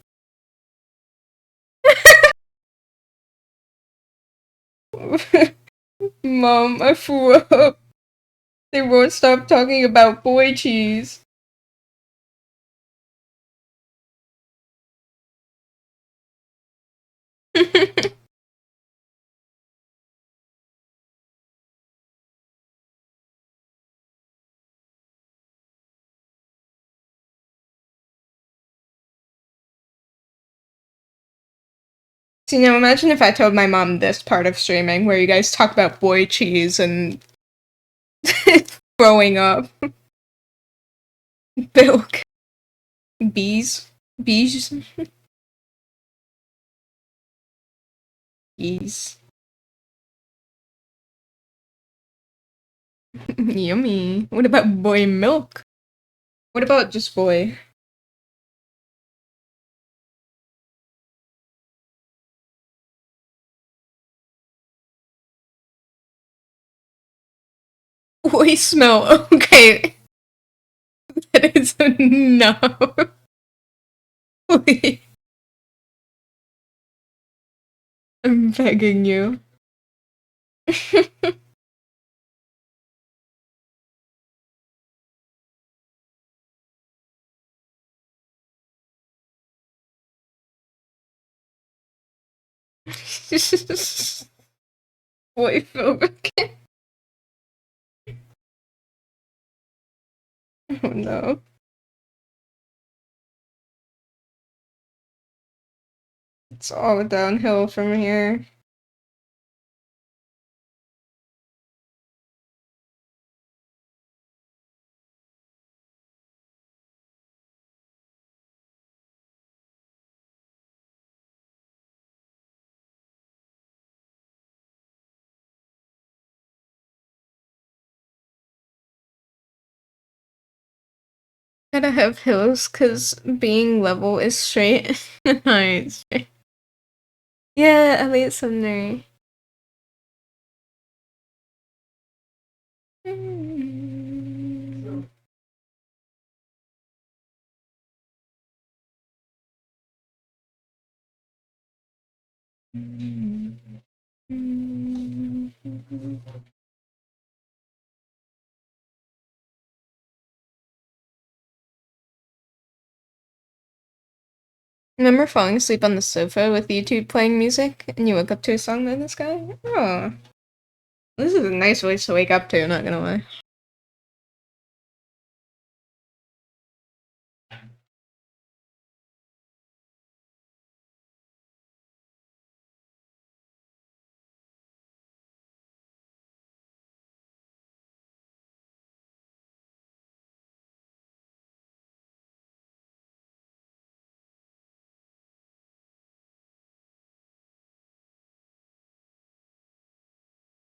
Mom, I threw up. They won't stop talking about boy cheese. So, you know, imagine if I told my mom this part of streaming where you guys talk about boy cheese and throwing up. Bilk. Bees. Bees. Bees. Yummy. What about boy milk? What about just boy? Boy smell. Okay. That is a no. Wait. I'm begging you. Boy phobic. Oh no. It's all downhill from here. Gotta have hills, cause being level is straight. Nice. Yeah, Elliot Sumner. Remember falling asleep on the sofa with YouTube playing music, and you woke up to a song by this guy? Oh. This is a nice voice to wake up to, not gonna lie.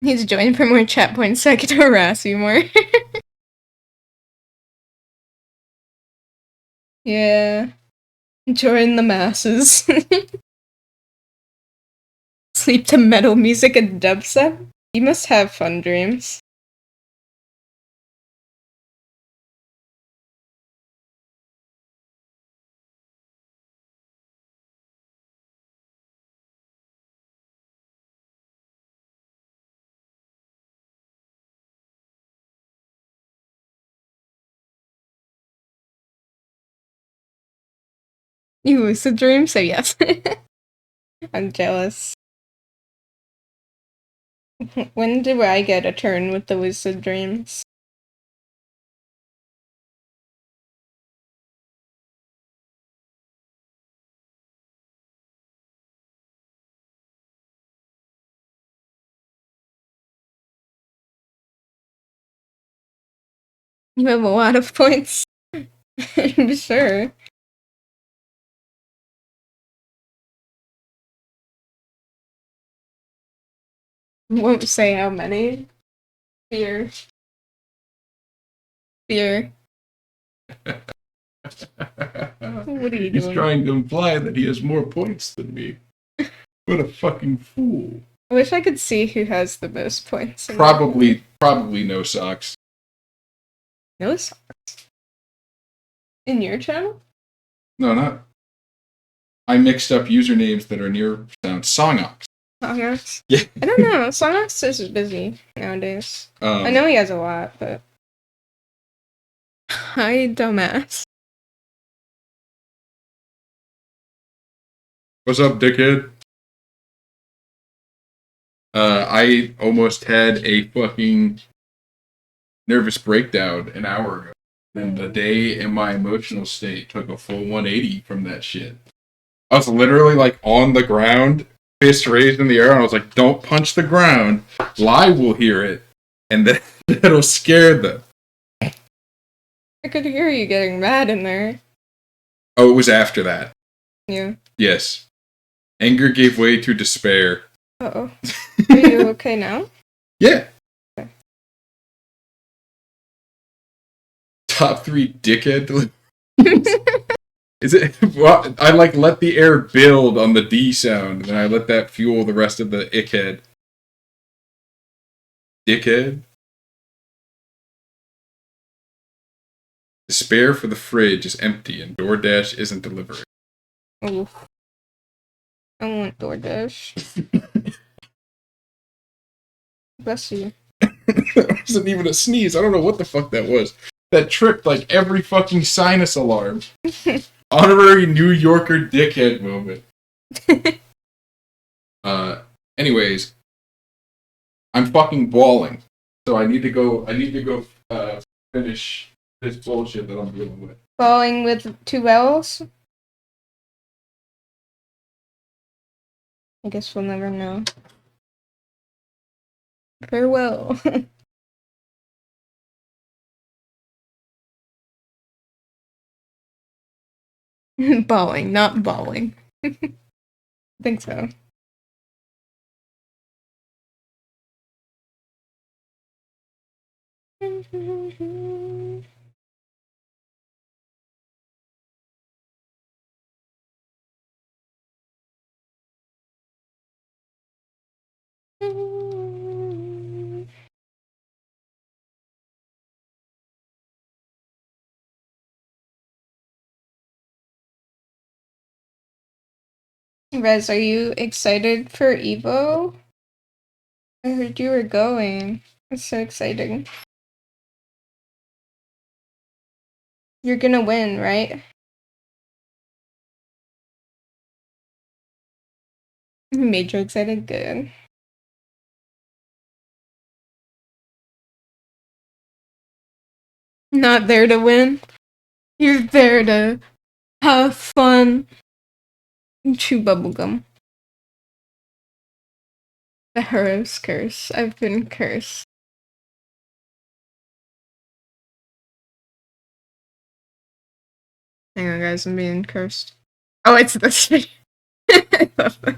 He's joined for more chat points so I can harass you more. Yeah. Join the masses. Sleep to metal music and dubstep? You must have fun dreams. You lucid dream? So yes. I'm jealous. When do I get a turn with the lucid dreams? You have a lot of points. I'm sure. Won't say how many. Fear. Fear. What are you He's doing? trying to imply that he has more points than me. What a fucking fool. I wish I could see who has the most points. Probably no socks. No socks. In your channel? No, not. I mixed up usernames that are near sound. Songox. Songox? Yeah. I don't know. Songox is busy nowadays. I know he has a lot, but... Hi, dumbass. What's up, dickhead? I almost had a fucking nervous breakdown an hour ago. And the day in my emotional state took a full 180 from that shit. I was literally like on the ground, fist raised in the air, and I was like, don't punch the ground. Live will hear it, and then it'll scare them. I could hear you getting mad in there. Oh, it was after that. Yeah. Yes. Anger gave way to despair. Uh-oh. Are you okay now? Yeah. Okay. Top 3 dickhead. Is it? Well, I like let the air build on the D sound, and then I let that fuel the rest of the ickhead. Dickhead. Despair for the fridge is empty, and DoorDash isn't delivering. Oh. I want DoorDash. bless you. It wasn't even a sneeze. I don't know what the fuck that was. That tripped like every fucking sinus alarm. Honorary New Yorker dickhead moment. Anyways, I'm fucking bawling, so I need to go finish this bullshit that I'm dealing with. Bawling with 2 L's? I guess we'll never know. Farewell. Bawling, not bawling. I think so. Rez, are you excited for Evo? I heard you were going. It's so exciting. You're gonna win, right? Made you excited? Good. Not there to win. You're there to have fun. Chew bubblegum. The hero's curse. I've been cursed. Hang on, guys. I'm being cursed. Oh, it's this video. I love that.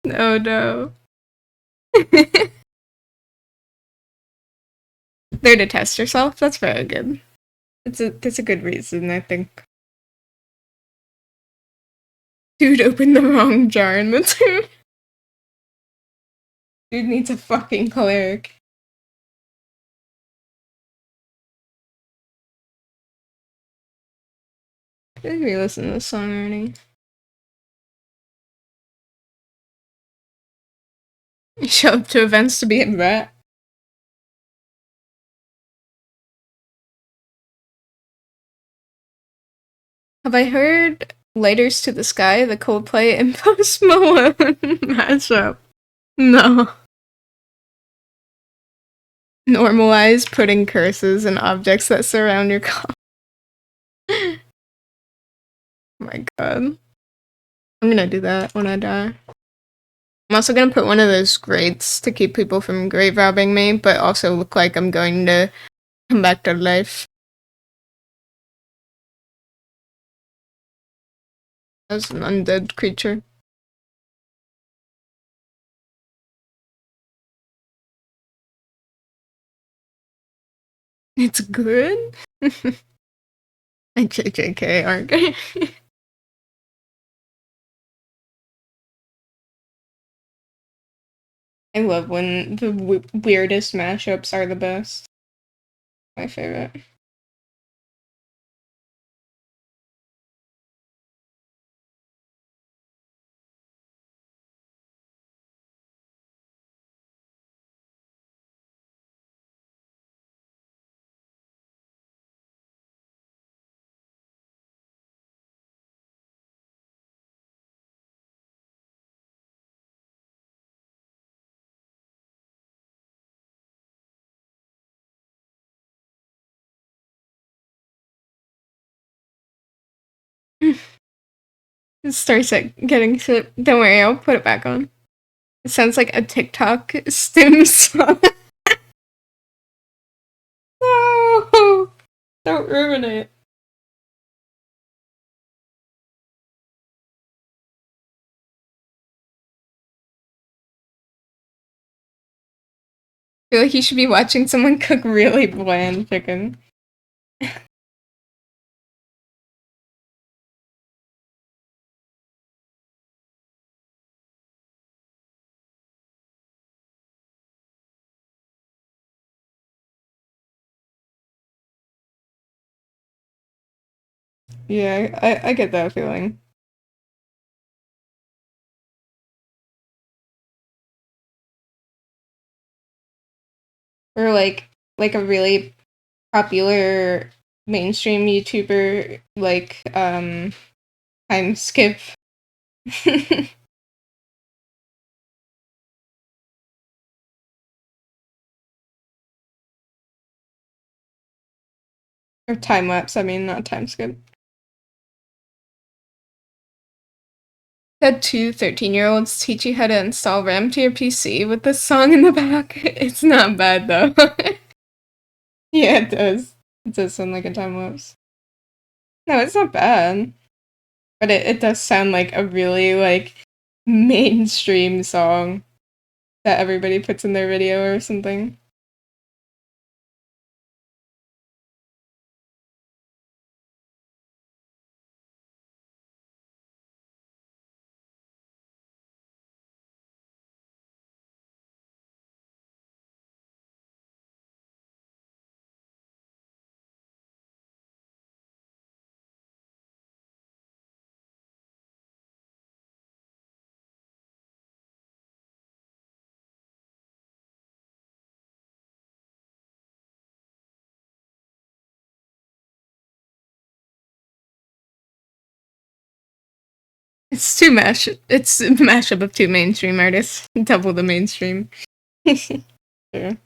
Oh no. There to test yourself? That's very good. That's a good reason, I think. Dude opened the wrong jar in the tomb. Dude needs a fucking cleric. I think we listen to this song already. You show up to events to be a rat. Have I heard Lighters to the Sky, the Coldplay and Post Malone mashup? No. Normalize putting curses and objects that surround your car. Oh my god. I'm gonna do that when I die. I'm also gonna put one of those grates to keep people from grave robbing me, but also look like I'm going to come back to life. As an undead creature. It's good? I JJK, aren't I? I love when the weirdest mashups are the best. My favorite. It starts at getting to. Don't worry, I'll put it back on. It sounds like a TikTok stim song. No! Don't ruin it. I feel like you should be watching someone cook really bland chicken. Yeah, I get that feeling. or like a really popular mainstream YouTuber like time skip. Or time lapse, I mean, not time skip. Had two 13-year-olds teach you how to install RAM to your PC with this song in the back. It's not bad though. Yeah, it does. It does sound like a time lapse. No, it's not bad. But it does sound like a really like mainstream song that everybody puts in their video or something. It's too mash. It's a mashup of two mainstream artists. Double the mainstream. Sure.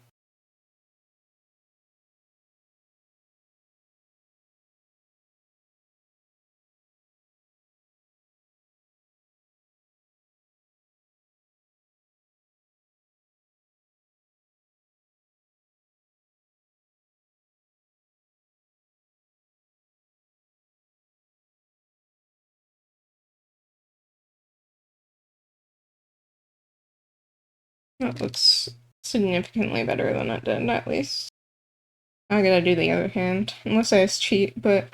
That looks significantly better than it did, at least. I gotta do the other hand. Unless I just cheat, but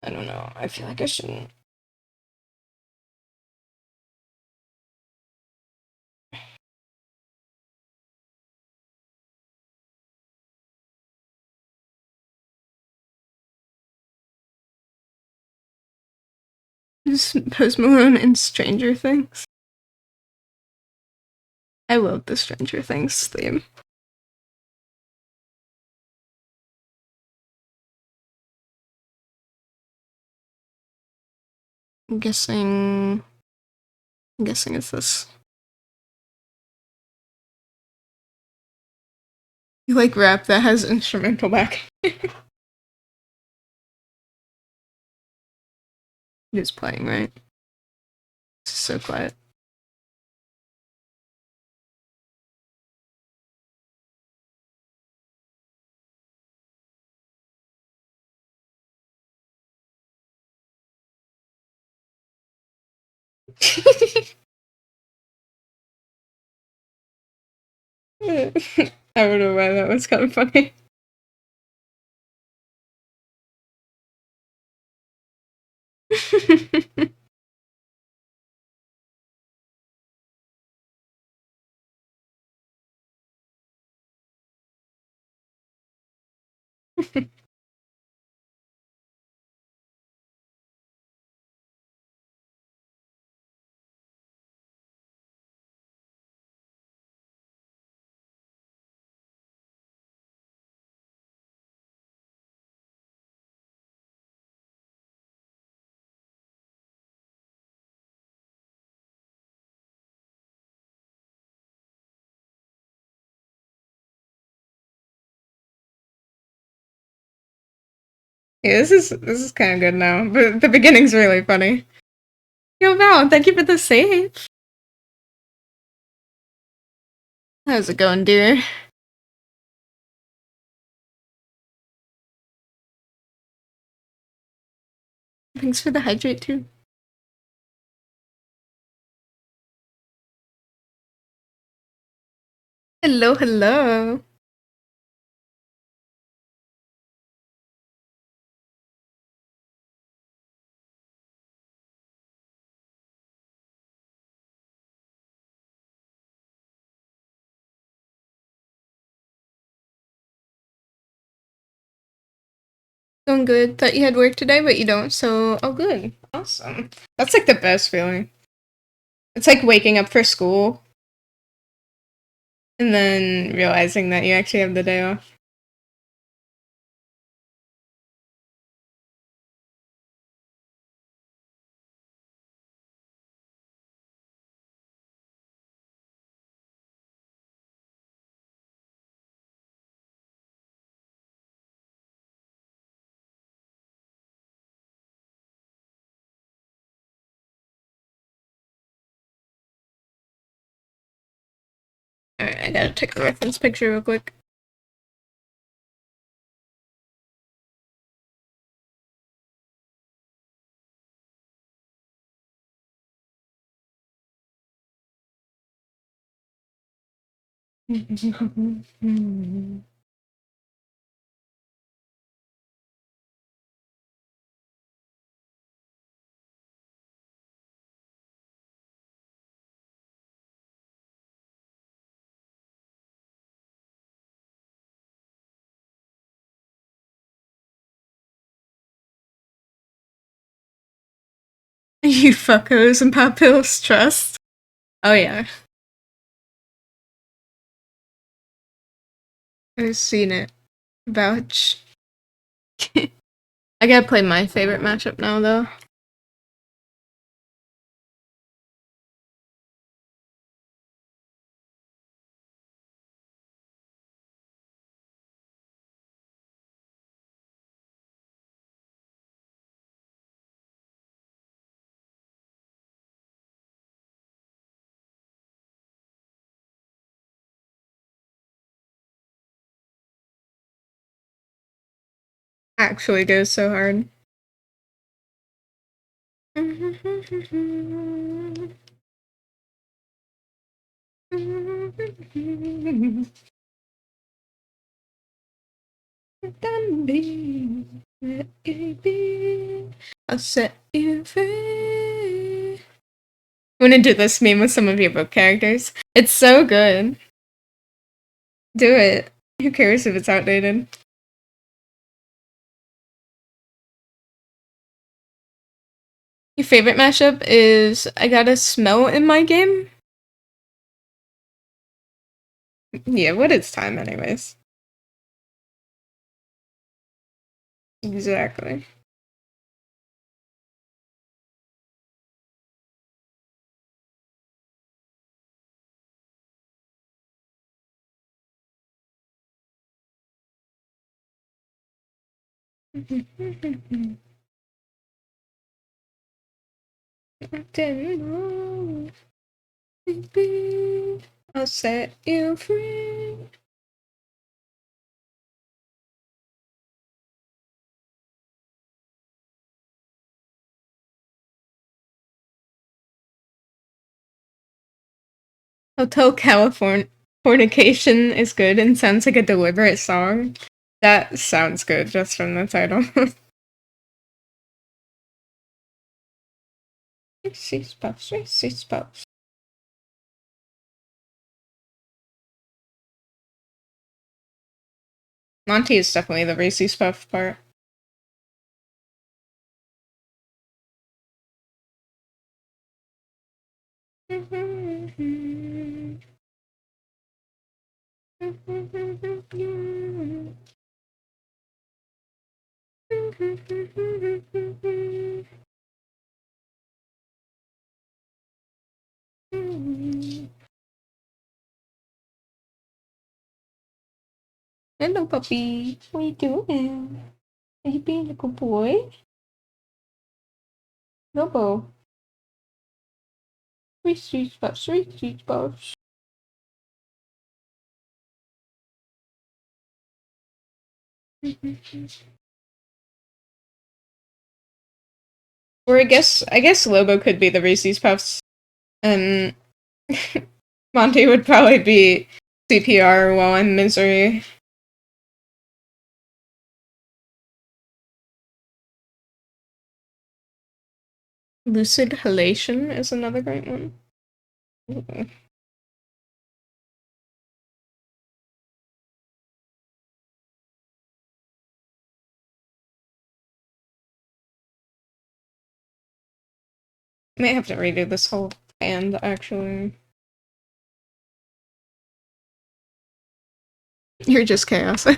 I don't know. I feel like I shouldn't. Is Post Malone in Stranger Things? I love the Stranger Things theme. I'm guessing it's this. You like rap that has instrumental backing. It is playing, right? It's so quiet. I don't know why that was kind of funny. Yeah, this is kind of good now, but the beginning's really funny. Yo, Val, thank you for the save. How's it going, dear? Thanks for the hydrate too. Hello, hello. Going good. Thought you had work today, but you don't, so oh good. Awesome. That's like the best feeling. It's like waking up for school. And then realizing that you actually have the day off. Alright, I gotta take a reference picture real quick. You fuckos and pop pills, trust. Oh yeah. I've seen it. Vouch. I gotta play my favorite matchup now, though. Actually goes so hard. I'll set you free. I'm gonna do this meme with some of your book characters. It's so good. Do it. Who cares if it's outdated? Your favorite mashup is I got a smell in my game? Yeah, what is time anyways? Exactly. I didn't know. Baby, I'll set you free. Hotel California Fornication is good and sounds like a deliberate song. That sounds good just from the title. Reese's Puffs, Reese's Puffs. Monty is definitely the Reese's Puff part. Hello, puppy. What are you doing? Are you being a good boy? Lobo. Reese's Puffs, Reese's Puffs. Or I guess Lobo could be the Reese's Puffs, and Monty would probably be CPR while I'm misery. Lucid Halation is another great one. Ooh. May have to redo this whole band, actually. You're just chaos. So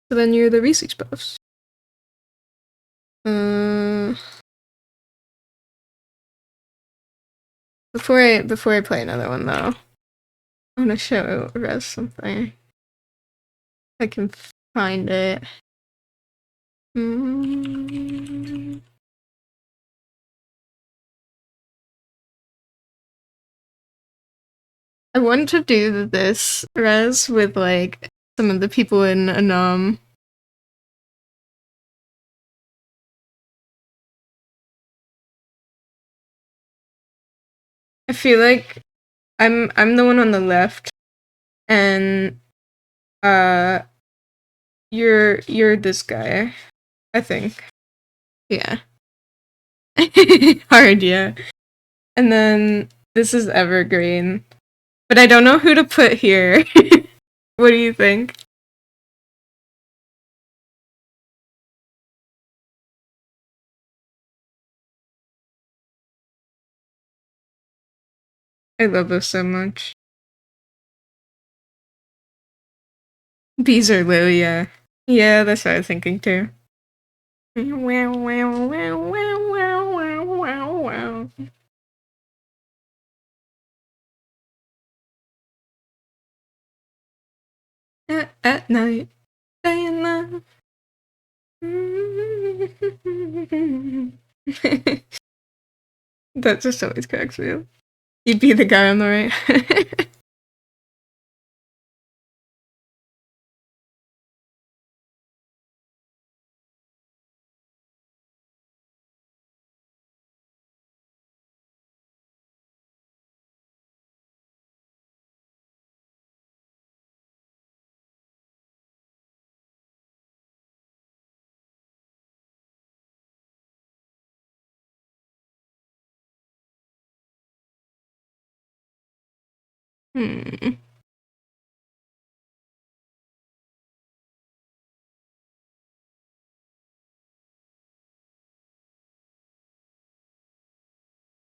then you're the research buffs. Before I play another one though, I want to show Rez something. If I can find it. I want to do this Rez with like some of the people in Anam. I feel like I'm the one on the left, and you're this guy, I think. Yeah. Hard, yeah. And then this is Evergreen. But I don't know who to put here. What do you think? I love this so much. Bees are Lilia. Yeah, that's what I was thinking too. Wow, wow, wow, wow, wow, wow, wow. At night, day in love. That just always cracks me up. You'd be the guy on the right.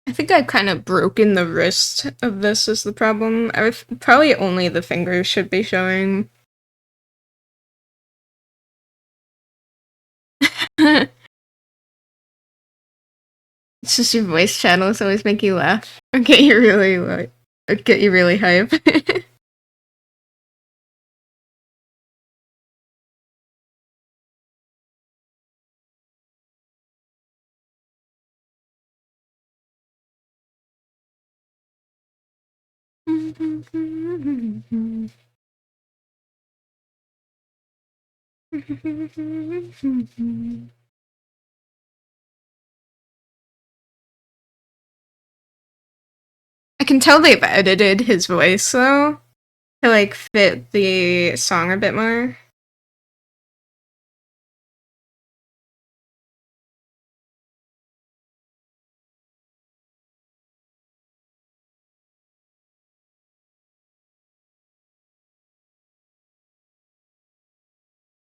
I think I've kind of broken the wrist of this is the problem. Probably only the fingers should be showing. It's just your voice channels always make you laugh or get you really hype. I can tell they've edited his voice though to like fit the song a bit more.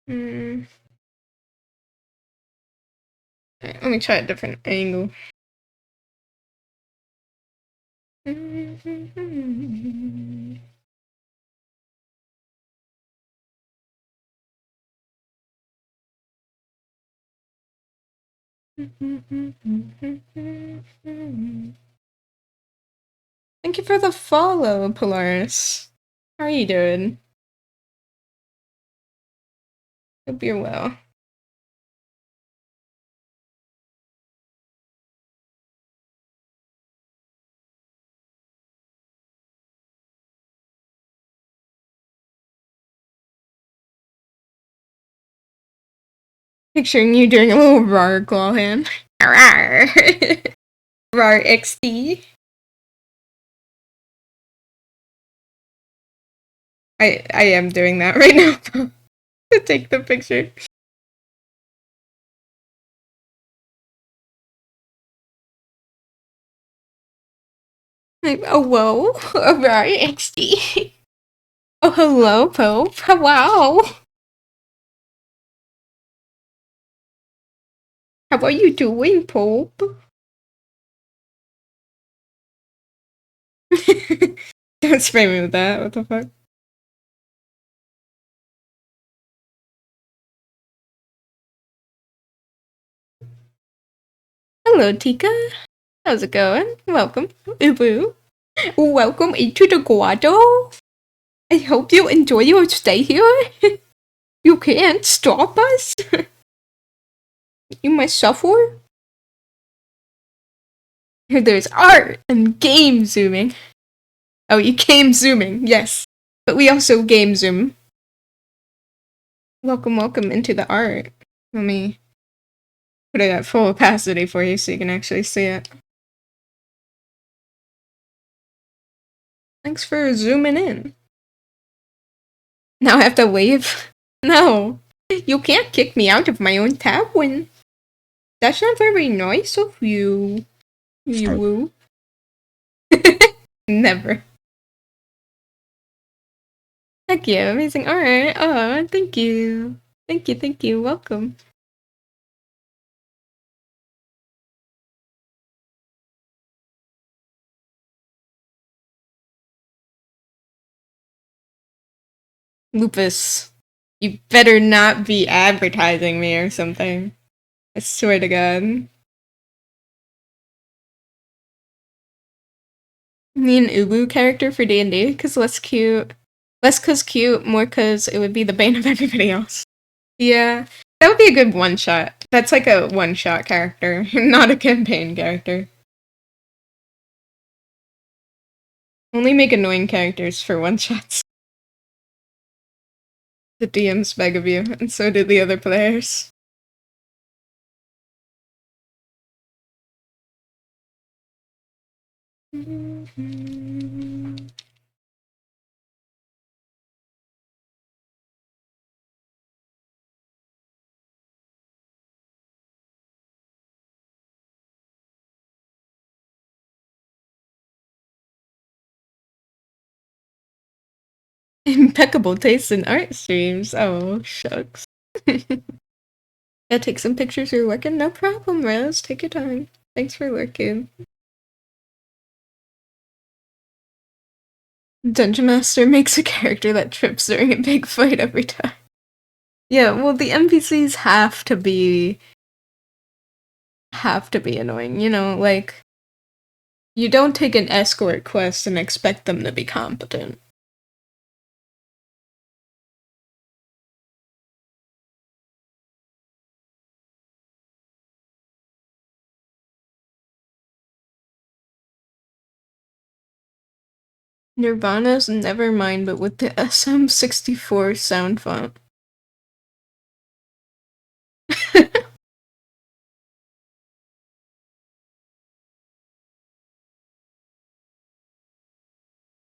Alright, let me try a different angle. Thank you for the follow, Polaris. How are you doing? Hope you're well. Picturing you doing a little rar claw hand. Rar. Rar XD. I am doing that right now to take the picture. Like, oh whoa, Rar XD. Oh hello, Pope. Wow. How are you doing, Pope? Don't spray me with that, what the fuck? Hello, Tika. How's it going? Welcome. Ubu. Welcome into the grotto. I hope you enjoy your stay here. You can't stop us. You must suffer. There's art and game zooming. Oh, you game zooming, yes. But we also game zoom. Welcome, welcome into the art. Let me put it at full opacity for you so you can actually see it. Thanks for zooming in. Now I have to leave? No. You can't kick me out of my own tavern. That's not very nice of you. You. Never. Heck yeah, amazing art. Oh, thank you. Thank you, thank you. Welcome. Lupus, you better not be advertising me or something. I swear to God. Need an Ubu character for D&D, because less cute. Less cause cute, more cause it would be the bane of everybody else. Yeah, that would be a good one-shot. That's like a one-shot character, not a campaign character. Only make annoying characters for one-shots. The DMs beg of you, and so did the other players. Impeccable taste in art streams. Oh, shucks. Yeah, take some pictures you're working? No problem, Rose. Take your time. Thanks for lurking. Dungeon Master makes a character that trips during a big fight every time. Yeah, well, the NPCs have to be annoying, you know, like, you don't take an escort quest and expect them to be competent. Nirvana's Nevermind, but with the SM64 sound font.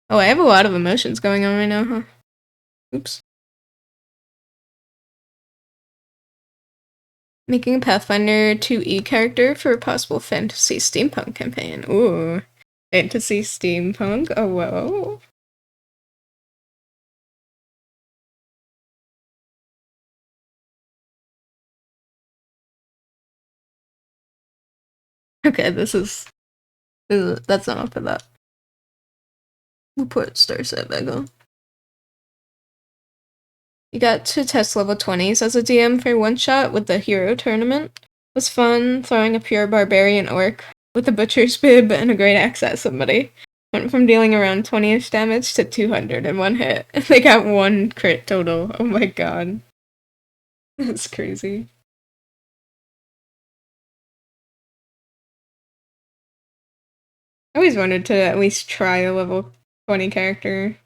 Oh, I have a lot of emotions going on right now, huh? Oops. Making a Pathfinder 2E character for a possible fantasy steampunk campaign. Ooh. Fantasy steampunk? Oh, whoa. Okay, that's enough for that. We'll put star set back on. You got to test level 20s as a DM for one shot with the hero tournament. It was fun throwing a pure barbarian orc with a butcher's bib and a great axe at somebody. Went from dealing around 20ish damage to 200 in one hit. They got one crit total. Oh my god. That's crazy. I always wanted to at least try a level 20 character.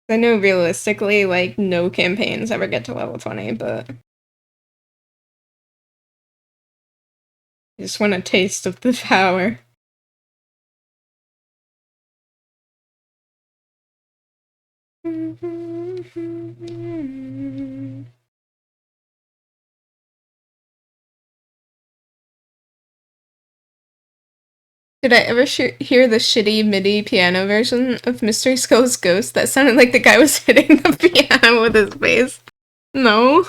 I know realistically, like, no campaigns ever get to level 20, but I just want a taste of the power. Did I ever hear the shitty MIDI piano version of Mystery Skull's Ghost that sounded like the guy was hitting the piano with his bass? No.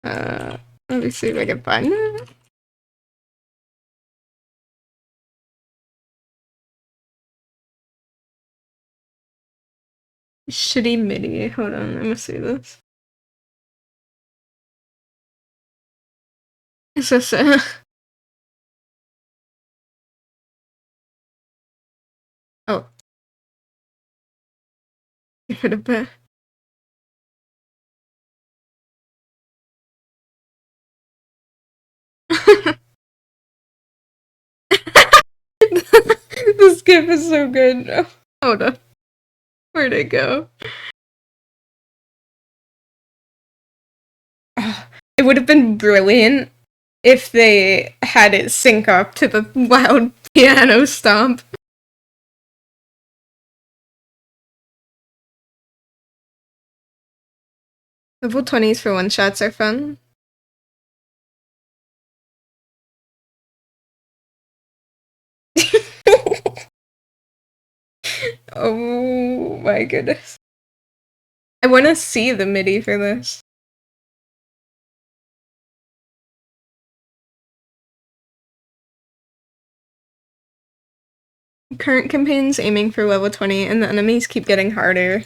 Let me see if I can find it. Shitty MIDI. Hold on, let me see this. Is this Oh. Give it a bit. This GIF is so good. Hold on. Where'd it go? It would have been brilliant if they had it sync up to the loud piano stomp. Level 20s for one-shots are fun. Oh my goodness. I want to see the MIDI for this. Current campaign's aiming for level 20 and the enemies keep getting harder.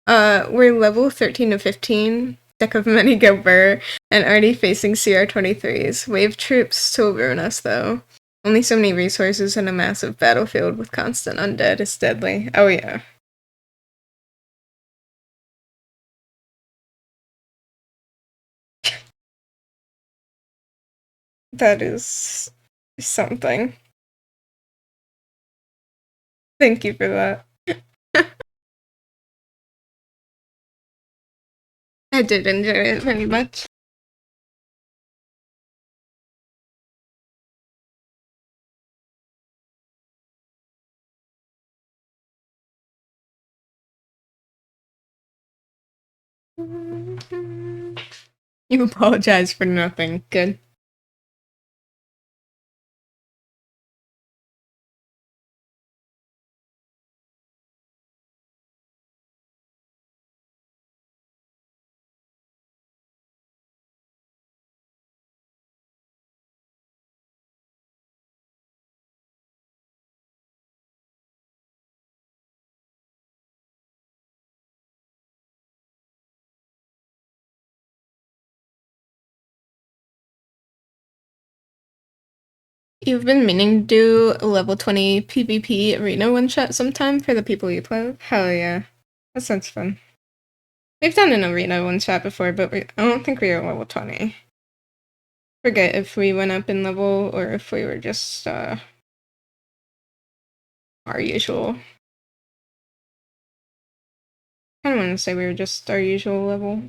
We're level 13 to 15, deck of many go burr, and already facing CR23s. Wave troops still ruin us though. Only so many resources and a massive battlefield with constant undead is deadly. Oh yeah. That is something. Thank you for that. I did enjoy it very much. You apologize for nothing. Good. You've been meaning to do a level 20 PvP arena one-shot sometime for the people you play with? Hell yeah. That sounds fun. We've done an arena one-shot before, but I don't think we were level 20. Forget if we went up in level or if we were just, our usual. I don't want to say we were just our usual level.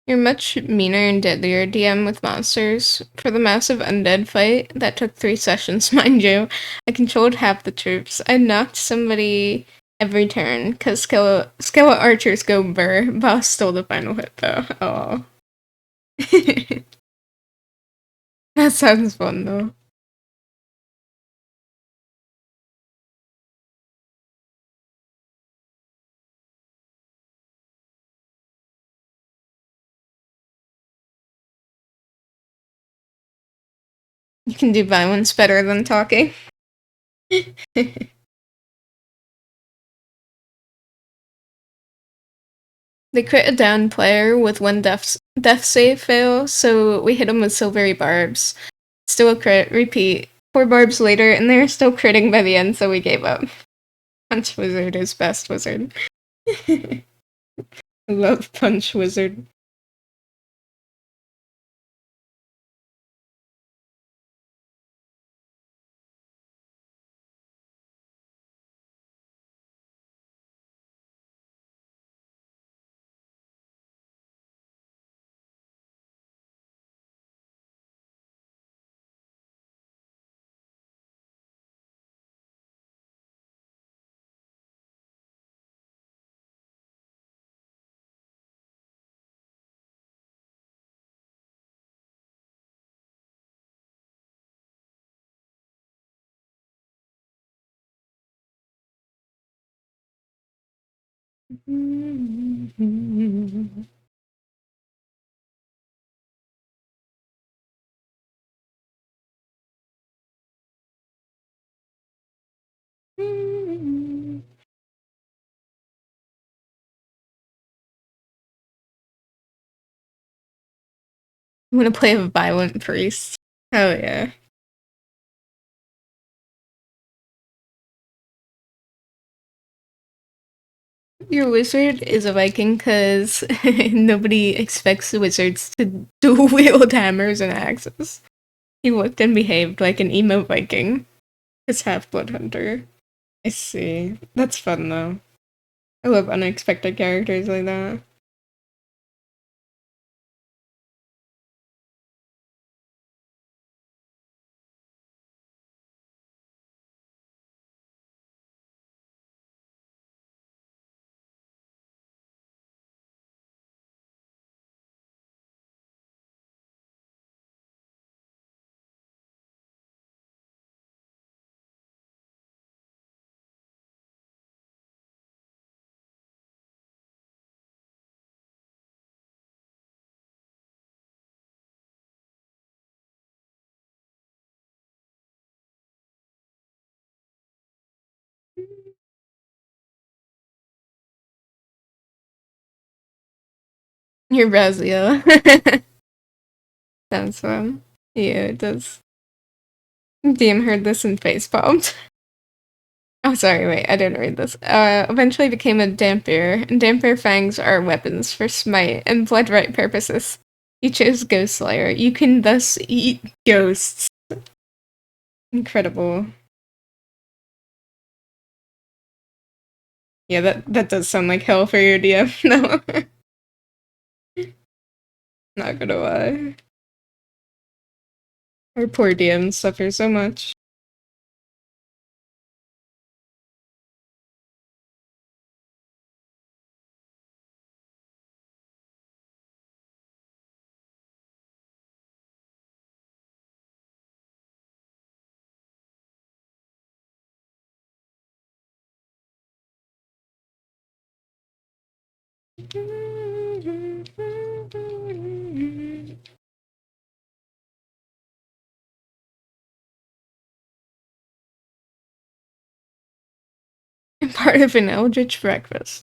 You're much meaner and deadlier DM with monsters. For the massive undead fight, that took 3 sessions, mind you, I controlled half the troops. I knocked somebody every turn, cause Skella archers go burr. Boss stole the final hit though. Oh. That sounds fun though. You can do violence better than talking. They crit a down player with one death save fail, so we hit him with silvery barbs. Still a crit, repeat. 4 barbs later, and they're still critting by the end, so we gave up. Punch Wizard is best wizard. I love Punch Wizard. I'm gonna play a violent priest. Oh yeah. Your wizard is a Viking because nobody expects wizards to dual wield hammers and axes. He looked and behaved like an emo Viking. His half-blood hunter. I see. That's fun though. I love unexpected characters like that. You're Razia. Sounds fun. Yeah, it does. DM heard this and face palmed. Oh, sorry, wait, I didn't read this. Eventually became a Dampier, and Dampier fangs are weapons for smite and blood right purposes. You chose Ghost Slayer. You can thus eat ghosts. Incredible. Yeah, that does sound like hell for your DM, no. Not gonna lie. Our poor DMs suffer so much. Part of an eldritch breakfast.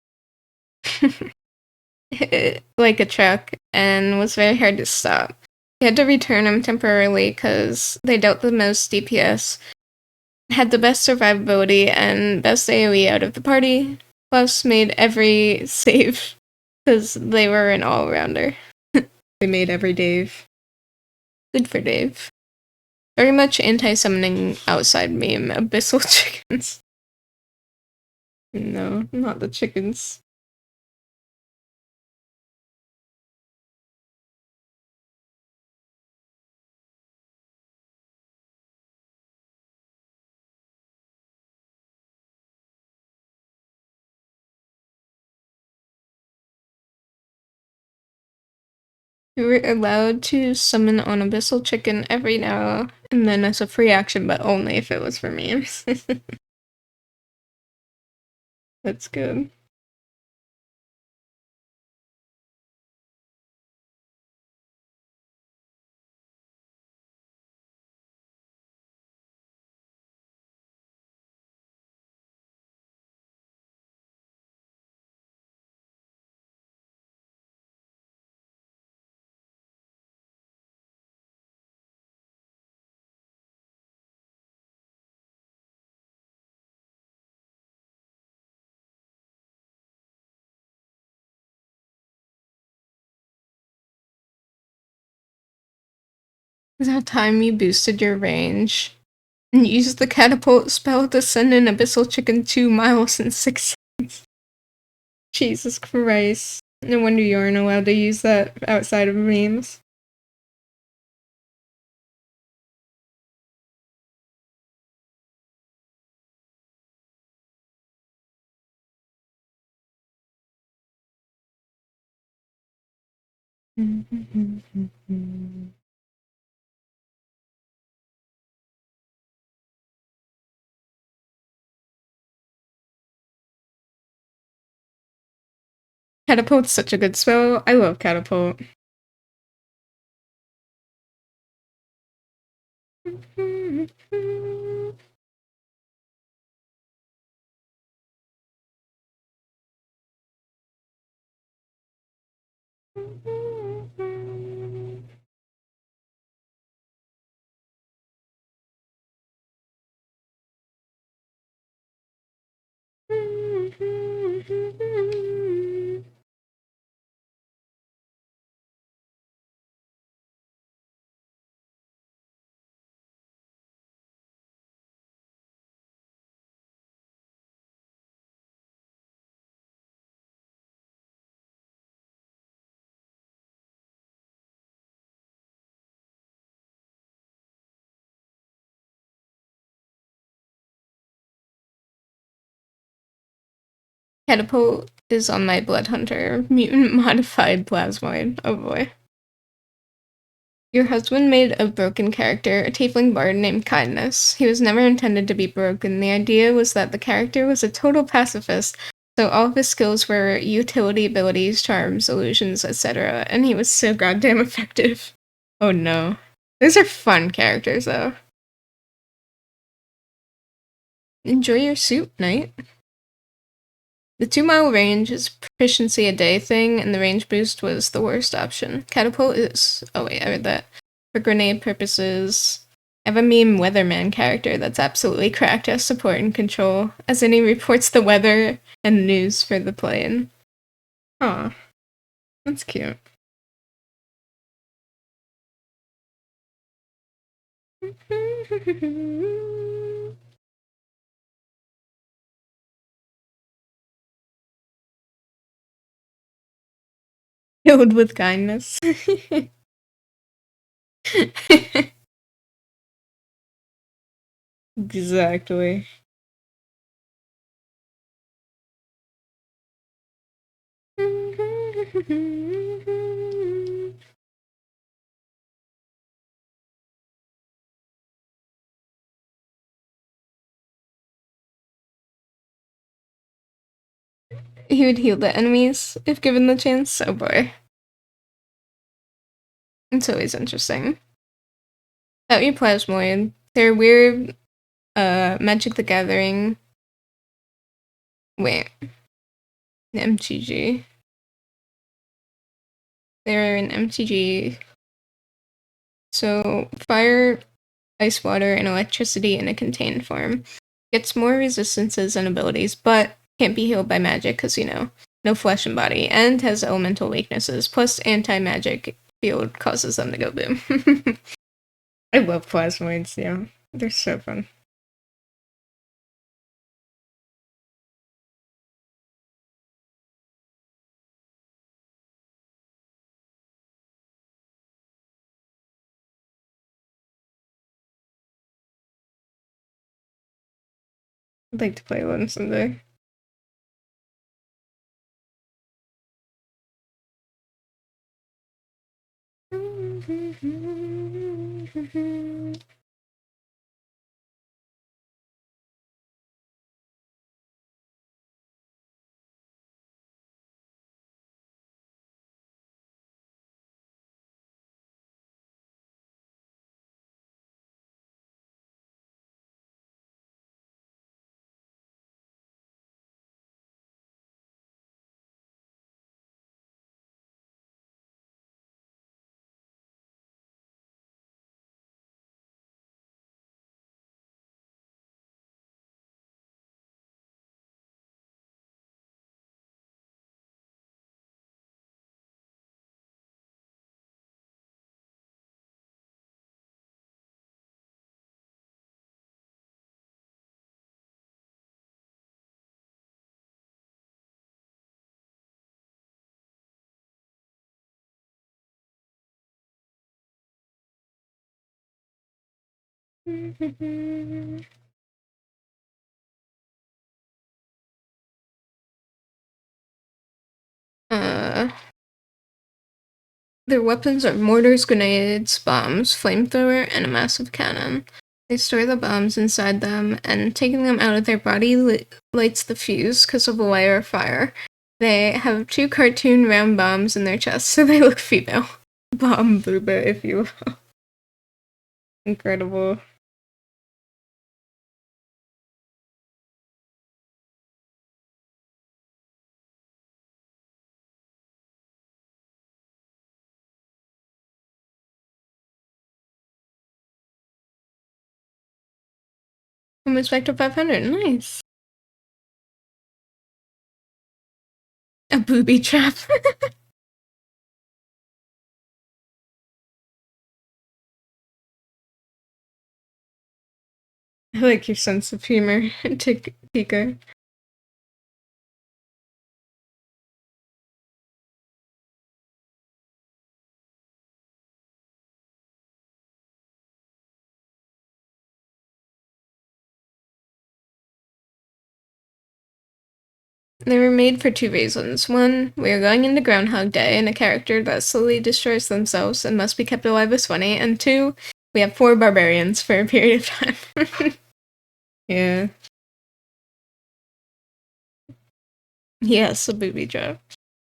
Like a truck, and was very hard to stop. He had to return him temporarily because they dealt the most DPS, had the best survivability, and best AoE out of the party, plus made every save because they were an all-rounder. They made every Dave. Good for Dave. Very much anti-summoning outside meme, abyssal chickens. No, not the chickens. You were allowed to summon on Abyssal Chicken every now and then as a free action, but only if it was for memes. That's good. Is that time you boosted your range and used the catapult spell to send an Abyssal Chicken 2 miles in 6 seconds? Jesus Christ. No wonder you aren't allowed to use that outside of memes. Catapult's such a good spell. I love Catapult. Catapult is on my Blood Hunter mutant modified plasmoid. Oh boy. Your husband made a broken character, a tiefling bard named Kindness. He was never intended to be broken. The idea was that the character was a total pacifist, so all of his skills were utility abilities, charms, illusions, etc., and he was so goddamn effective. Oh no. Those are fun characters, though. Enjoy your soup, Knight. The 2-mile range is proficiency a day thing, and the range boost was the worst option. Catapult is... oh wait, I read that. For grenade purposes, I have a meme weatherman character that's absolutely cracked as support and control, as in he reports the weather and news for the plane. Aw, that's cute. Filled with kindness. Exactly. He would heal the enemies if given the chance. Oh boy. It's always interesting. About your plasmoid, they're weird, Magic the Gathering. Wait. The MTG. They're an MTG. So, fire, ice, water, and electricity in a contained form. Gets more resistances and abilities, but can't be healed by magic because, you know, no flesh and body, and has elemental weaknesses, plus anti-magic field causes them to go boom. I love plasmoids, yeah. They're so fun. I'd like to play one someday. uh, their weapons are mortars, grenades, bombs, flamethrower, and a massive cannon. They store the bombs inside them, and taking them out of their body lights the fuse because of a wire of fire. They have 2 cartoon round bombs in their chests, so they look female. Bomb booba, if you will. Incredible. Almost back to 500. Nice. A booby trap. I like your sense of humor, Tika. They were made for two reasons. One, we are going into Groundhog Day, and a character that slowly destroys themselves and must be kept alive is funny. And two, we have 4 barbarians for a period of time. Yeah. Yes, a booby trap.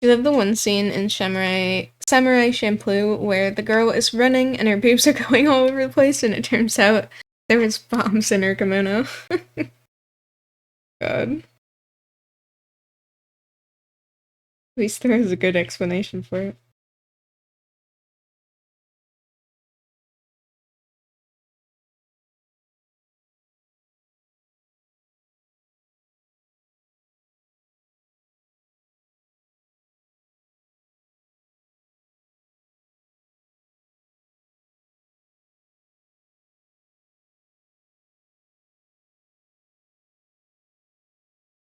You love the one scene in Samurai Champloo where the girl is running and her boobs are going all over the place, and it turns out there was bombs in her kimono. God. At least there is a good explanation for it.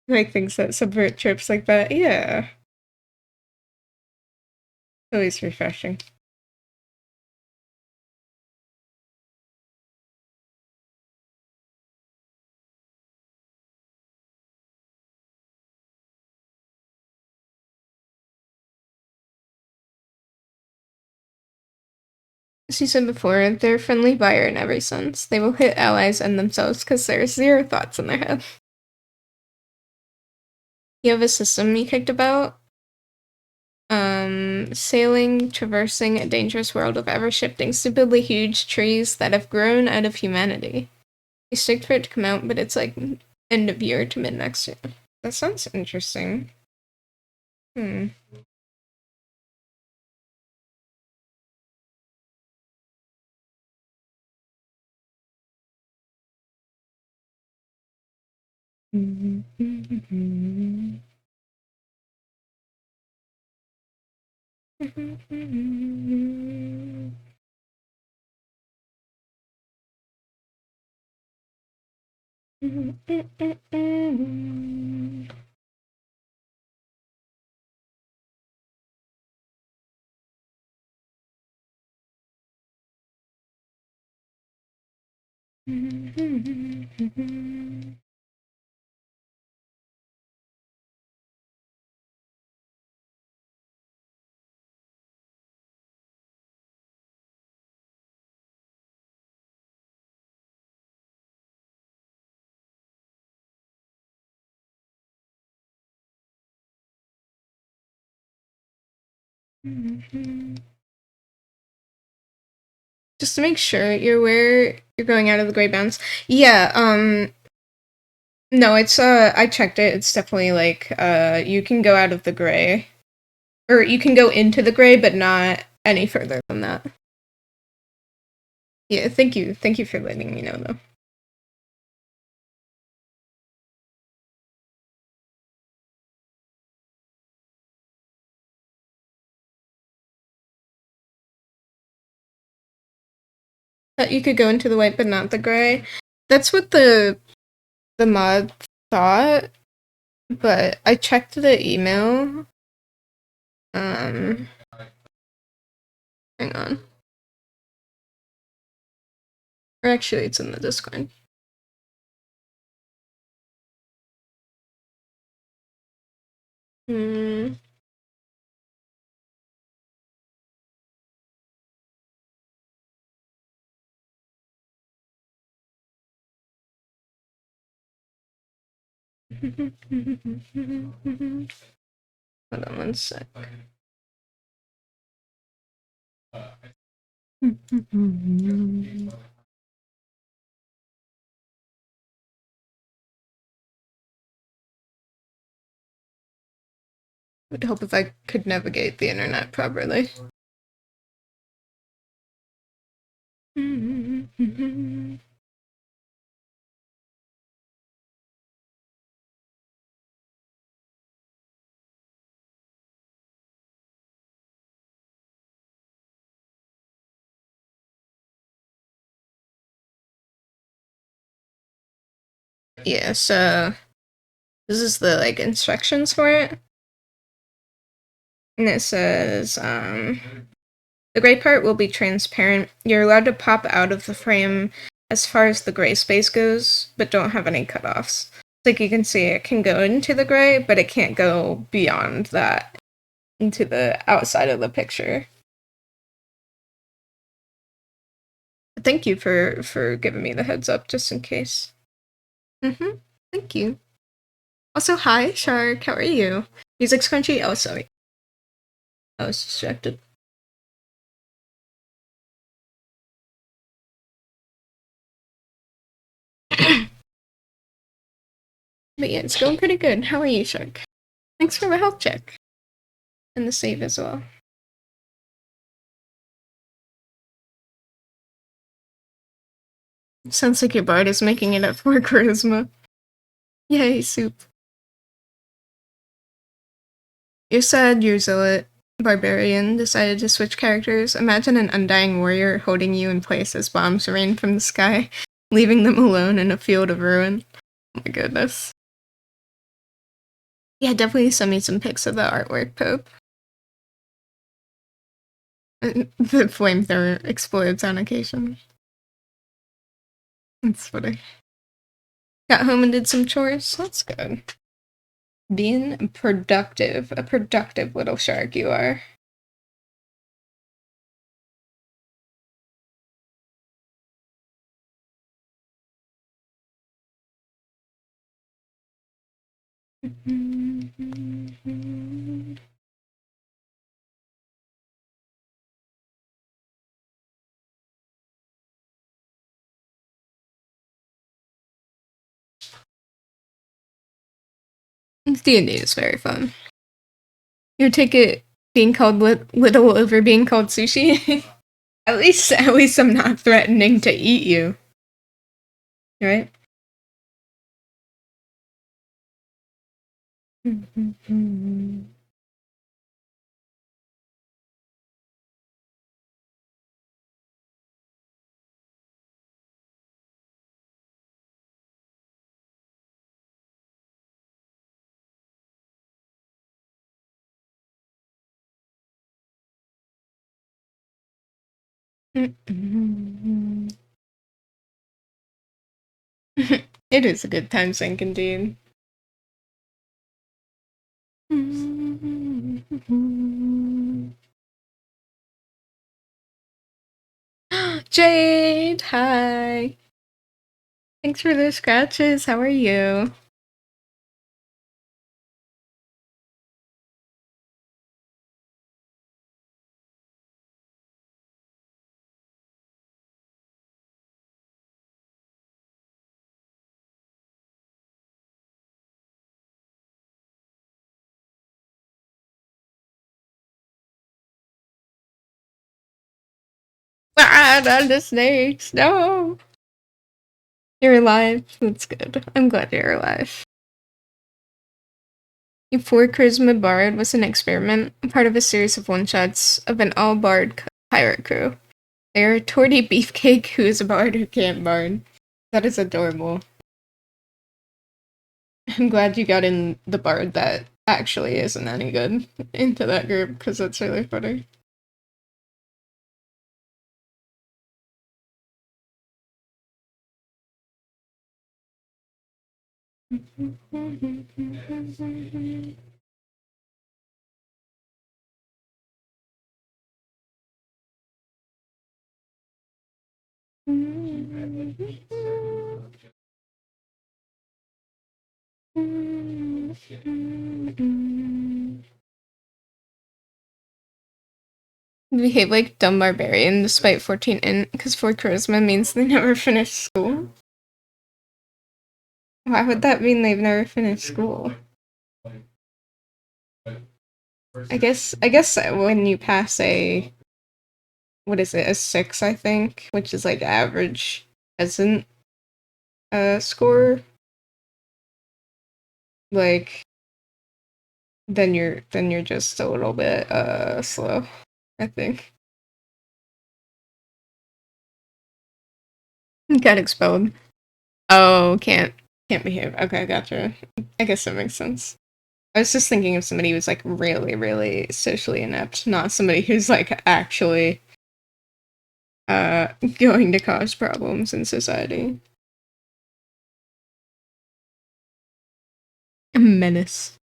Like things that subvert trips like that, yeah. Always refreshing. As you said before, they're friendly fire in every sense. They will hit allies and themselves because there's 0 thoughts in their head. You have a system you kicked about? Sailing, traversing a dangerous world of ever-shifting, stupidly huge trees that have grown out of humanity. You stick for it to come out, but it's like end of year to mid next year. That sounds interesting. Just to make sure you're aware you're going out of the gray bounds. Yeah, no, it's I checked it. It's definitely like you can go out of the gray. Or you can go into the gray, but not any further than that. Yeah, thank you. Thank you for letting me know though. That you could go into the white but not the gray. That's what the mod thought, but I checked the email. Hang on. Or actually, it's in the Discord. Hold on one sec. Would help if I could navigate the internet properly. Yeah, so this is the like instructions for it. And it says, the gray part will be transparent. You're allowed to pop out of the frame as far as the gray space goes, but don't have any cutoffs. Like you can see it can go into the gray, but it can't go beyond that into the outside of the picture. Thank you for giving me the heads up just in case. Thank you. Also, hi, Shark. How are you? Music Scrunchy? Oh, sorry. I was distracted. But yeah, it's going pretty good. How are you, Shark? Thanks for the health check. And the save as well. Sounds like your bard is making it up for charisma. Yay, soup. Your sad, your zealot barbarian decided to switch characters. Imagine an undying warrior holding you in place as bombs rain from the sky, leaving them alone in a field of ruin. Oh my goodness. Yeah, definitely send me some pics of the artwork, Pope. The flamethrower explodes on occasion. That's funny. Got home and did some chores. That's good. Being productive. A productive little shark you are. D&D is very fun. You take it being called little over being called sushi. at least I'm not threatening to eat you. Right? It is a good time sink indeed. Jade, hi. Thanks for the scratches. How are you? Ah, not the snakes. No. You're alive. That's good. I'm glad you're alive. Your 4 Charisma Bard was an experiment, part of a series of one-shots of an all-bard pirate crew. They are a torty beefcake who is a bard who can't bard. That is adorable. I'm glad you got in the bard that actually isn't any good into that group, because that's really funny. Behave like dumb barbarian despite 14 int, because 4 charisma means they never finish school. Why would that mean they've never finished school? I guess when you pass a, what is it, a 6, I think, which is like average peasant score, like then you're just a little bit slow, I think. Got expelled. Oh, can't behave. Okay, gotcha. I guess that makes sense. I was just thinking of somebody who's like really, really socially inept, not somebody who's like actually going to cause problems in society. A menace.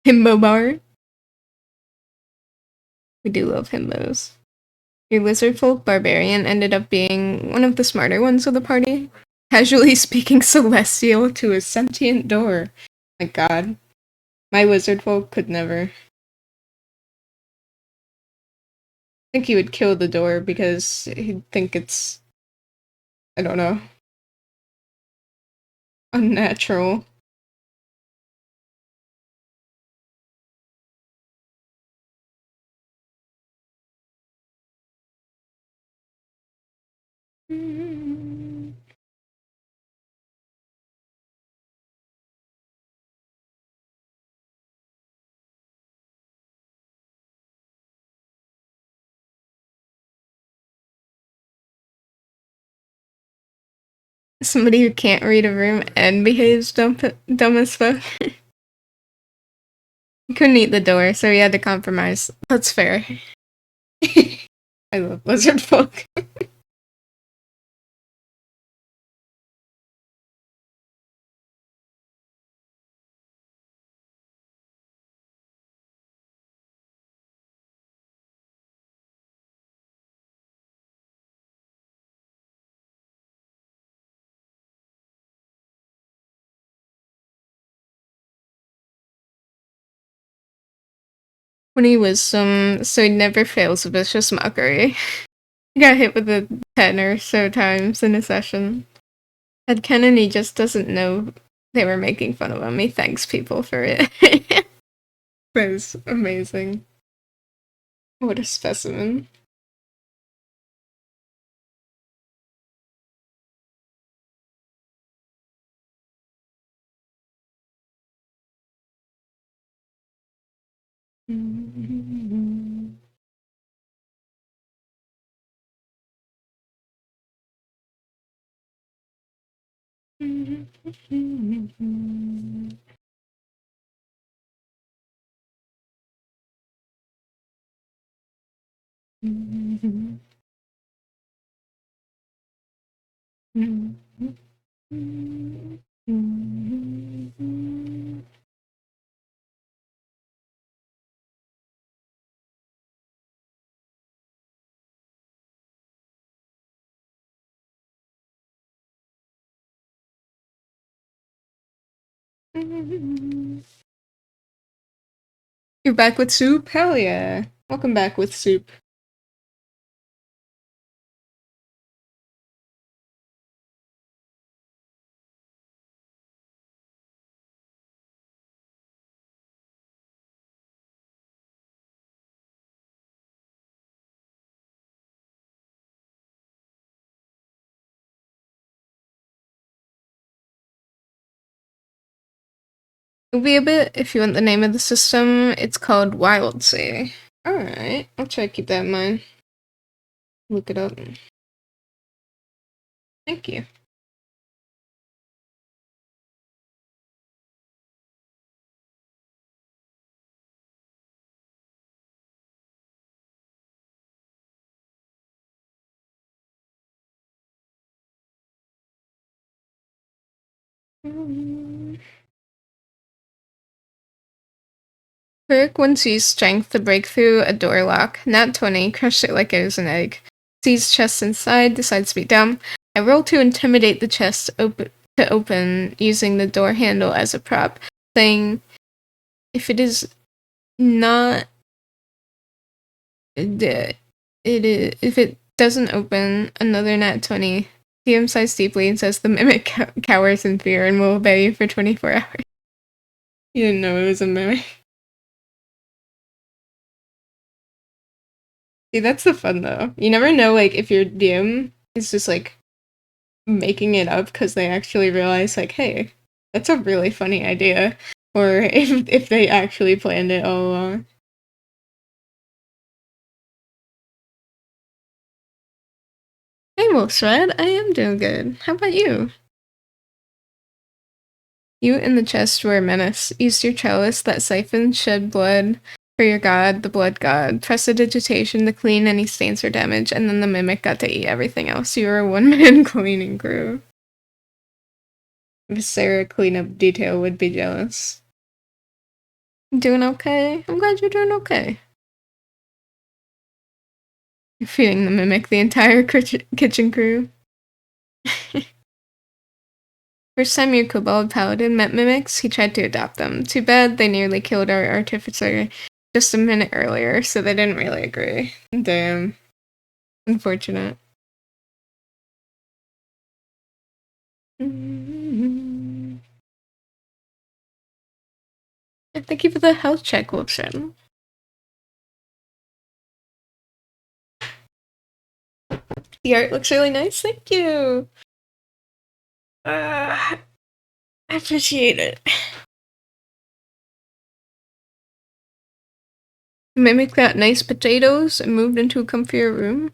Himbo bar. We do love himbos. Your lizard folk barbarian ended up being one of the smarter ones of the party, casually speaking celestial to a sentient door. My god. My wizard folk could never. I think he would kill the door because he'd think it's, I don't know, unnatural. Somebody who can't read a room and behaves dumb as fuck. He couldn't eat the door, so he had to compromise. That's fair. I love lizard folk. When he was so he never fails a vicious mockery. He got hit with a 10 or so times in a session. At Kenan, he just doesn't know they were making fun of him. He thanks people for it. That is amazing. What a specimen. You're back with soup? Hell yeah. Welcome back with soup. It'll be a bit if you want the name of the system. It's called Wildsea. Alright, I'll try to keep that in mind. Look it up. Thank you. Cleric once used strength to break through a door lock. Nat 20, crushed it like it was an egg. Sees chest inside, decides to be dumb. I roll to intimidate the chest to open using the door handle as a prop, saying, if it is not... if it doesn't open, another nat 20. DM sighs deeply and says the mimic cowers in fear and will obey you for 24 hours. You didn't know it was a mimic. See, that's the fun though. You never know, like, if your DM is just like making it up because they actually realize, like, hey, that's a really funny idea, or if they actually planned it all along. Hey, Wolfsred, I am doing good. How about you? You in the chest were a menace. Used your chalice that siphoned shed blood for your god, the blood god. Prestidigitation to clean any stains or damage, and then the mimic got to eat everything else. You were a one-man cleaning crew. Viscera cleanup detail would be jealous. Doing okay? I'm glad you're doing okay. You're feeding the mimic the entire kitchen crew. First time your kobold paladin met mimics, he tried to adopt them. Too bad they nearly killed our artificer just a minute earlier, so they didn't really agree. Damn. Unfortunate. Thank you for the health check, Wilson. The art looks really nice, thank you. I appreciate it. Mimic got nice potatoes and moved into a comfier room.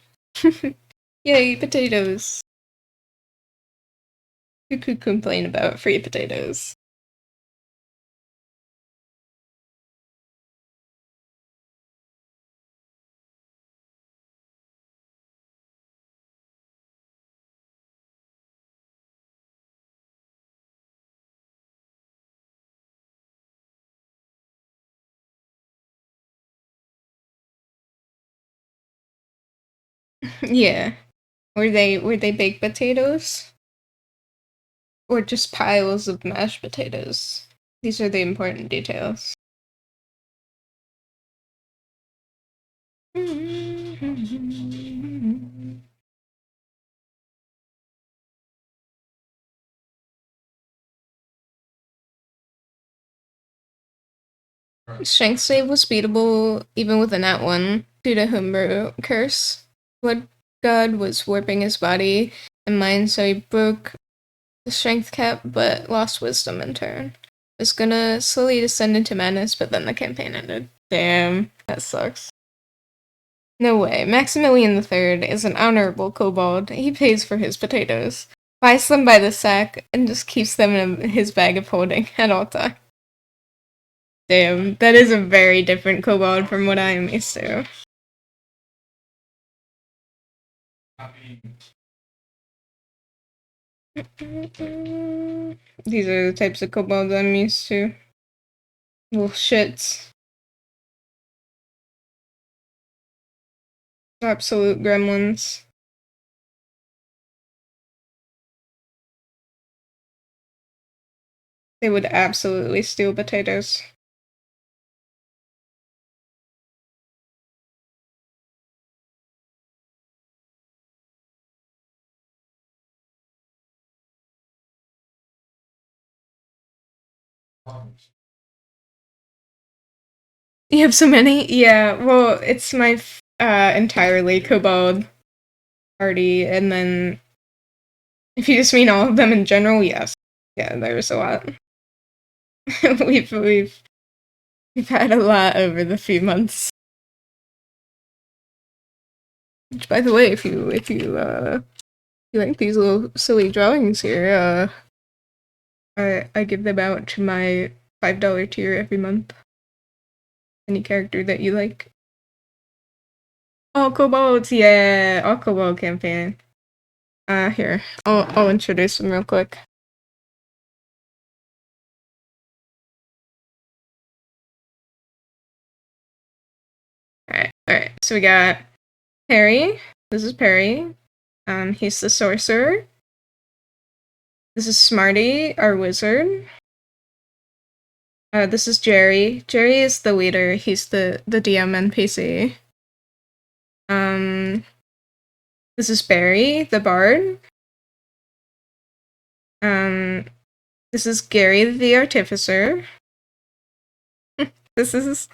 Yay, potatoes. Who could complain about free potatoes? Yeah. Were they baked potatoes? Or just piles of mashed potatoes? These are the important details. Strength save was beatable even with a nat 1 due to Homebrew curse. Blood God was warping his body and mind, so he broke the strength cap but lost wisdom in turn. Was gonna slowly descend into madness, but then the campaign ended. Damn, that sucks. No way. Maximilian III is an honorable kobold. He pays for his potatoes, buys them by the sack, and just keeps them in his bag of holding at all times. Damn, that is a very different kobold from what I am used to. These are the types of kobolds I'm used to. Little shits. Absolute gremlins. They would absolutely steal potatoes. You have so many? Yeah, well, it's my entirely kobold party, and then if you just mean all of them in general, yes. Yeah, there's a lot. we've had a lot over the few months. Which, by the way, if you like these little silly drawings here, I give them out to my $5 tier every month. Any character that you like. All kobolds, yeah, all kobold campaign. Here, I'll introduce them real quick. Alright, so we got Perry. This is Perry. He's the sorcerer. This is Smarty, our wizard. This is Jerry. Jerry is the leader. He's the DM NPC. This is Barry, the bard. This is Gary, the artificer. This is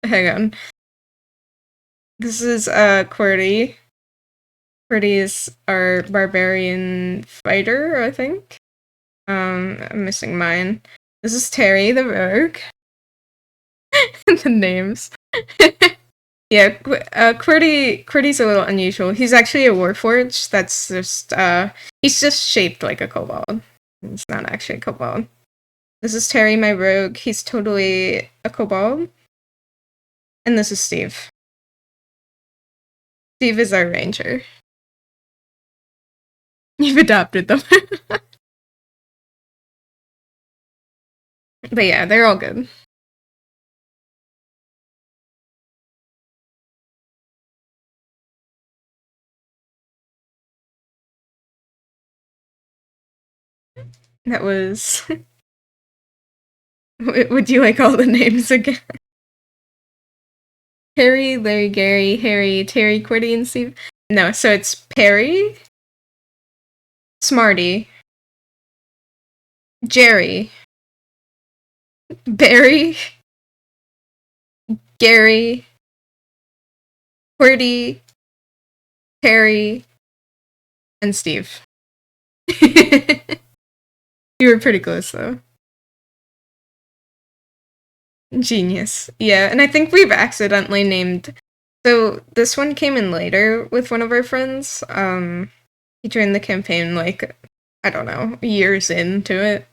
hang on. This is QWERTY. QWERTY is our barbarian fighter, I think. I'm missing mine. This is Terry, the rogue. The names. Yeah, QWERTY's a little unusual. He's actually a warforged. That's just he's just shaped like a kobold. He's not actually a kobold. This is Terry, my rogue. He's totally a kobold. And this is Steve. Steve is our ranger. You've adopted them. But yeah, they're all good. That was... Would you like all the names again? Harry, Larry, Gary, Harry, Terry, Quiddy, and Steve. No, so it's Perry, Smarty, Jerry, Barry, Gary, Quiddy, Harry, and Steve. You were pretty close, though. Genius. Yeah, and I think we've accidentally named... So, this one came in later with one of our friends. He joined the campaign, like, I don't know, years into it.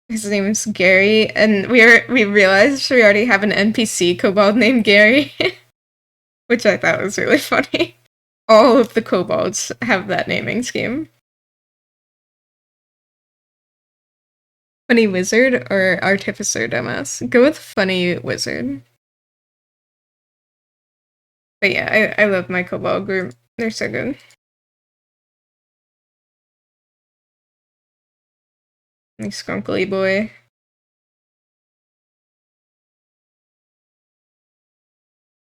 His name is Gary, and we realized we already have an NPC kobold named Gary. Which I thought was really funny. All of the kobolds have that naming scheme. Funny wizard or artificer, dumbass? Go with funny wizard. But yeah, I love my kobold group. They're so good. Like Skunkly Boy.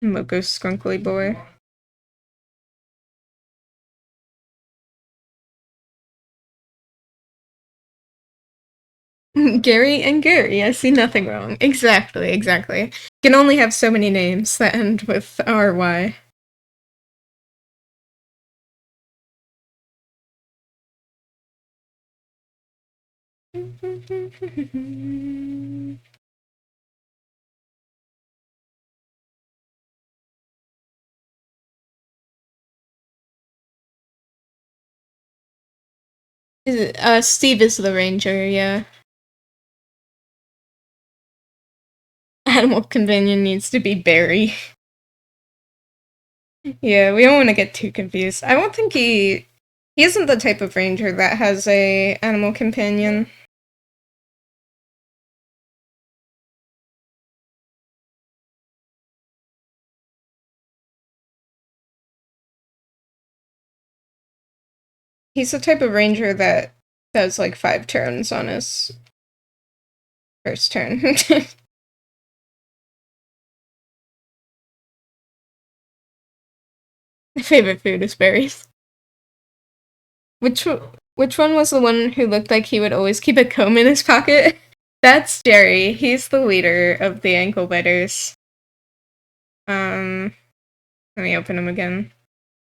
Moko Skunkly Boy. Gary and Gary, I see nothing wrong. Exactly. Can only have so many names that end with RY. Steve is the ranger, yeah. Animal companion needs to be Barry. Yeah, we don't want to get too confused. I don't think he isn't the type of ranger that has a animal companion. He's the type of ranger that does like 5 turns on his first turn. My favorite food is berries. Which one was the one who looked like he would always keep a comb in his pocket? That's Jerry. He's the leader of the ankle biters. Let me open him again.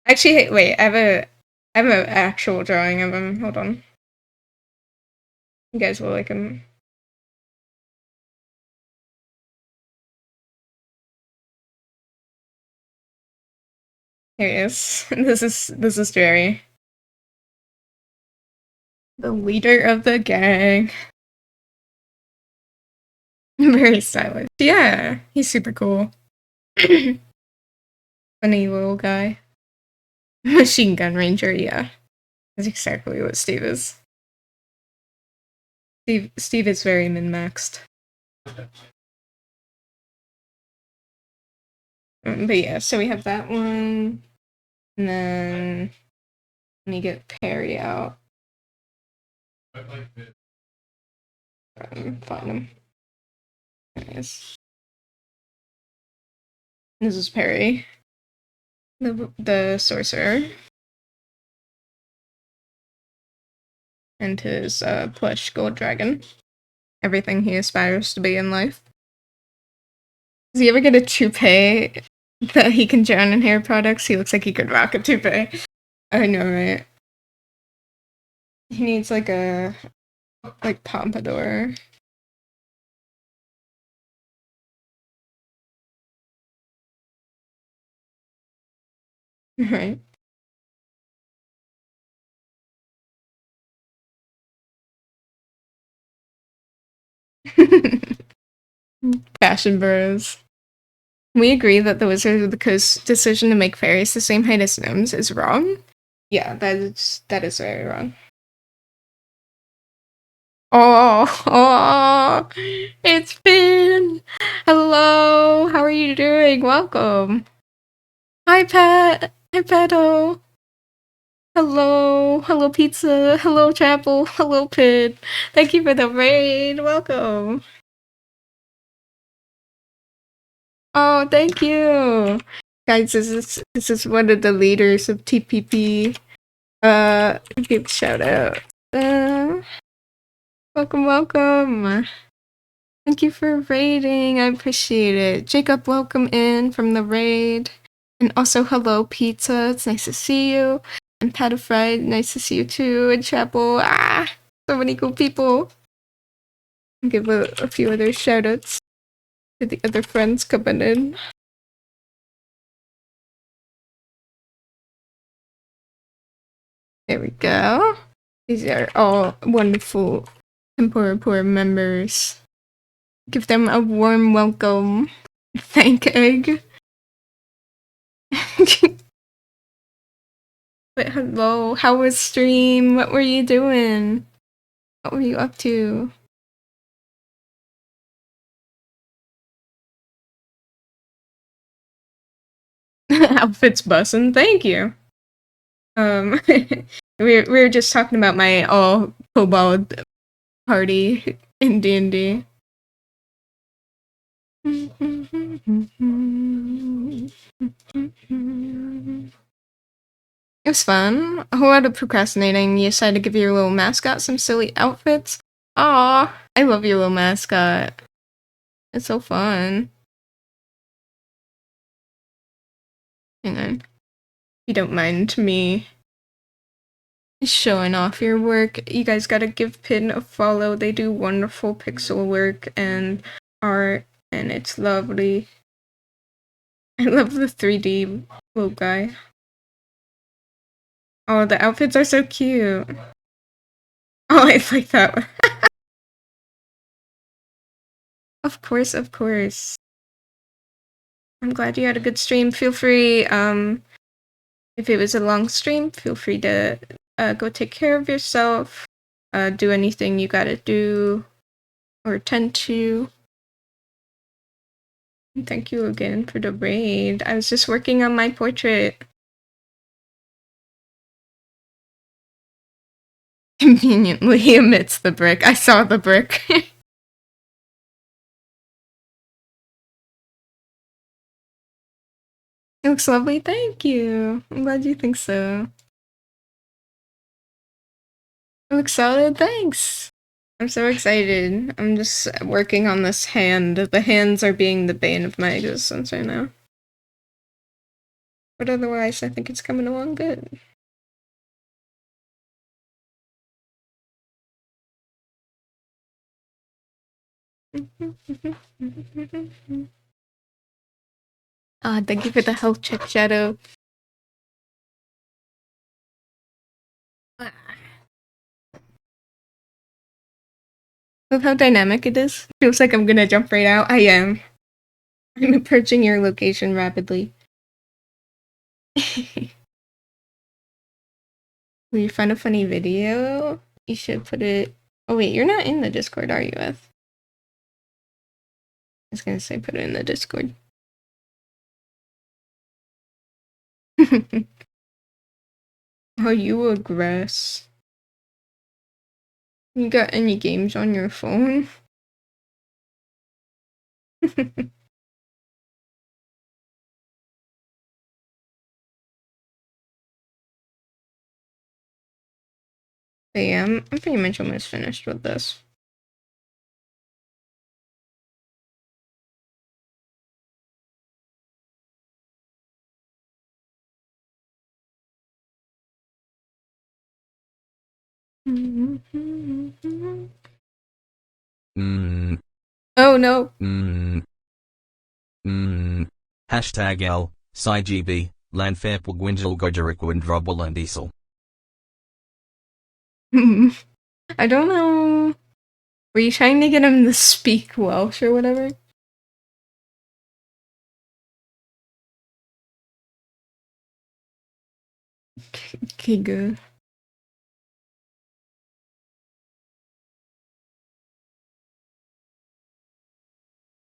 Actually, wait, I have an actual drawing of him. Hold on. You guys will like him. Here he is. This is Jerry. The leader of the gang. Very stylish. Yeah, he's super cool. Funny little guy. Machine gun ranger, yeah. That's exactly what Steve is. Steve is very min-maxed. But yeah, so we have that one. And then let me get Perry out. Find him. There he is. This is Perry. The sorcerer. And his plush gold dragon. Everything he aspires to be in life. Does he ever get a toupee that he can drown in hair products? He looks like he could rock a toupee. I know, right? He needs like a pompadour. Right. Fashion bros. We agree that the Wizard of the Coast's decision to make fairies the same height as gnomes is wrong. Yeah, that is very wrong. Oh, it's Finn. Hello, how are you doing? Welcome. Hi, Pat. Hi, Pato. Hello, pizza. Hello, chapel. Hello, Pit. Thank you for the raid. Welcome. Oh, thank you, guys. This is one of the leaders of TPP. Give a shout out. Welcome. Thank you for raiding. I appreciate it. Jacob, welcome in from the raid. And also, hello, Pizza. It's nice to see you. And Patafried, nice to see you too. And Chapel. So many cool people. I'll give a few other shout outs to the other friends coming in. There we go. These are all wonderful Tempura members. Give them a warm welcome. Thank egg. But hello, how was stream? What were you doing? What were you up to? Outfits bussin', thank you. we were just talking about my all kobold party in D&D. It was fun. A whole lot of procrastinating. You decided to give your little mascot some silly outfits. Aw, I love your little mascot. It's so fun. Hang on. If you don't mind me showing off your work, you guys gotta give Pin a follow. They do wonderful pixel work and art, and it's lovely. I love the 3D little guy. Oh, the outfits are so cute. Oh, I like that one. Of course, of course. I'm glad you had a good stream. Feel free, if it was a long stream, feel free to go take care of yourself. Do anything you gotta do or tend to. And thank you again for the raid. I was just working on my portrait. Conveniently amidst the brick. I saw the brick. It looks lovely, thank you. I'm glad you think so. It looks solid, thanks. I'm so excited. I'm just working on this hand. The hands are being the bane of my existence right now. But otherwise, I think it's coming along good. Thank you for the health check, Shadow. Love how dynamic it is. Feels like I'm gonna jump right out. I am. I'm approaching your location rapidly. Will you find a funny video? You should put it... Oh wait, you're not in the Discord, are you, Eth? I was gonna say put it in the Discord. Oh, you aggress. You got any games on your phone? But yeah, I'm pretty much almost finished with this. Oh no. Hashtag L, SciGB, Landfair Pugwinjal Gojarikwind Drobble and Diesel. I don't know. Were you trying to get him to speak Welsh or whatever? Okay, good.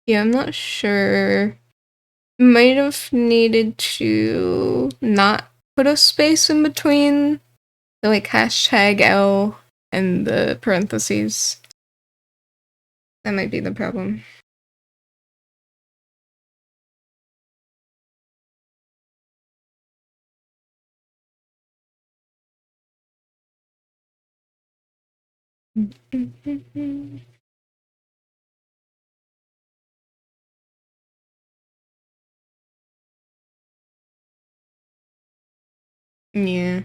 Yeah, I'm not sure. Might have needed to not put a space in between the like hashtag L and the parentheses. That might be the problem. Yeah.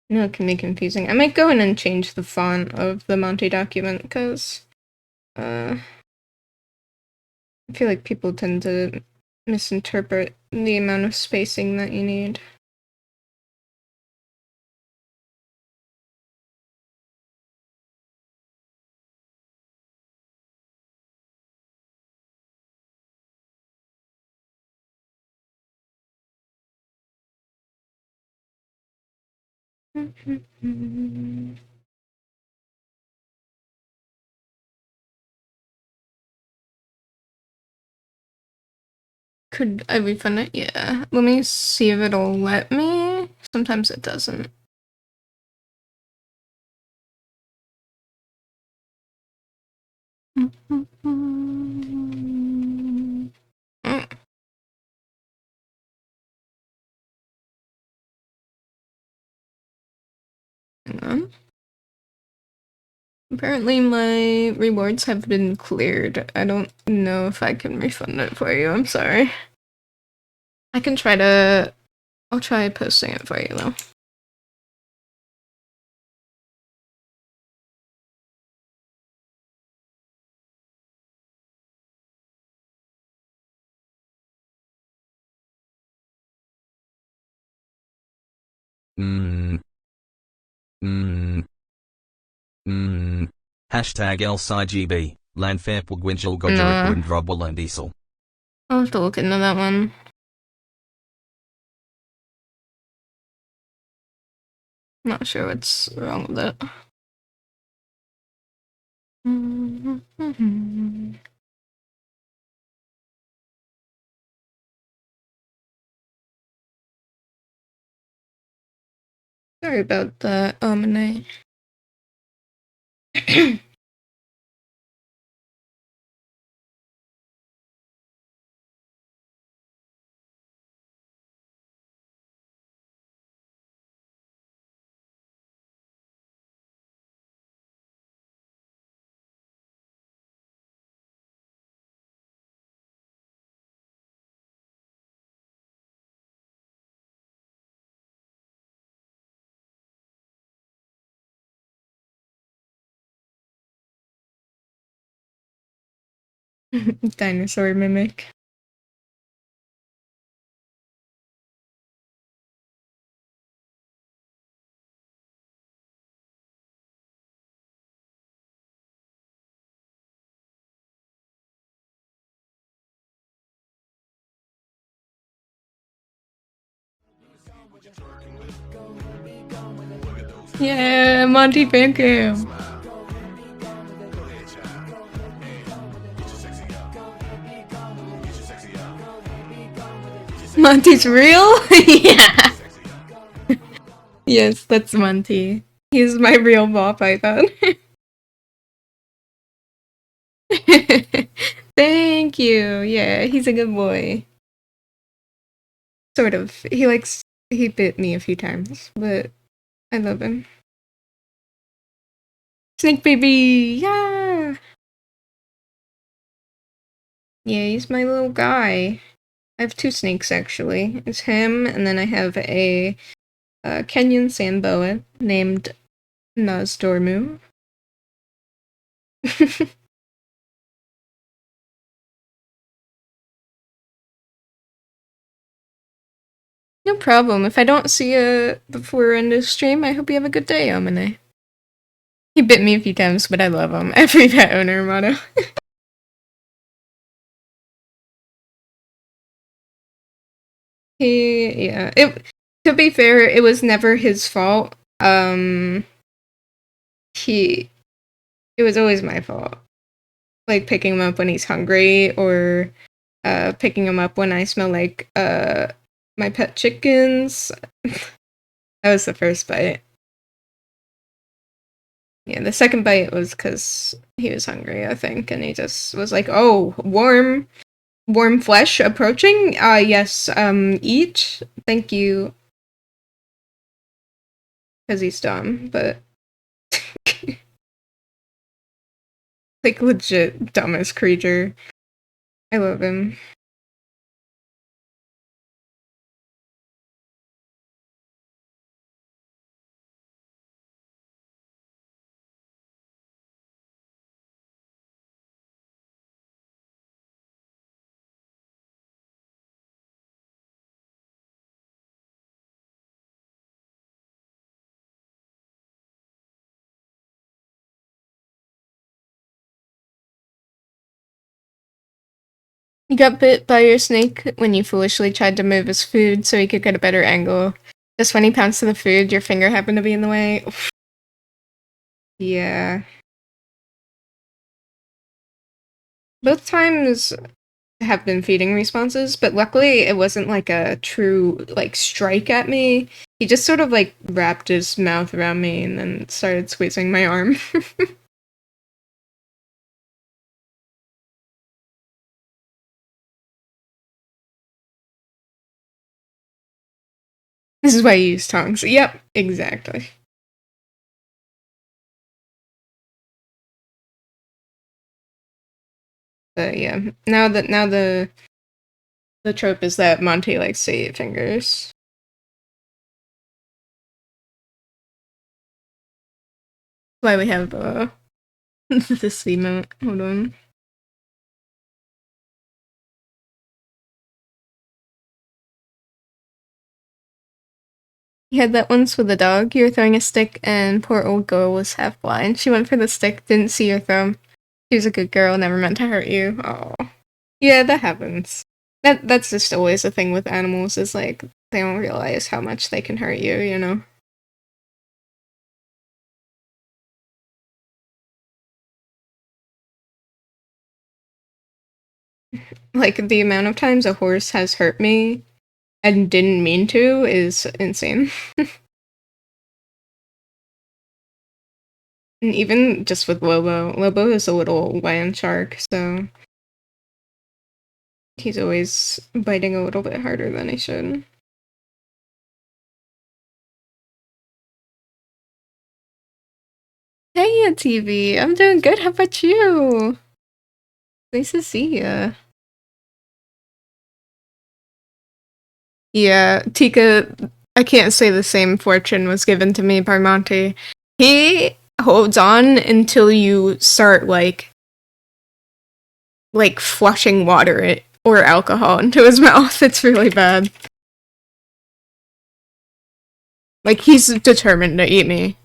No, it can be confusing. I might go in and change the font of the Monty document because I feel like people tend to misinterpret the amount of spacing that you need. Could I refund it? Yeah. Let me see if it'll let me. Sometimes it doesn't. Hang on. Apparently my rewards have been cleared. I don't know if I can refund it for you. I'm sorry. I can try to... I'll try posting it for you though. Hashtag LSIGB. Landfair Pugwinjal Nah. Gojeriku and Drobwell and Diesel. I'll have to look into that one. Not sure what's wrong with it. Sorry about that, Omine. Dinosaur mimic. Yeah, Monty Fancam. Monty's real? Yeah. Yes, that's Monty. He's my real ball python. Thank you. Yeah, he's a good boy. Sort of. He bit me a few times, but I love him. Snake baby! Yeah! Yeah, he's my little guy. I have two snakes actually. It's him, and then I have a Kenyan sand boa named Nazdormu. No problem. If I don't see you before we're in this stream, I hope you have a good day, Omine. He bit me a few times, but I love him. Every pet owner motto. Yeah. To be fair, it was never his fault. It was always my fault. Like picking him up when he's hungry, or picking him up when I smell like my pet chickens. That was the first bite. Yeah, the second bite was because he was hungry, I think, and he just was like, "Oh, warm flesh approaching. Yes. Eat. Thank you." Because he's dumb, but like legit dumbest creature. I love him. You got bit by your snake when you foolishly tried to move his food so he could get a better angle. Just when he pounced to the food, your finger happened to be in the way. Oof. Yeah. Both times have been feeding responses, but luckily it wasn't like a true like strike at me. He just sort of like wrapped his mouth around me and then started squeezing my arm. This is why you use tongs. Yep, exactly. But yeah, now the trope is that Monty likes to eat fingers. Why we have this emote. Hold on. You had that once with a dog. You were throwing a stick, and poor old girl was half blind. She went for the stick, didn't see your thumb. She was a good girl, never meant to hurt you. Oh, yeah, that happens. That's just always a thing with animals. Is like they don't realize how much they can hurt you. You know. Like the amount of times a horse has hurt me and didn't mean to is insane. And even just with Lobo is a little land shark, so he's always biting a little bit harder than he should. Hey, TV, I'm doing good. How about you? Nice to see ya. Yeah, Tika, I can't say the same fortune was given to me by Monty. He holds on until you start like flushing water or alcohol into his mouth. It's really bad. Like he's determined to eat me.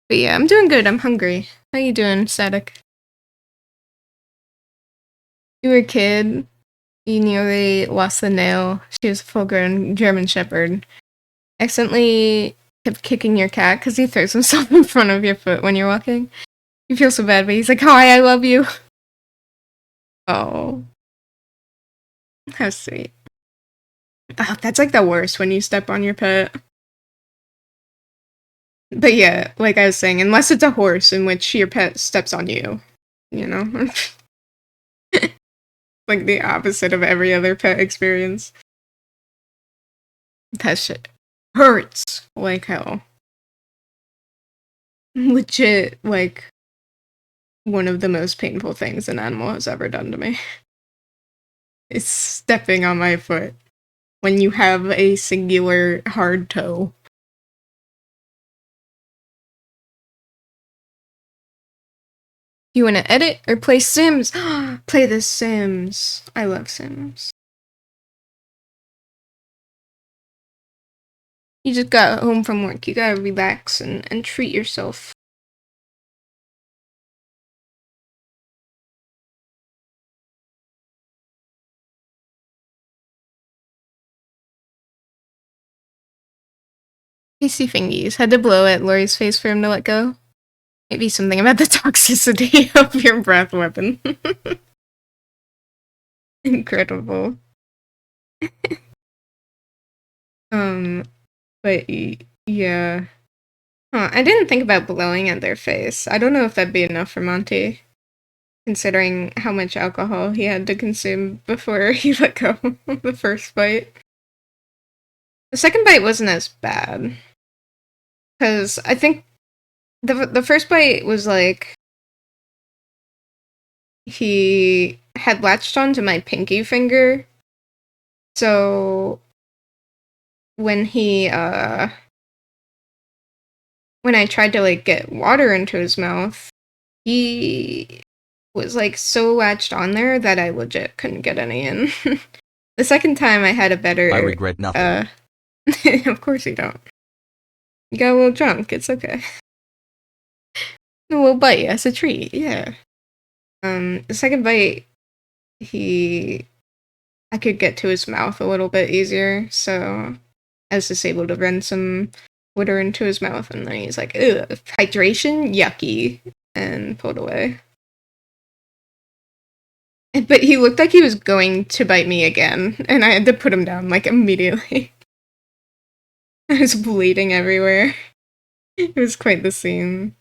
But yeah, I'm doing good. I'm hungry. How you doing, Static? You were a kid. You nearly lost the nail. She was a full-grown German Shepherd. Accidentally kept kicking your cat because he throws himself in front of your foot when you're walking. You feel so bad, but he's like, "Hi, I love you." Oh, how sweet. Oh, that's like the worst when you step on your pet. But yeah, like I was saying, unless it's a horse in which your pet steps on you, you know? Like the opposite of every other pet experience. That shit hurts like hell. Legit, like, one of the most painful things an animal has ever done to me. Is stepping on my foot when you have a singular hard toe. You want to edit or play Sims? Play the Sims. I love Sims. You just got home from work. You gotta relax and treat yourself. Pasty fingies. Had to blow at Lori's face for him to let go. Maybe something about the toxicity of your breath weapon. Incredible. But yeah. Huh, I didn't think about blowing at their face. I don't know if that'd be enough for Monty, considering how much alcohol he had to consume before he let go of the first bite. The second bite wasn't as bad. Because I think the first bite was like he had latched onto my pinky finger. So when I tried to like get water into his mouth, he was like so latched on there that I legit couldn't get any in. The second time I had a better I regret nothing. Of course you don't. You got a little drunk, it's okay. A little bite as a treat, yeah. The second bite I could get to his mouth a little bit easier, so I was just able to run some water into his mouth, and then he's like, ugh, hydration? Yucky. And pulled away. But he looked like he was going to bite me again, and I had to put him down, like, immediately. I was bleeding everywhere. It was quite the scene.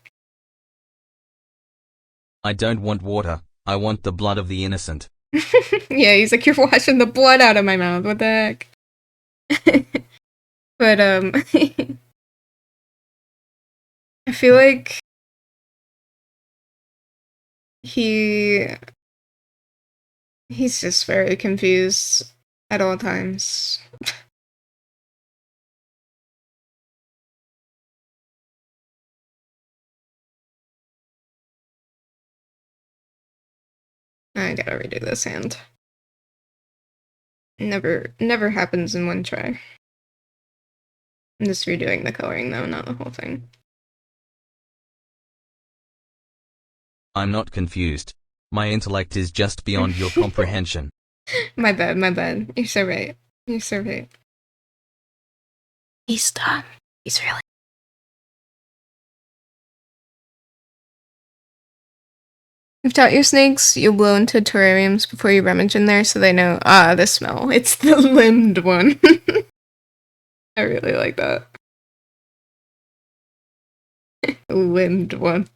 I don't want water. I want the blood of the innocent. Yeah, he's like, you're washing the blood out of my mouth, what the heck? But, I feel like he's just very confused at all times. I gotta redo this hand. Never happens in one try. I'm just redoing the coloring though, not the whole thing. I'm not confused. My intellect is just beyond your comprehension. My bad. You're so right. You're so right. He's dumb. He's really. You've taught your snakes you'll blow into terrariums before you rummage in there so they know, the smell. It's the limbed one. I really like that. Limbed one.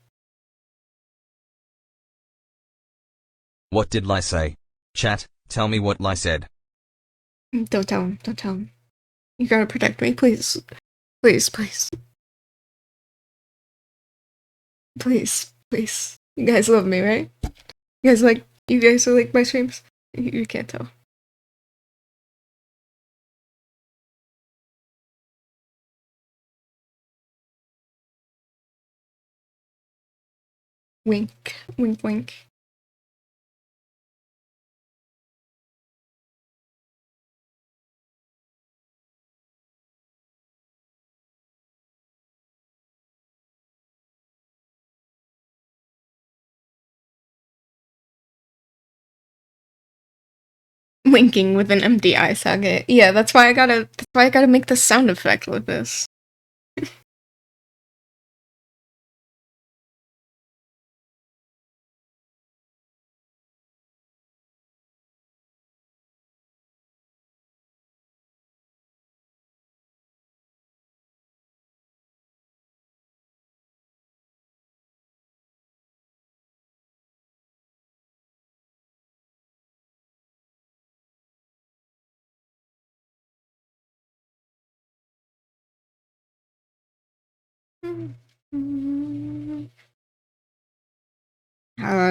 What did Lai say? Chat, tell me what Lai said. Don't tell him. Don't tell him. You gotta protect me, please. Please, please. Please, please. You guys love me, right? You guys are like my streams? You can't tell. Wink. Wink, wink. Winking with an empty eye socket. Yeah, that's why I gotta make the sound effect with this.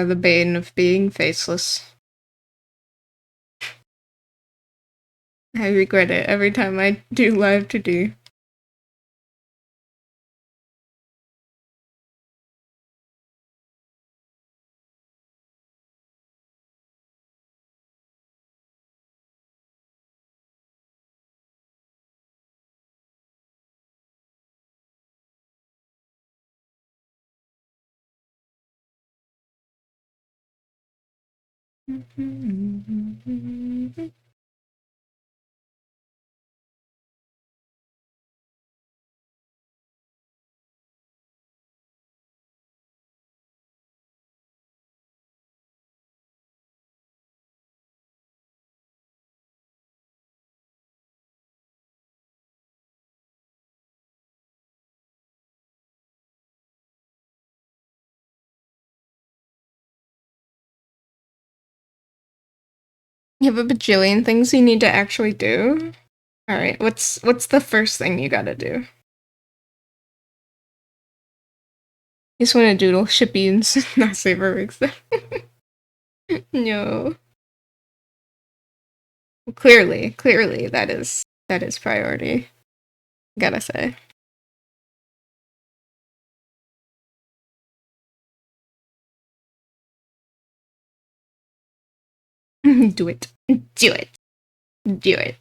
The bane of being faceless. I regret it every time I do Live2D. You have a bajillion things you need to actually do? Alright, what's the first thing you gotta do? You just wanna doodle shippies, not saber rigs. No. Well, clearly, that is priority. Gotta say. Do it. Do it. Do it.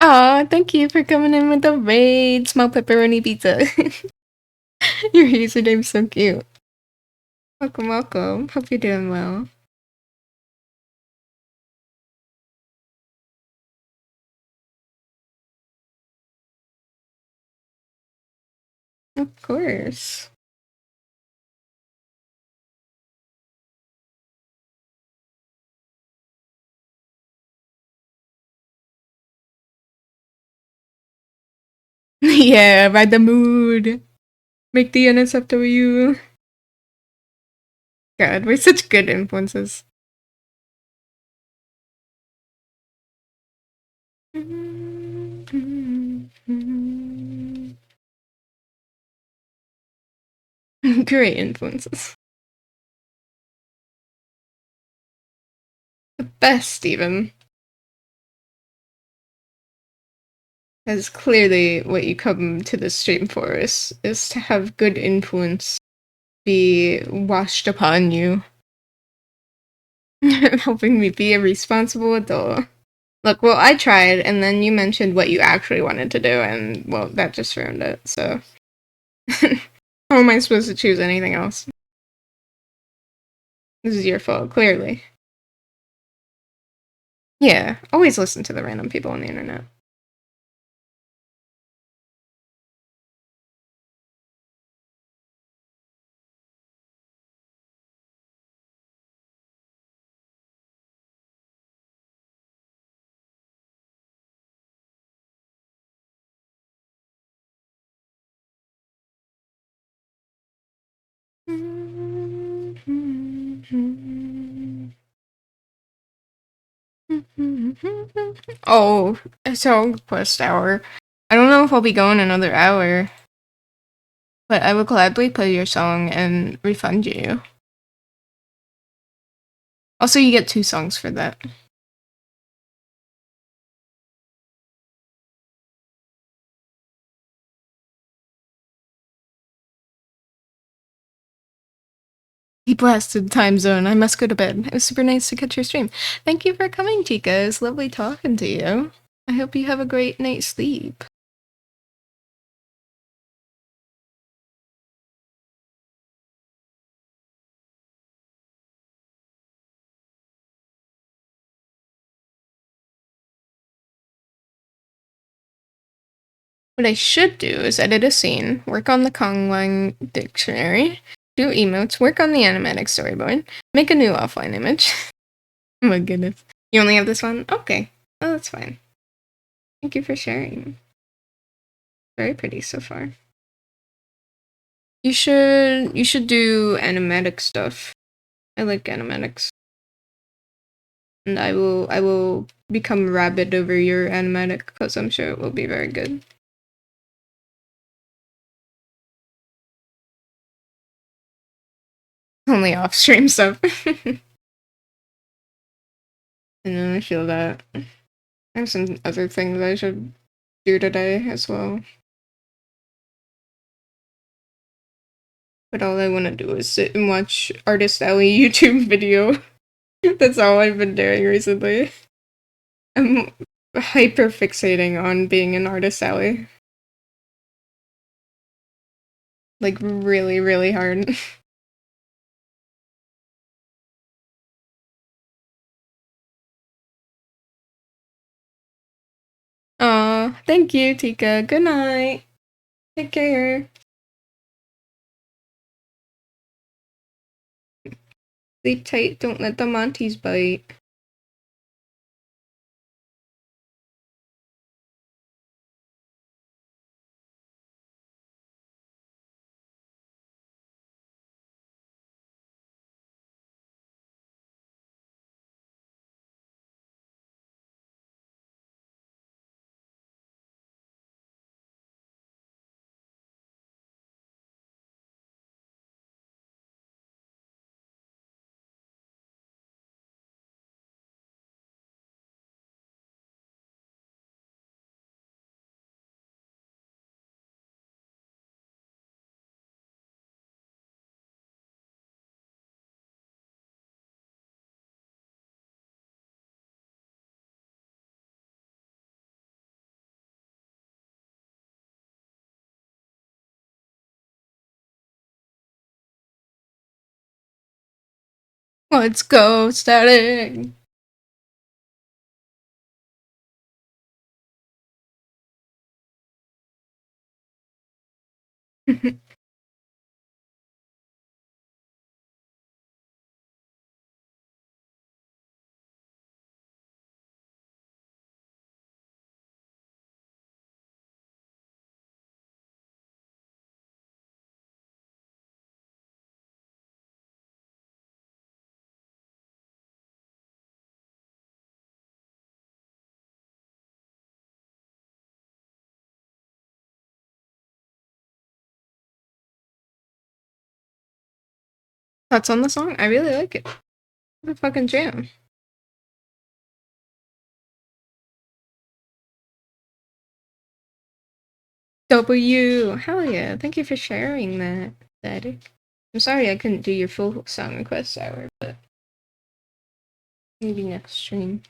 Aw, thank you for coming in with the raid, small pepperoni pizza. Your username's so cute. Welcome, welcome. Hope you're doing well. Of course. Yeah, ride the mood. Make the NSFW. God, we're such good influences. Great influences. The best, even. That's clearly what you come to the stream for, is to have good influence be washed upon you. Helping me be a responsible adult. Look, well, I tried, and then you mentioned what you actually wanted to do, and, well, that just ruined it, so. How am I supposed to choose anything else? This is your fault, clearly. Yeah, always listen to the random people on the internet. Oh, song request hour. I don't know if I'll be going another hour, but I will gladly play your song and refund you. Also, you get 2 songs for that. He blasted time zone. I must go to bed. It was super nice to catch your stream. Thank you for coming, Chica. It's lovely talking to you. I hope you have a great night's sleep. What I should do is edit a scene, work on the Kongwang dictionary, do emotes, work on the animatic storyboard, make a new offline image. Oh my goodness. You only have this one? Okay. Oh, that's fine. Thank you for sharing. Very pretty so far. You should do animatic stuff. I like animatics. And I will become rabid over your animatic, because I'm sure it will be very good. Only off-stream stuff. I know, I feel that. I have some other things I should do today as well. But all I want to do is sit and watch Artist Alley YouTube video. That's all I've been doing recently. I'm hyper fixating on being an Artist Alley. Like, really, really hard. Aw, thank you, Tika. Good night. Take care. Sleep tight, don't let the Monties bite. Let's go, static! Thoughts on the song? I really like it. What a fucking jam. W! Hell yeah, thank you for sharing that, Static. I'm sorry I couldn't do your full song request hour, but maybe next stream.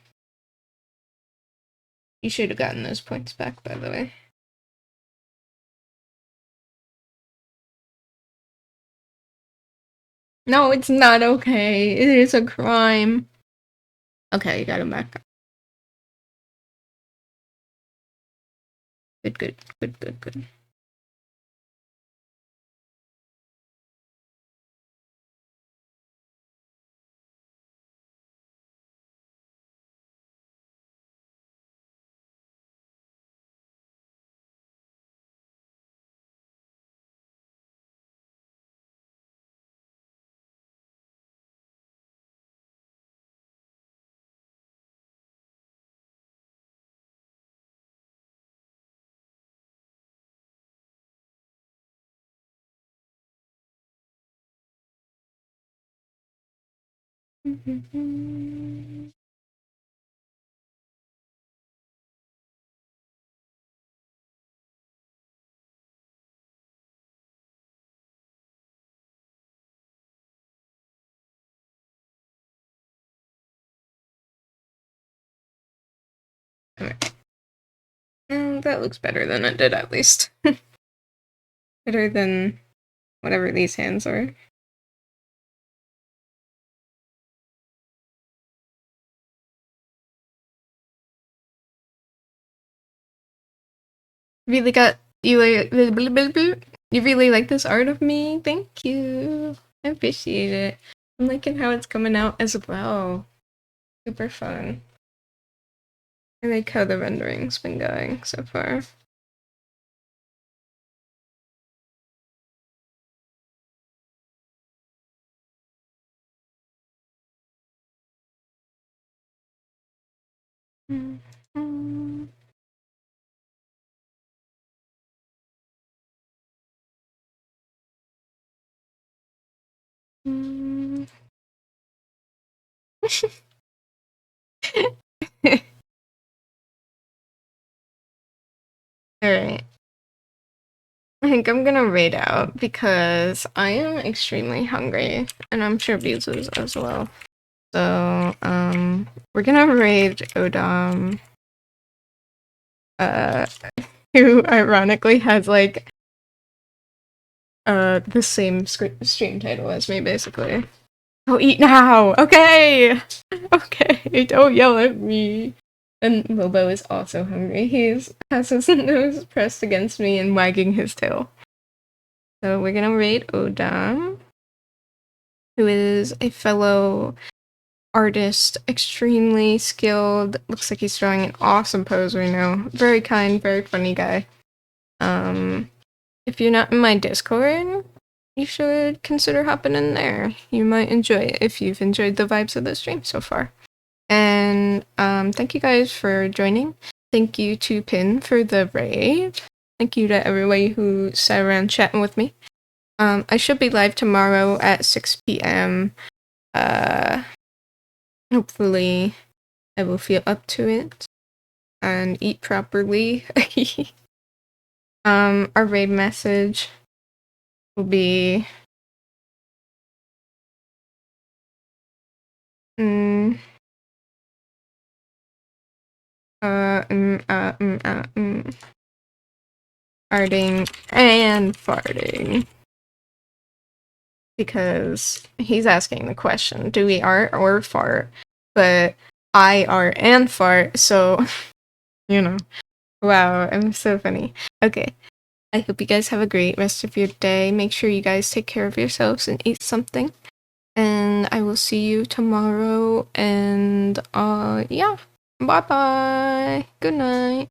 You should have gotten those points back, by the way. No, it's not okay. It is a crime. Okay, you got him back. Good, good, good, good, good. Alright. That looks better than it did, at least. Better than whatever these hands are. Really got you you really like this art of me? Thank you. I appreciate it. I'm liking how it's coming out as well. Super fun. I like how the rendering's been going so far. Mm-hmm. Mm. Alright. I think I'm gonna raid out because I am extremely hungry, and I'm sure Beats is as well. So, we're gonna raid Odom, who ironically has like the same stream title as me, basically. Oh, eat now! Okay! Okay, don't yell at me. And Lobo is also hungry. Has his nose pressed against me and wagging his tail. So we're gonna raid Odom, who is a fellow artist, extremely skilled. Looks like he's drawing an awesome pose right now. Very kind, very funny guy. If you're not in my Discord, you should consider hopping in there. You might enjoy it if you've enjoyed the vibes of the stream so far. And thank you guys for joining. Thank you to Pin for the raid. Thank you to everybody who sat around chatting with me. I should be live tomorrow at 6 p.m. Hopefully I will feel up to it and eat properly. Our raid message will be farting and farting. because he's asking the question, do we art or fart? But I art and fart, so you know. Wow, I'm so funny. Okay. I hope you guys have a great rest of your day. Make sure you guys take care of yourselves and eat something. And I will see you tomorrow. And yeah. Bye bye. Good night.